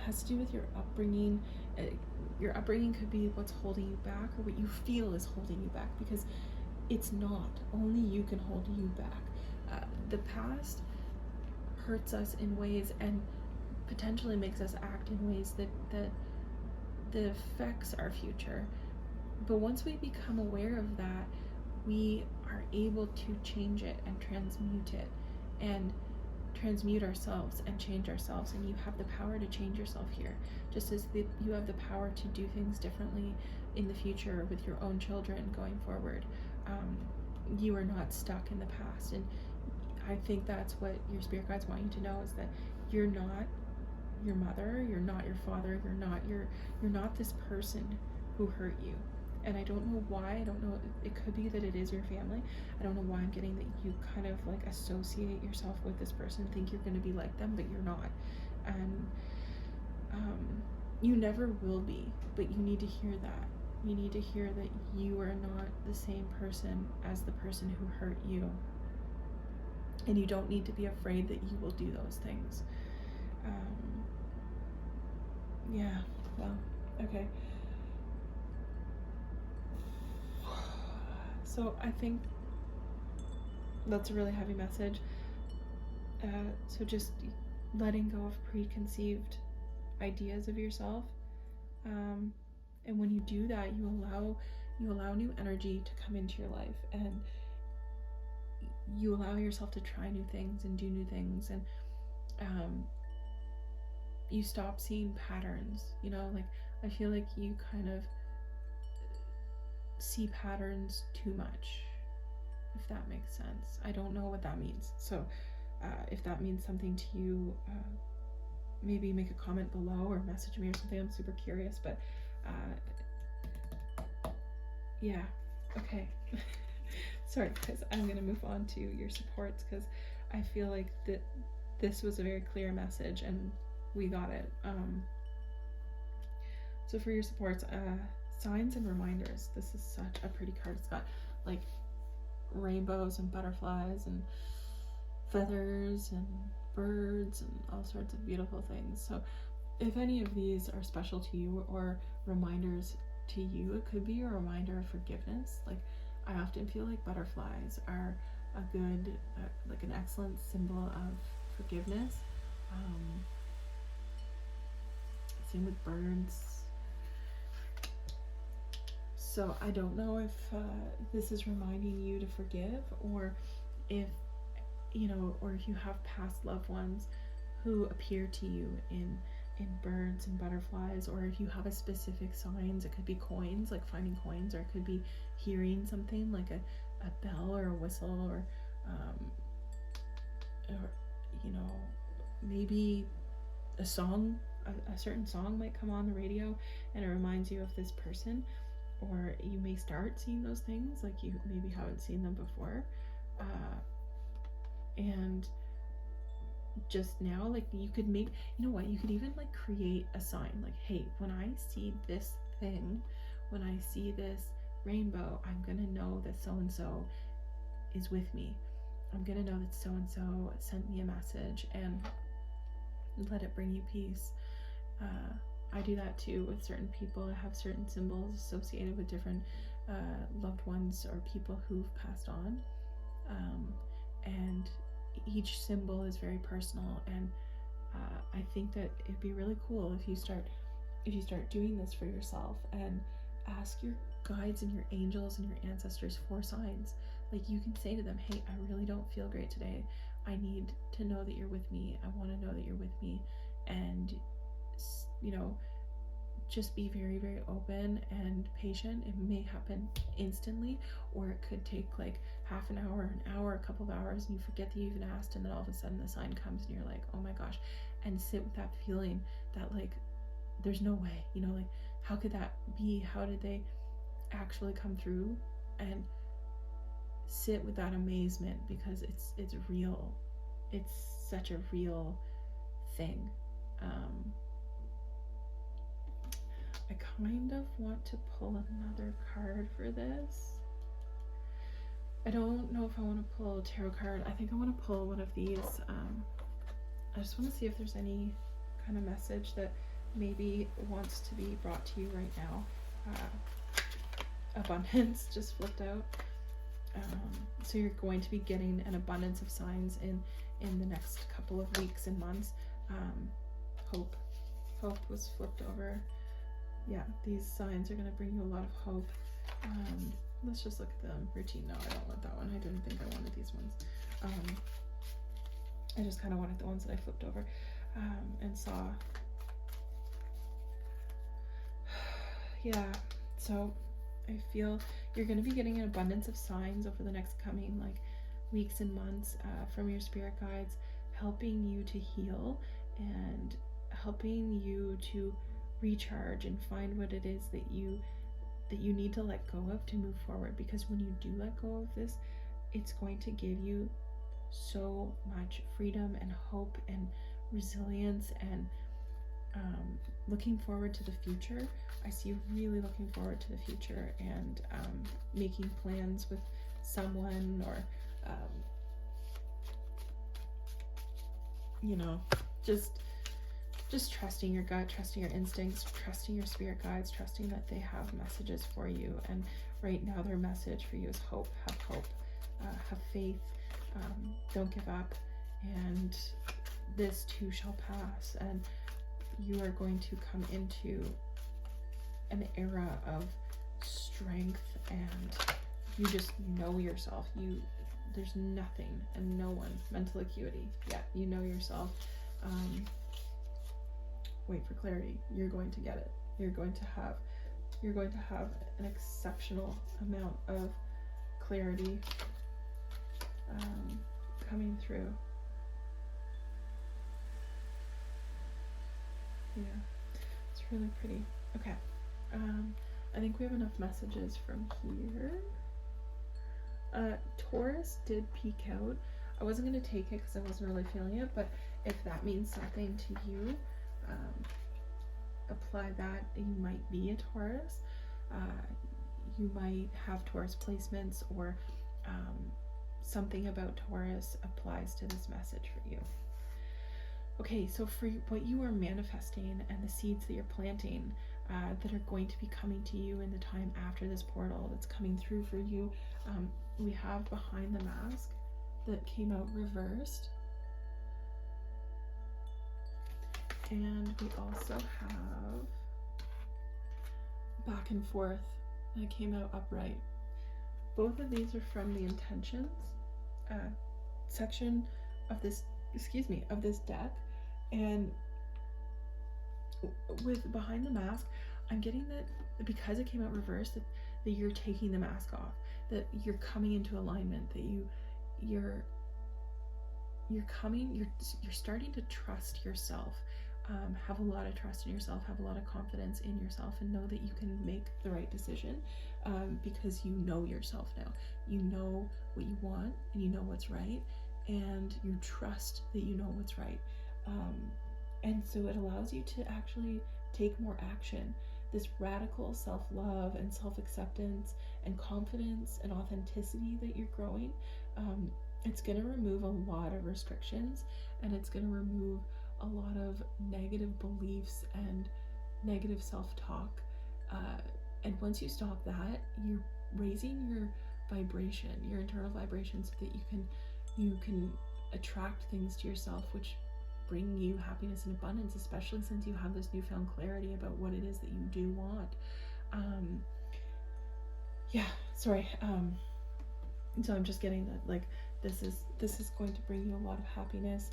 has to do with your upbringing. Your upbringing could be what's holding you back, or what you feel is holding you back, because it's not. Only you can hold you back. The past hurts us in ways and potentially makes us act in ways that affects our future. But once we become aware of that, we are able to change it and transmute it, and transmute ourselves and change ourselves. And you have the power to change yourself here, just as you have the power to do things differently in the future with your own children going forward. You are not stuck in the past, and I think that's what your spirit guides want you to know, is that you're not your mother, you're not your father, you're not this person who hurt you. And I don't know why. I don't know, it could be that it is your family. I don't know why I'm getting that you kind of like associate yourself with this person, think you're going to be like them, but you're not. And you never will be, but you need to hear that. You need to hear that you are not the same person as the person who hurt you. And you don't need to be afraid that you will do those things. Yeah, well, okay. So I think that's a really heavy message. So just letting go of preconceived ideas of yourself. And when you do that, you allow new energy to come into your life, and you allow yourself to try new things and do new things, and you stop seeing patterns, you know, like I feel like you kind of see patterns too much, if that makes sense. I don't know what that means. So if that means something to you, maybe make a comment below or message me or something. I'm super curious, but yeah, okay. Sorry, because I'm gonna move on to your supports, because I feel like that this was a very clear message and we got it. So for your supports, signs and reminders. This is such a pretty card. It's got like rainbows and butterflies and feathers and birds and all sorts of beautiful things. So if any of these are special to you or reminders to you, it could be a reminder of forgiveness. Like I often feel like butterflies are a good, like an excellent symbol of forgiveness. Same with birds. So I don't know if this is reminding you to forgive, or if, you know, or if you have past loved ones who appear to you in birds and butterflies, or if you have a specific signs. It could be coins, like finding coins, or it could be hearing something like a bell or a whistle, or you know, maybe a song, a certain song might come on the radio and it reminds you of this person. Or you may start seeing those things, like you maybe haven't seen them before. And just now, like you could make, you know what, you could even like create a sign, like, hey, when I see this thing, when I see this rainbow, I'm gonna know that so-and-so is with me. I'm gonna know that so-and-so sent me a message, and let it bring you peace. I do that too with certain people. I have certain symbols associated with different loved ones or people who've passed on, and each symbol is very personal. And I think that it'd be really cool if you start doing this for yourself and ask your guides and your angels and your ancestors for signs. Like you can say to them, hey, I really don't feel great today. I need to know that you're with me. I want to know that you're with me. And you know, just be very, very open and patient. It may happen instantly, or it could take like half an hour, a couple of hours, and you forget that you even asked, and then all of a sudden the sign comes and you're like, oh my gosh. And sit with that feeling that like there's no way, you know, like how could that be? How did they actually come through? And sit with that amazement, because it's real. It's such a real thing. I kind of want to pull another card for this. I don't know if I want to pull a tarot card. I think I want to pull one of these. I just want to see if there's any kind of message that maybe wants to be brought to you right now. Abundance just flipped out. So you're going to be getting an abundance of signs in the next couple of weeks and months. Hope was flipped over. Yeah, these signs are going to bring you a lot of hope. Let's just look at the routine. No, I don't want that one. I didn't think I wanted these ones. I just kind of wanted the ones that I flipped over and saw. Yeah, so I feel you're going to be getting an abundance of signs over the next coming weeks and months from your spirit guides, helping you to heal and helping you to recharge and find what it is that you need to let go of to move forward. Because when you do let go of this, it's going to give you so much freedom and hope and resilience and looking forward to the future. I see you really looking forward to the future and making plans with someone, or just trusting your gut, trusting your instincts, trusting your spirit guides, trusting that they have messages for you. And right now their message for you is hope. Have hope, have faith, don't give up, and this too shall pass. And you are going to come into an era of strength, and you just know yourself. There's nothing and no one, mental acuity. Yeah, you know yourself. Wait for clarity. You're going to get it. You're going to have an exceptional amount of clarity coming through. Yeah, it's really pretty. Okay, I think we have enough messages from here. Taurus did peek out. I wasn't going to take it because I wasn't really feeling it, but if that means something to you, apply that. You might be a Taurus. You might have Taurus placements, or something about Taurus applies to this message for you. Okay, so for what you are manifesting and the seeds that you're planting that are going to be coming to you in the time after this portal that's coming through for you, we have Behind the Mask that came out reversed. And we also have Back and Forth that came out upright. Both of these are from the intentions section of this, of this deck. And with Behind the Mask, I'm getting that because it came out reversed, that you're taking the mask off, that you're coming into alignment, that you're starting to trust yourself, have a lot of trust in yourself, have a lot of confidence in yourself, and know that you can make the right decision because you know yourself now. You know what you want, and you know what's right, and you trust that you know what's right. And so it allows you to actually take more action. This radical self-love and self-acceptance and confidence and authenticity that you're growing, it's going to remove a lot of restrictions, and it's going to remove a lot of negative beliefs and negative self-talk. And once you stop that, you're raising your vibration, your internal vibration, so that you can attract things to yourself which bring you happiness and abundance, especially since you have this newfound clarity about what it is that you do want. So I'm just getting that this is going to bring you a lot of happiness,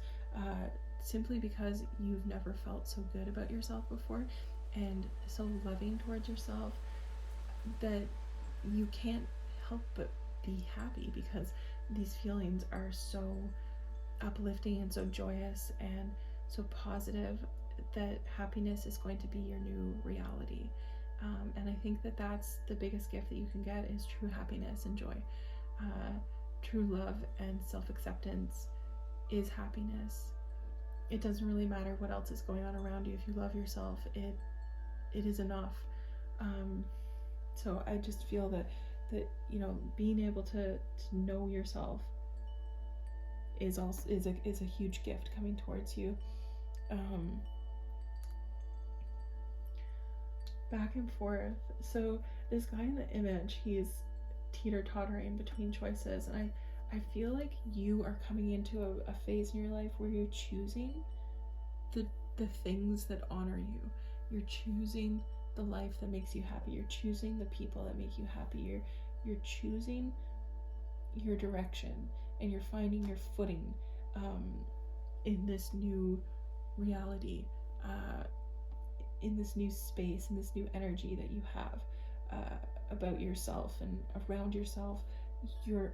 simply because you've never felt so good about yourself before, and so loving towards yourself that you can't help but be happy, because these feelings are so uplifting and so joyous and so positive that happiness is going to be your new reality. And I think that that's the biggest gift that you can get, is true happiness and joy. True love and self-acceptance is happiness. It doesn't really matter what else is going on around you. If you love yourself, it is enough. So I just feel that you know, being able to know yourself is a huge gift coming towards you. Back and forth. So this guy in the image, he's teeter-tottering between choices, and I feel like you are coming into a phase in your life where you're choosing the things that honor you. You're choosing the life that makes you happy. You're choosing the people that make you happy. You're choosing your direction, and you're finding your footing in this new reality, in this new space, in this new energy that you have about yourself and around yourself. You're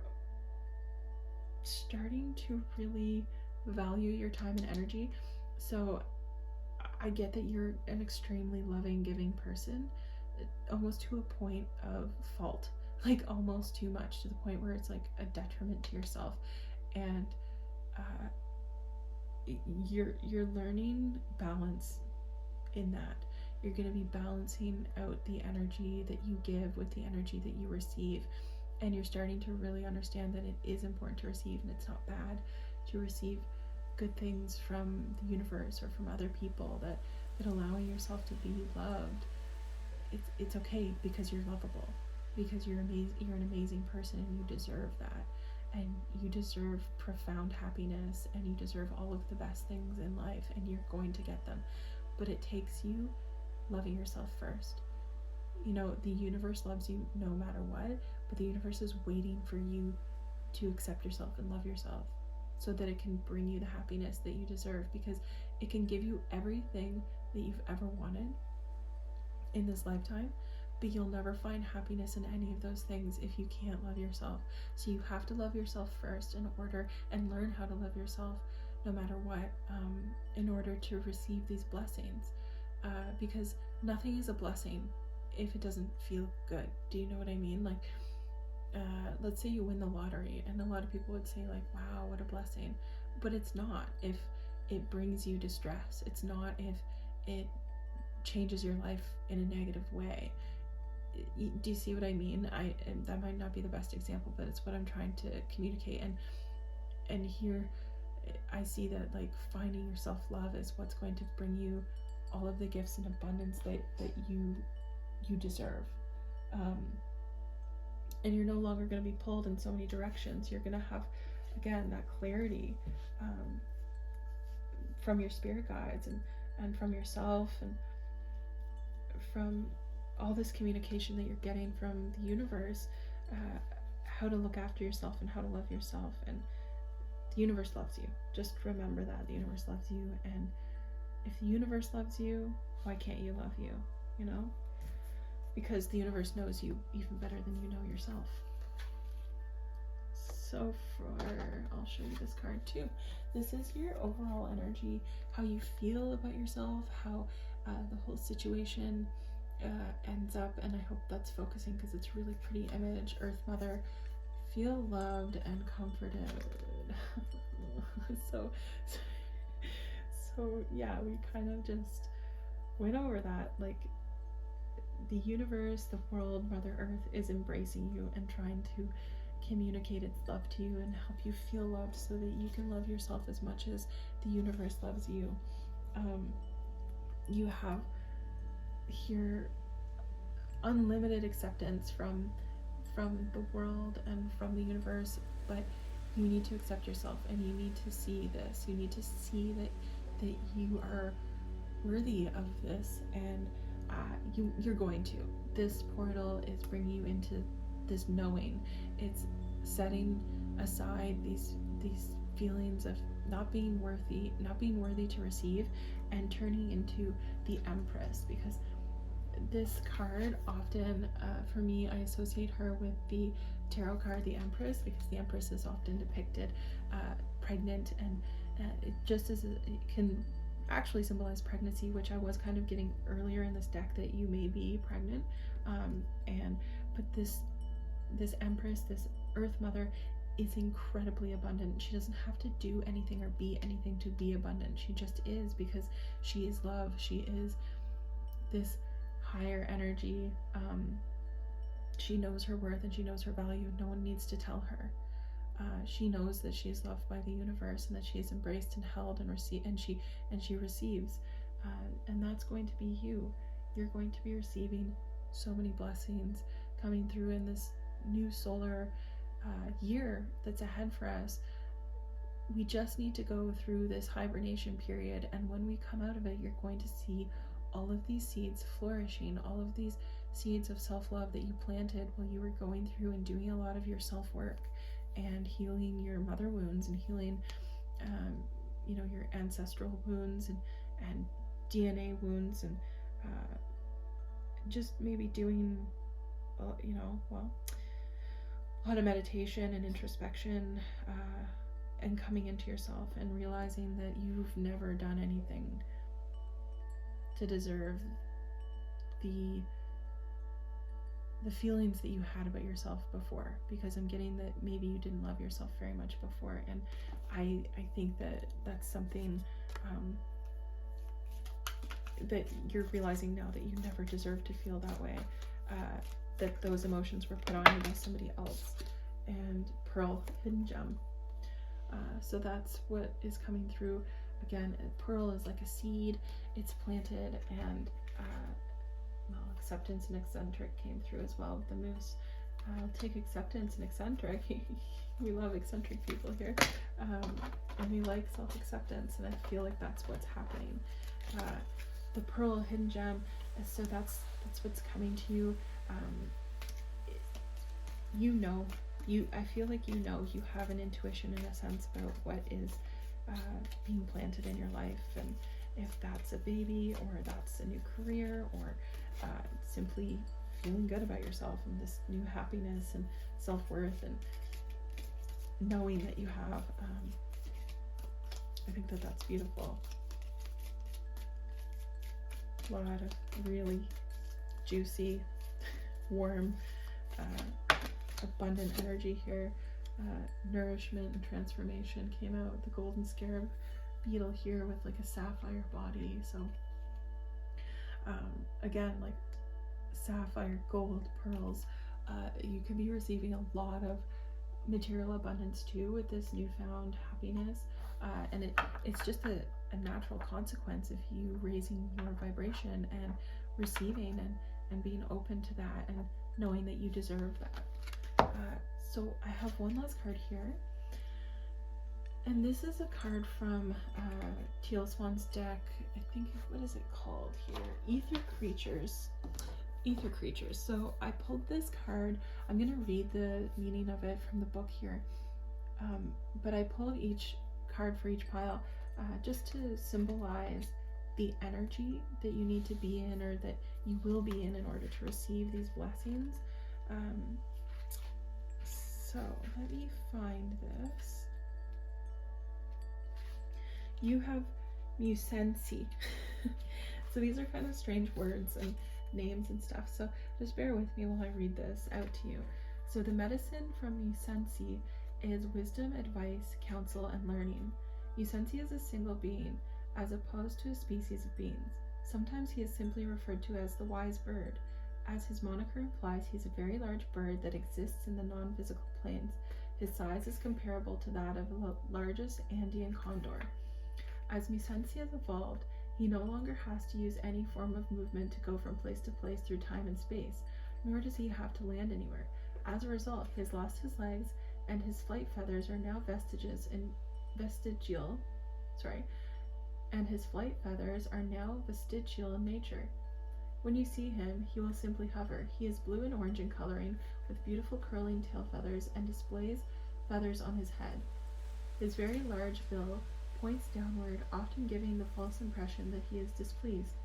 starting to really value your time and energy. So I get that you're an extremely loving, giving person, almost to a point of fault, like almost too much, to the point where it's like a detriment to yourself. And you're learning balance in that. You're going to be balancing out the energy that you give with the energy that you receive, and you're starting to really understand that it is important to receive, and it's not bad to receive good things from the universe or from other people, that allowing yourself to be loved, it's okay, because you're lovable, because you're an amazing person, and you deserve that, and you deserve profound happiness, and you deserve all of the best things in life, and you're going to get them. But it takes you loving yourself first. You know, the universe loves you no matter what, but the universe is waiting for you to accept yourself and love yourself, so that it can bring you the happiness that you deserve, because it can give you everything that you've ever wanted in this lifetime, but you'll never find happiness in any of those things if you can't love yourself. So you have to love yourself first in order, and learn how to love yourself no matter what, in order to receive these blessings, because nothing is a blessing if it doesn't feel good. Do you know what I mean? Like, let's say you win the lottery, and a lot of people would say like, wow, what a blessing, but it's not if it brings you distress. It's not if it changes your life in a negative way. Do you see what I mean? That might not be the best example, but it's what I'm trying to communicate. And here I see that, like, finding your self-love is what's going to bring you all of the gifts and abundance that you deserve. And you're no longer going to be pulled in so many directions. You're going to have, again, that clarity from your spirit guides, and from yourself, and from all this communication that you're getting from the universe, how to look after yourself and how to love yourself. And the universe loves you. Just remember that. The universe loves you, and if the universe loves you, why can't you love you? You know? Because the universe knows you even better than you know yourself. So I'll show you this card too. This is your overall energy, how you feel about yourself, how the whole situation ends up, and I hope that's focusing, because it's a really pretty image. Earth Mother, feel loved and comforted. so yeah, we kind of just went over that. Like, the universe, the world, Mother Earth is embracing you and trying to communicate its love to you and help you feel loved, so that you can love yourself as much as the universe loves you. You have here unlimited acceptance from the world and from the universe, but you need to accept yourself, and you need to see this. You need to see that you are worthy of this, and you're going to. This portal is bringing you into this knowing. It's setting aside these feelings of not being worthy to receive, and turning into the Empress, because this card often, for me, I associate her with the tarot card, the Empress, because the Empress is often depicted pregnant, and it just as it can actually symbolize pregnancy, which I was kind of getting earlier in this deck, that you may be pregnant, but this Empress, this Earth Mother, is incredibly abundant. She doesn't have to do anything or be anything to be abundant. She just is, because she is love. She is this higher energy. She knows her worth and she knows her value. No one needs to tell her. She knows that she is loved by the universe and that she is embraced and held and she receives. And that's going to be you. You're going to be receiving so many blessings coming through in this new solar year that's ahead for us. We just need to go through this hibernation period, and when we come out of it, you're going to see all of these seeds flourishing, all of these seeds of self-love that you planted while you were going through and doing a lot of your self-work and healing your mother wounds and healing your ancestral wounds and DNA wounds, and just maybe doing a lot of meditation and introspection, and coming into yourself and realizing that you've never done anything to deserve the feelings that you had about yourself before, because I'm getting that maybe you didn't love yourself very much before, and I think that that's something that you're realizing now, that you never deserved to feel that way, that those emotions were put on you by somebody else. And Pearl, hidden gem. So that's what is coming through. Again, Pearl is like a seed. It's planted, and acceptance and eccentric came through as well with the moose. I'll take acceptance and eccentric. We love eccentric people here, and we like self-acceptance, and I feel like that's what's happening. The Pearl, hidden gem. So that's what's coming to you. I feel like you have an intuition in a sense about what is being planted in your life, and if that's a baby, or that's a new career, or simply feeling good about yourself and this new happiness and self-worth and knowing that you have. I think that that's beautiful. A lot of really juicy, warm, abundant energy here. Nourishment and transformation came out. The golden scarab beetle here with like a sapphire body. So again, like sapphire, gold, pearls, you can be receiving a lot of material abundance too with this newfound happiness, and it's just a natural consequence of you raising your vibration and receiving and being open to that and knowing that you deserve that. So I have one last card here, and this is a card from Teal Swan's deck. I think, what is it called here? Ether Creatures. So I pulled this card. I'm going to read the meaning of it from the book here, but I pulled each card for each pile just to symbolize the energy that you need to be in, or that you will be in order to receive these blessings. So let me find this. You have 𝐋𝐄𝐆𝐀𝐋. So these are kind of strange words and names and stuff, so just bear with me while I read this out to you. So the medicine from 𝐋𝐄𝐆𝐀𝐋 is wisdom, advice, counsel, and learning. 𝐋𝐄𝐆𝐀𝐋 is a single being, as opposed to a species of beings. Sometimes he is simply referred to as the wise bird. As his moniker implies, he is a very large bird that exists in the non-physical planes. His size is comparable to that of the largest Andean condor. As 𝐋𝐄𝐆𝐀𝐋 has evolved, he no longer has to use any form of movement to go from place to place through time and space, nor does he have to land anywhere. As a result, he has lost his legs, and his flight feathers are now vestigial in nature. When you see him, he will simply hover. He is blue and orange in coloring, with beautiful curling tail feathers, and displays feathers on his head. His very large bill points downward, often giving the false impression that he is displeased.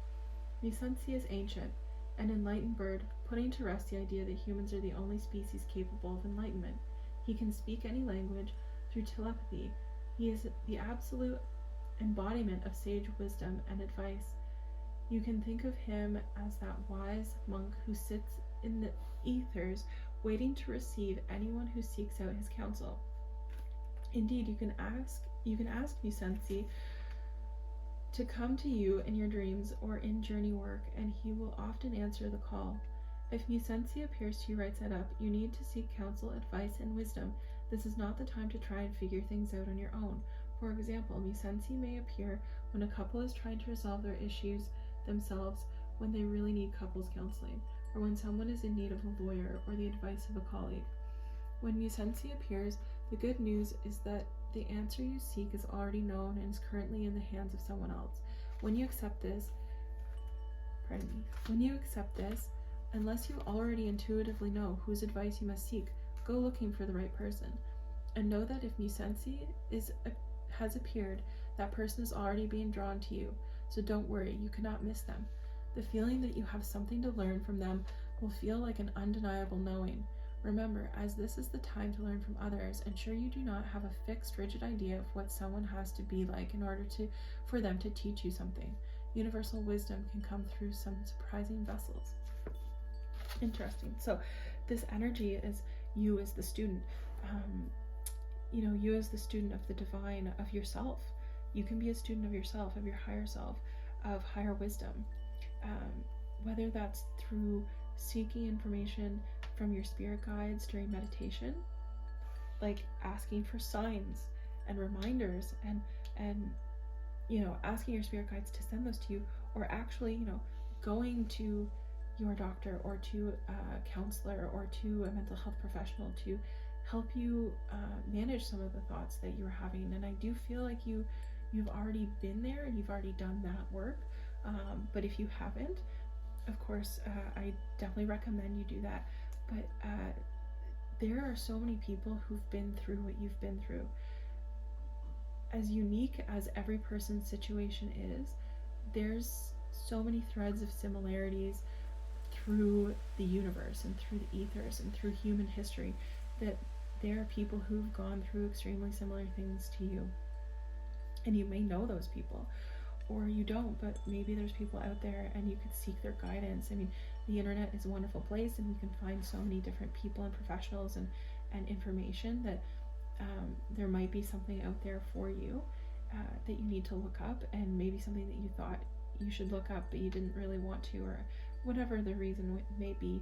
𝐋𝐄𝐆𝐀𝐋 is ancient, an enlightened bird, putting to rest the idea that humans are the only species capable of enlightenment. He can speak any language through telepathy. He is the absolute embodiment of sage wisdom and advice. You can think of him as that wise monk who sits in the ethers, waiting to receive anyone who seeks out his counsel. Indeed, you can ask 𝐋𝐄𝐆𝐀𝐋 to come to you in your dreams or in journey work, and he will often answer the call. If 𝐋𝐄𝐆𝐀 appears to you right side up, you need to seek counsel, advice, and wisdom. This is not the time to try and figure things out on your own. For example, 𝐋𝐿𝐶 may appear when a couple is trying to resolve their issues themselves when they really need couples counseling, or when someone is in need of a lawyer or the advice of a colleague. When 𝐋𝐿𝐶 appears, the good news is that the answer you seek is already known and is currently in the hands of someone else. When you accept this, unless you already intuitively know whose advice you must seek, go looking for the right person. And know that if 𝐋𝐿𝐶 has appeared, that person is already being drawn to you. So don't worry, you cannot miss them. The feeling that you have something to learn from them will feel like an undeniable knowing. Remember, as this is the time to learn from others, ensure you do not have a fixed, rigid idea of what someone has to be like in order for them to teach you something. Universal wisdom can come through some surprising vessels. Interesting. So this energy is you as the student, you as the student of the divine, of yourself. You can be a student of yourself, of your higher self, of higher wisdom, whether that's through seeking information from your spirit guides during meditation, like asking for signs and reminders and asking your spirit guides to send those to you, or actually going to your doctor or to a counselor or to a mental health professional to help you manage some of the thoughts that you're having. And I do feel like you've already been there and you've already done that work, but if you haven't, of course, I definitely recommend you do that. But there are so many people who've been through what you've been through. As unique as every person's situation is, there's so many threads of similarities through the universe and through the ethers and through human history, that there are people who've gone through extremely similar things to you. And you may know those people, or you don't, but maybe there's people out there and you could seek their guidance. I mean, the internet is a wonderful place, and you can find so many different people and professionals and information that there might be something out there for you that you need to look up, and maybe something that you thought you should look up but you didn't really want to, or whatever the reason may be.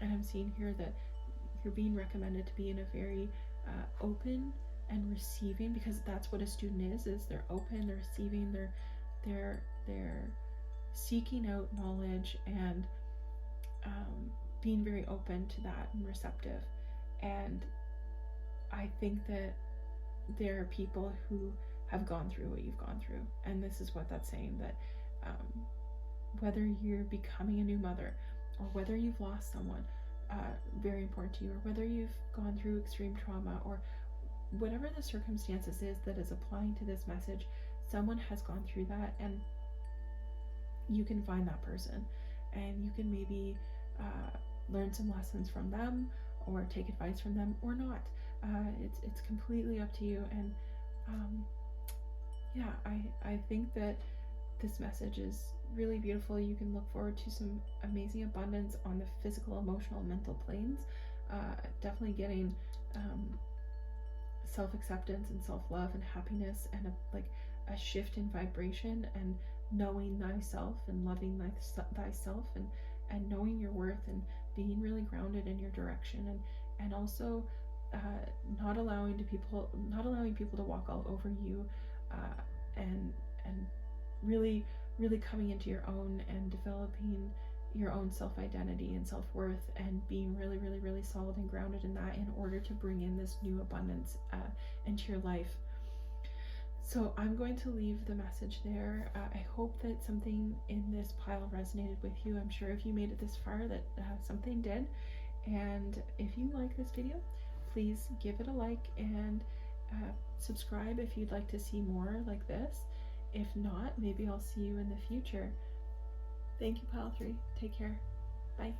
And I'm seeing here that you're being recommended to be in a very open and receiving, because that's what a student is they're open, they're receiving, they're seeking out knowledge and being very open to that and receptive. And I think that there are people who have gone through what you've gone through, and this is what that's saying, that whether you're becoming a new mother, or whether you've lost someone very important to you, or whether you've gone through extreme trauma, or whatever the circumstances is that is applying to this message, someone has gone through that, and you can find that person, and you can maybe learn some lessons from them, or take advice from them, or not. It's completely up to you. And I think that this message is really beautiful. You can look forward to some amazing abundance on the physical, emotional, mental planes. Definitely getting self-acceptance and self-love and happiness, and a shift in vibration, and knowing thyself and loving thyself, and knowing your worth, and being really grounded in your direction, and also not allowing people to walk all over you, and really coming into your own and developing your own self-identity and self-worth, and being really solid and grounded in that, in order to bring in this new abundance into your life. So I'm going to leave the message there. I hope that something in this pile resonated with you. I'm sure if you made it this far that something did. And if you like this video, please give it a like, and subscribe if you'd like to see more like this. If not, maybe I'll see you in the future. Thank you, Pile 3. Take care. Bye.